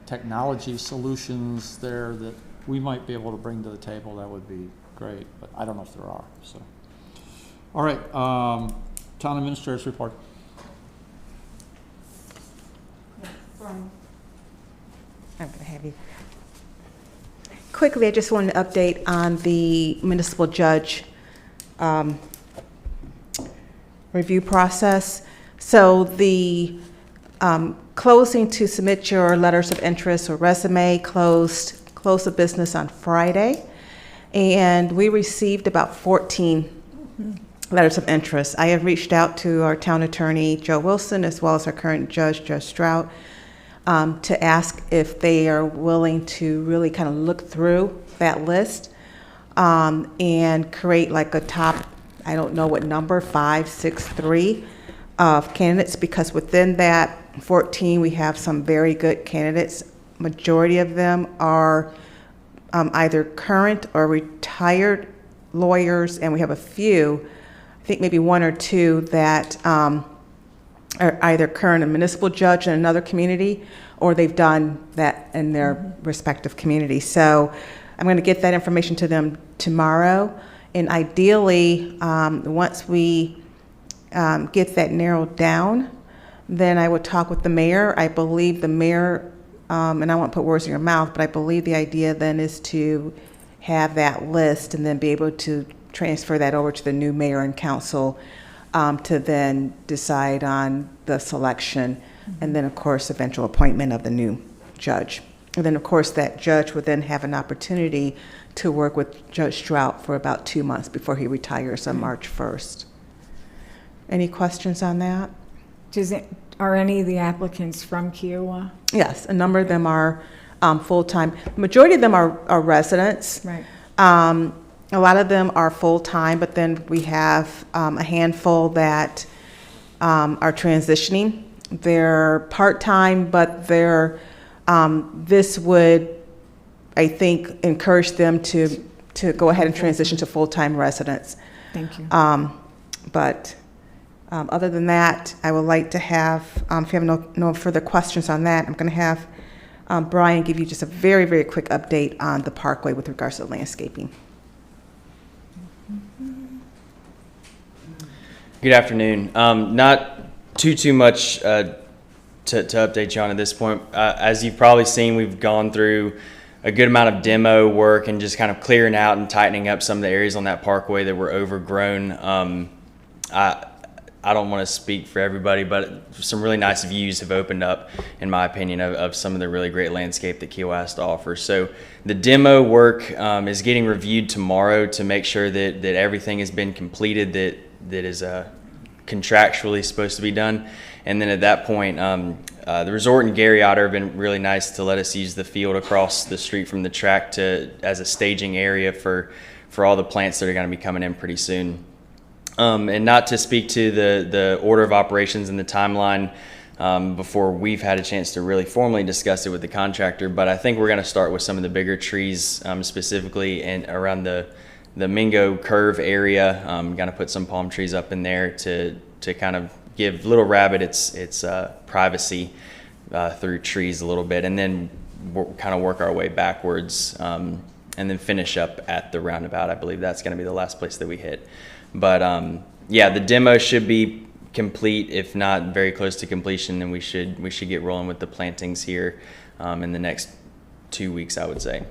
technology solutions there that we might be able to bring to the table, that would be great. But I don't know if there are. So, all right, town administrator's report. I'm going to have you. Quickly, I just wanted to update on the municipal judge review process. So the closing to submit your letters of interest or resume closed of business on Friday, and we received about 14 letters of interest. I have reached out to our town attorney, Joe Wilson, as well as our current judge, Judge Strout, to ask if they are willing to really kind of look through that list. and create like a top, I don't know what number, 5, 6, 3 of candidates, because within that 14, we have some very good candidates. Majority of them are either current or retired lawyers, and we have a few, I think maybe 1 or 2 that are either current a municipal judge in another community, or they've done that in their respective communities. So I'm going to get that information to them tomorrow, and ideally, once we get that narrowed down, then I would talk with the mayor. I believe the mayor, and I won't put words in your mouth, but I believe the idea then is to have that list and then be able to transfer that over to the new mayor and council to then decide on the selection, and then, of course, eventual appointment of the new judge. And then, of course, that judge would then have an opportunity to work with Judge Strout for about 2 months before he retires on March 1st. Any questions on that? Are any of the applicants from Kiowa? Yes, a number of them are full-time. The majority of them are residents. Right. A lot of them are full-time, but then we have a handful that are transitioning. They're part-time, but this would, I think, encourage them to go ahead and transition to full-time residents. Thank you. But other than that, I would like to have, if you have no further questions on that, I'm going to have Brian give you just a very, very quick update on the Parkway with regards to landscaping. Good afternoon. Not too much to update you on at this point. As you've probably seen, we've gone through a good amount of demo work and just kind of clearing out and tightening up some of the areas on that parkway that were overgrown. I don't want to speak for everybody, but some really nice views have opened up, in my opinion, of some of the really great landscape that Kiowa has to offer. So the demo work is getting reviewed tomorrow to make sure that everything has been completed that is contractually supposed to be done. And then at that point, the resort and Gary Otter have been really nice to let us use the field across the street from the track as a staging area for all the plants that are going to be coming in pretty soon. And not to speak to the order of operations and the timeline before we've had a chance to really formally discuss it with the contractor, but I think we're going to start with some of the bigger trees, specifically around the Mingo Curve area. Going to put some palm trees up in there to kind of give Little Rabbit its privacy through trees a little bit, and then we'll kind of work our way backwards and then finish up at the roundabout. I believe that's going to be the last place that we hit. But yeah, the demo should be complete, if not very close to completion, and we should get rolling with the plantings here in the next 2 weeks, I would say.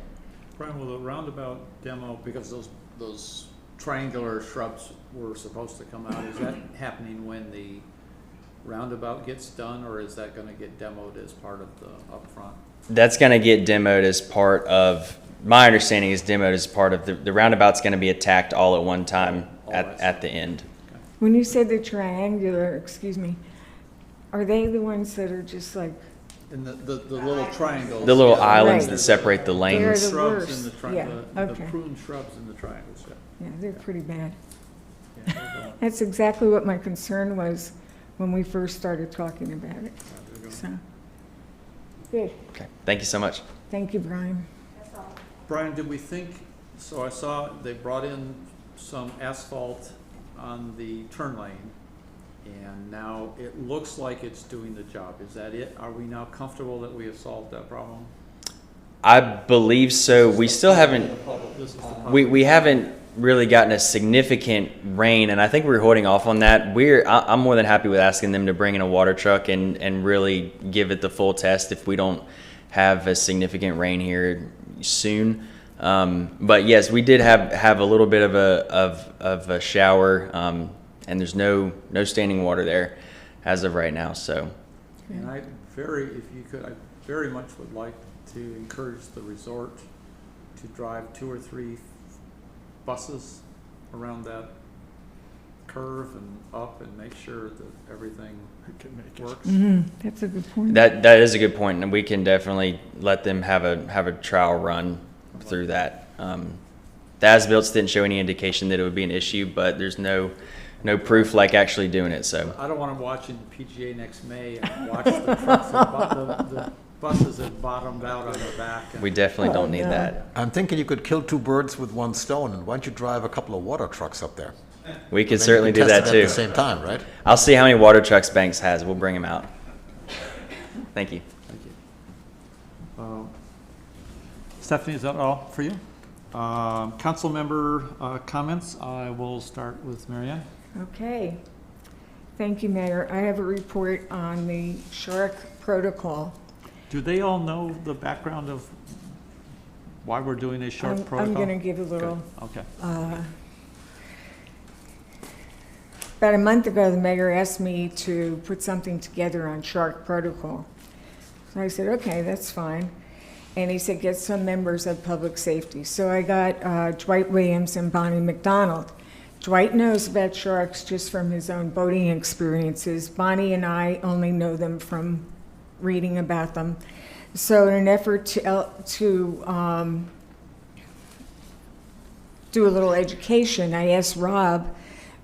Brian, will the roundabout demo, because those triangular shrubs were supposed to come out, is that happening when the roundabout gets done, or is that going to get demoed as part of the upfront? That's going to get demoed as part of, my understanding is demoed as part of the roundabout's going to be attacked all at one time at the end. When you say the triangular, excuse me, are they the ones that are just like? And the little triangles. The little yeah, islands right. that separate the lanes. They're the Shrubs worst. in the, Yeah, the okay. prune shrubs in the triangles. Yeah. Yeah, they're pretty bad. Yeah, they're going. That's exactly what my concern was when we first started talking about it. They're going. So, good. Okay, thank you so much. Thank you, Brian. Brian, did we think, so I saw they brought in some asphalt on the turn lane, and now it looks like it's doing the job. Is that it? Are we now comfortable that we have solved that problem? I believe so. We still haven't, we haven't really gotten a significant rain, and I think we're holding off on that. I'm more than happy with asking them to bring in a water truck and really give it the full test if we don't have a significant rain here soon. But yes, we did have a little bit of a shower, and there's no standing water there as of right now. So, And if you could, I very much would like to encourage the resort to drive 2 or 3 buses around that curve and up and make sure that everything works. That's a good point. that is a good point, and we can definitely let them have a trial run through that. The as-built didn't show any indication that it would be an issue, but there's no proof like actually doing it, so. I don't want them watching the PGA next May and watch the trucks, the buses that bottomed out on their back. and- We definitely don't need that. I'm thinking you could kill two birds with one stone, and why don't you drive a couple of water trucks up there? We could Then certainly you do can that test it too. at the same time, right? I'll see how many water trucks Banks has. We'll bring them out. Thank you. Thank you. Stephanie, is that all for you? Council member comments. I will start with Marianne. Okay. Thank you, Mayor. I have a report on the shark protocol. Do they all know the background of why we're doing a shark protocol? I'm going to give a little. Okay. About a month ago, the mayor asked me to put something together on shark protocol. So I said, okay, that's fine. And he said, get some members of public safety. So I got Dwight Williams and Bonnie McDonald. Dwight knows about sharks just from his own boating experiences. Bonnie and I only know them from reading about them. So in an effort to do a little education, I asked Rob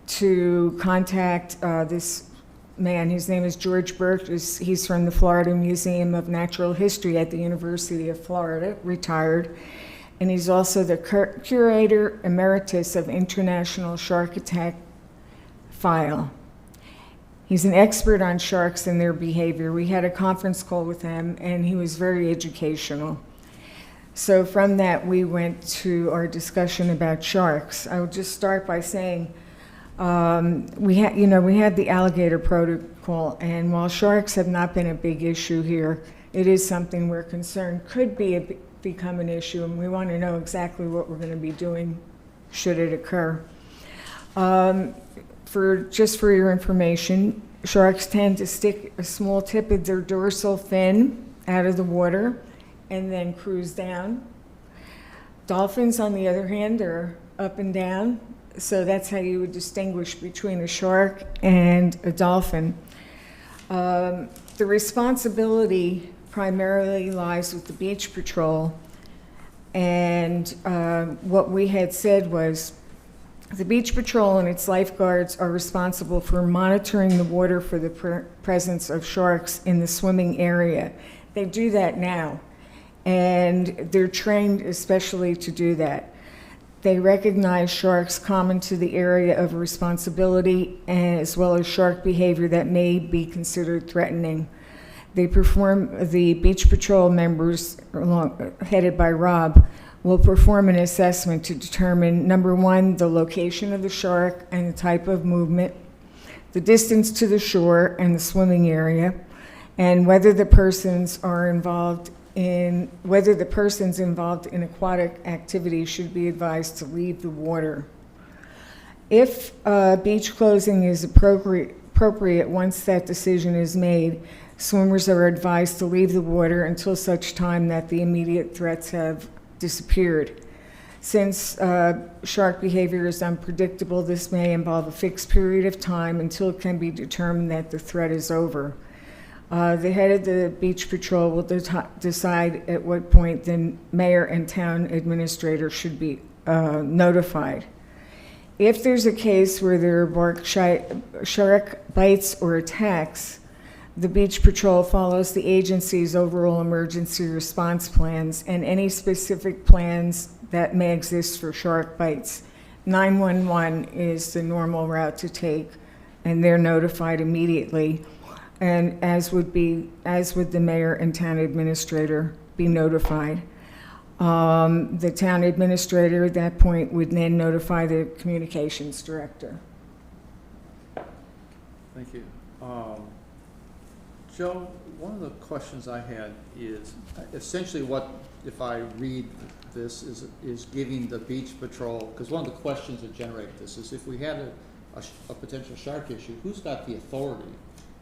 to contact this man. His name is George Burgess. He's from the Florida Museum of Natural History at the University of Florida, retired. And he's also the curator emeritus of International Shark Attack File. He's an expert on sharks and their behavior. We had a conference call with him, and he was very educational. So from that, we went to our discussion about sharks. I will just start by saying, we had the alligator protocol, and while sharks have not been a big issue here, it is something we're concerned could become an issue, and we want to know exactly what we're going to be doing should it occur. Just for your information, sharks tend to stick a small tip of their dorsal fin out of the water and then cruise down. Dolphins, on the other hand, are up and down. So that's how you would distinguish between a shark and a dolphin. The responsibility primarily lies with the beach patrol. And what we had said was the beach patrol and its lifeguards are responsible for monitoring the water for the presence of sharks in the swimming area. They do that now, and they're trained especially to do that. They recognize sharks common to the area of responsibility, as well as shark behavior that may be considered threatening. The beach patrol members, headed by Rob, will perform an assessment to determine, number one, the location of the shark and the type of movement, the distance to the shore and the swimming area, and whether the persons involved in aquatic activity should be advised to leave the water. If beach closing is appropriate once that decision is made, swimmers are advised to leave the water until such time that the immediate threats have disappeared. Since shark behavior is unpredictable, this may involve a fixed period of time until it can be determined that the threat is over. The head of the beach patrol will decide at what point the mayor and town administrator should be notified. If there's a case where there are shark bites or attacks, the beach patrol follows the agency's overall emergency response plans and any specific plans that may exist for shark bites. 911 is the normal route to take, and they're notified immediately. And as would the mayor and town administrator be notified. The town administrator at that point would then notify the communications director. Thank you. Joe, one of the questions I had is essentially what, if I read this, is giving the beach patrol, because one of the questions that generate this is if we had a potential shark issue, who's got the authority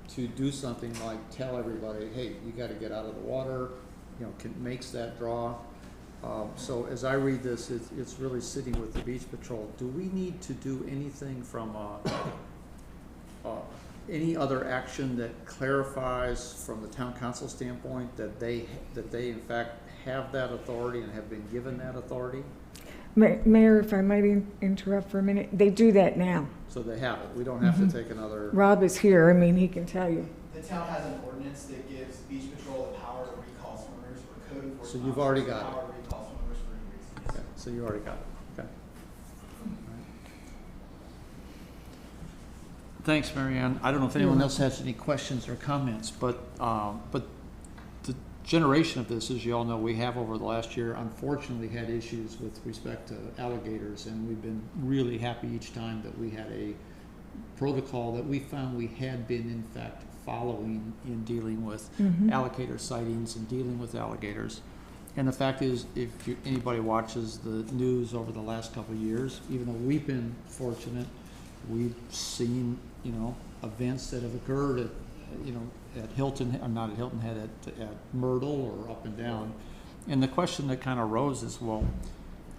to do something like tell everybody, hey, you got to get out of the water, makes that draw. So as I read this, it's really sitting with the beach patrol. Do we need to do anything from any other action that clarifies from the town council standpoint that they in fact have that authority and have been given that authority? Mayor, if I might interrupt for a minute, they do that now. So they have it. We don't have to take another. Rob is here, I mean, he can tell you. The town has an ordinance that gives Beach Patrol the power to recall swimmers, or code enforcement. So you've already got it. Power to recall swimmers for any reason. Okay, so you already got it. Okay. Thanks, Mary Ann. I don't know if anyone else has any questions or comments, but the generation of this, as you all know, we have over the last year, unfortunately, had issues with respect to alligators, and we've been really happy each time that we had a protocol that we found we had been, in fact, following in dealing with alligator sightings and dealing with alligators. And the fact is, if anybody watches the news over the last couple of years, even though we've been fortunate, we've seen, events that have occurred at, at Hilton, or not at Hilton Head, at Myrtle or up and down. And the question that kind of rose is, well,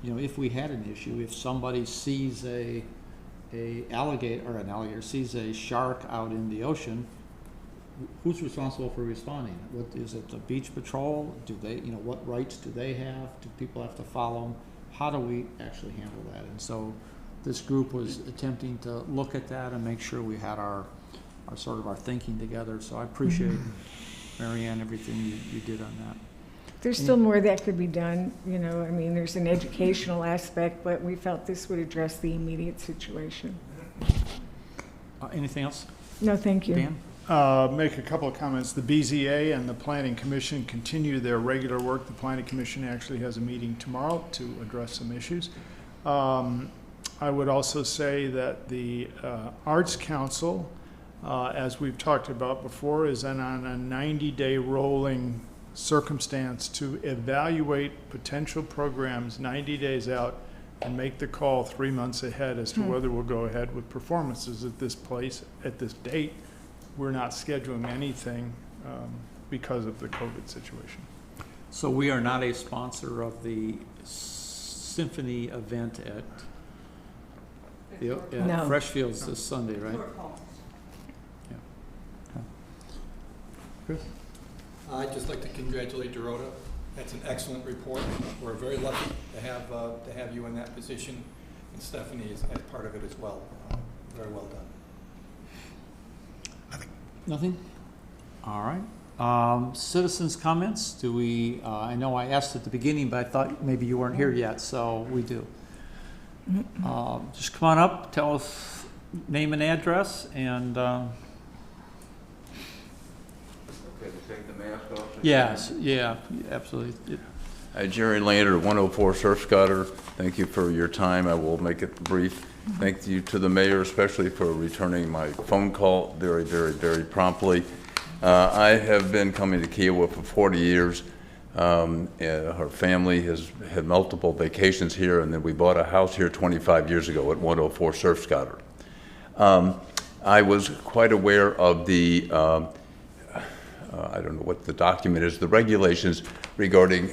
if we had an issue, if somebody sees an alligator sees a shark out in the ocean, who's responsible for responding? What is it? The beach patrol? Do they, what rights do they have? Do people have to follow them? How do we actually handle that? And so this group was attempting to look at that and make sure we had our sort of our thinking together. So I appreciate, Mary Ann, everything you did on that. There's still more that could be done, I mean, there's an educational aspect, but we felt this would address the immediate situation. Anything else? No, thank you. Dan? Make a couple of comments. The BZA and the Planning Commission continue their regular work. The Planning Commission actually has a meeting tomorrow to address some issues. I would also say that the Arts Council, as we've talked about before, is on a 90-day rolling circumstance to evaluate potential programs 90 days out and make the call 3 months ahead as to whether we'll go ahead with performances at this place, at this date. We're not scheduling anything because of the COVID situation. So we are not a sponsor of the symphony event at No. Freshfields this Sunday, right? Yeah. Chris? I'd just like to congratulate Dorota. That's an excellent report. We're very lucky to have you in that position, and Stephanie is as part of it as well. Very well done. Nothing? All right. Citizens' comments? Do we, I know I asked at the beginning, but I thought maybe you weren't here yet, so we do. Just come on up, tell us name and address, and Okay, to take the mask off? yes, yeah, absolutely. Jerry Lander, 104 Surfscutter. Thank you for your time. I will make it brief. Thank you to the mayor, especially for returning my phone call very, very, very promptly. I have been coming to Kiowa for 40 years. Her family has had multiple vacations here, and then we bought a house here 25 years ago at 104 Surfscutter. I was quite aware of the, I don't know what the document is, the regulations regarding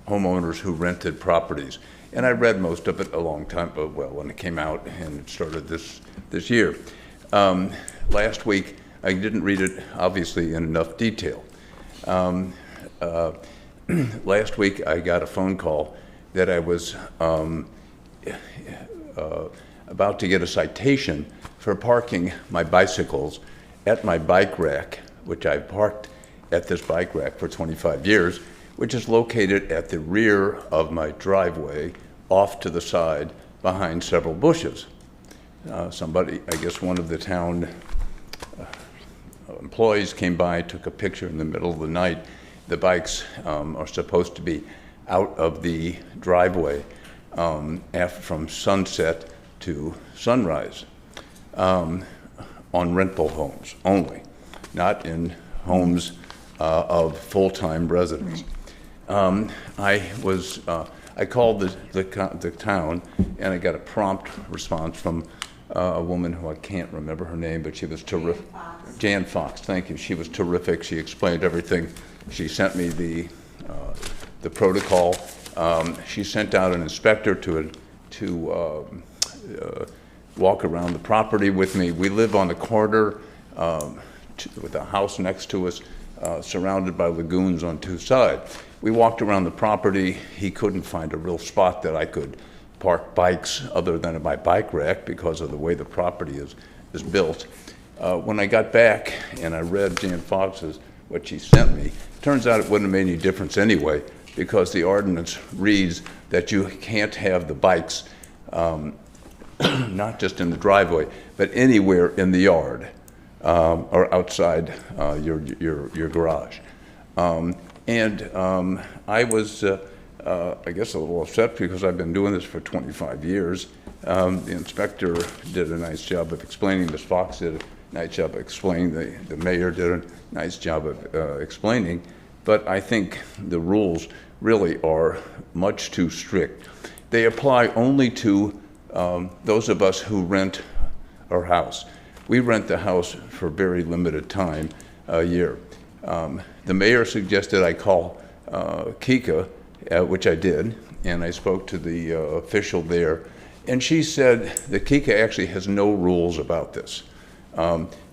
homeowners who rented properties. And I read most of it a long time, well, when it came out, and it started this year. Last week, I didn't read it, obviously, in enough detail. Last week, I got a phone call that I was about to get a citation for parking my bicycles at my bike rack, which I've parked at this bike rack for 25 years, which is located at the rear of my driveway, off to the side behind several bushes. Somebody, I guess one of the town employees came by, took a picture in the middle of the night. The bikes are supposed to be out of the driveway from sunset to sunrise on rental homes only, not in homes of full-time residents. I called the town, and I got a prompt response from a woman who I can't remember her name, but she was terrific. Jan Fox, thank you. She was terrific. She explained everything. She sent me the protocol. She sent out an inspector to walk around the property with me. We live on the corner with a house next to us, surrounded by lagoons on two sides. We walked around the property. He couldn't find a real spot that I could park bikes other than at my bike rack because of the way the property is built. When I got back and I read Jan Fox's, what she sent me, turns out it wouldn't have made any difference anyway, because the ordinance reads that you can't have the bikes not just in the driveway, but anywhere in the yard or outside your garage. I was, I guess, a little upset because I've been doing this for 25 years. The inspector did a nice job of explaining, Ms. Fox did a nice job of explaining, the mayor did a nice job of explaining, but I think the rules really are much too strict. They apply only to those of us who rent our house. We rent the house for a very limited time a year. The mayor suggested I call Kika, which I did, and I spoke to the official there, and she said that Kika actually has no rules about this.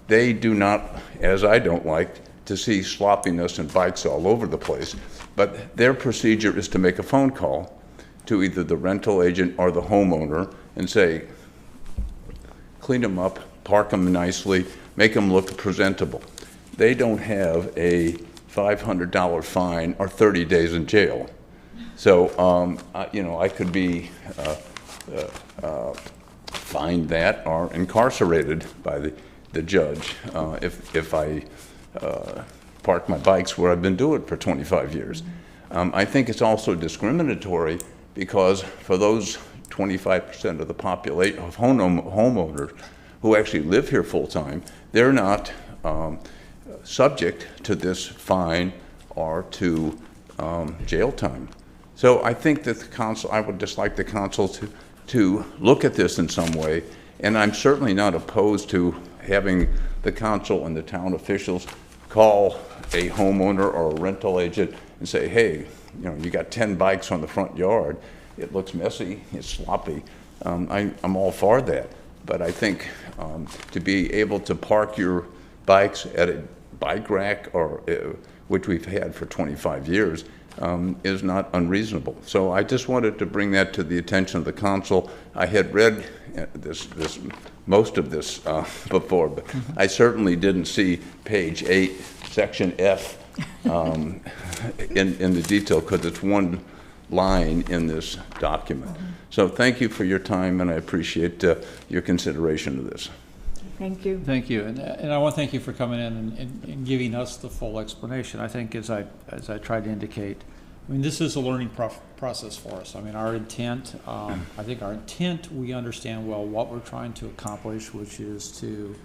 They do not, as I don't like, to see sloppiness and bikes all over the place, but their procedure is to make a phone call to either the rental agent or the homeowner and say, clean them up, park them nicely, make them look presentable. They don't have a $500 fine or 30 days in jail. So, you know, I could be fined that or incarcerated by the judge if I park my bikes where I've been doing it for 25 years. I think it's also discriminatory because for those 25% of the population of homeowners who actually live here full-time, they're not subject to this fine or to jail time. So I think that the council, I would just like the council to look at this in some way, and I'm certainly not opposed to having the council and the town officials call a homeowner or a rental agent and say, hey, you know, you got 10 bikes on the front yard, it looks messy, it's sloppy. I'm all for that, but I think to be able to park your bikes at a bike rack, or which we've had for 25 years, is not unreasonable. So I just wanted to bring that to the attention of the council. I had read most of this before, but I certainly didn't see page 8, section F in the detail, because it's one line in this document. So thank you for your time, and I appreciate your consideration of this. Thank you. Thank you, and I want to thank you for coming in and giving us the full explanation. I think, as I tried to indicate, I mean, this is a learning process for us. I mean, our intent, I think our intent, we understand well what we're trying to accomplish, which is to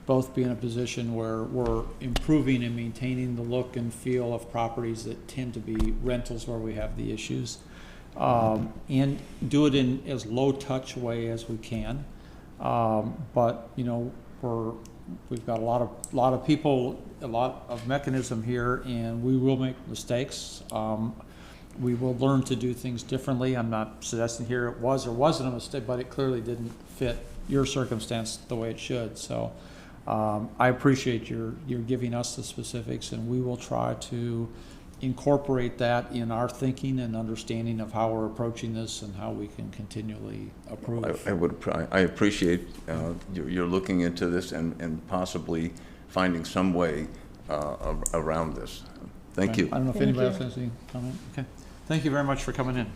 both be in a position where we're improving and maintaining the look and feel of properties that tend to be rentals where we have the issues, and do it in as low touch way as we can. But you know, we've got a lot of people, a lot of mechanism here, and we will make mistakes. We will learn to do things differently. I'm not suggesting here it was or wasn't a mistake, but it clearly didn't fit your circumstance the way it should. So I appreciate your giving us the specifics, and we will try to incorporate that in our thinking and understanding of how we're approaching this and how we can continually improve. I appreciate you're looking into this and possibly finding some way around this. Thank you. I don't know if anybody else has any comment. Okay. Thank you very much for coming in.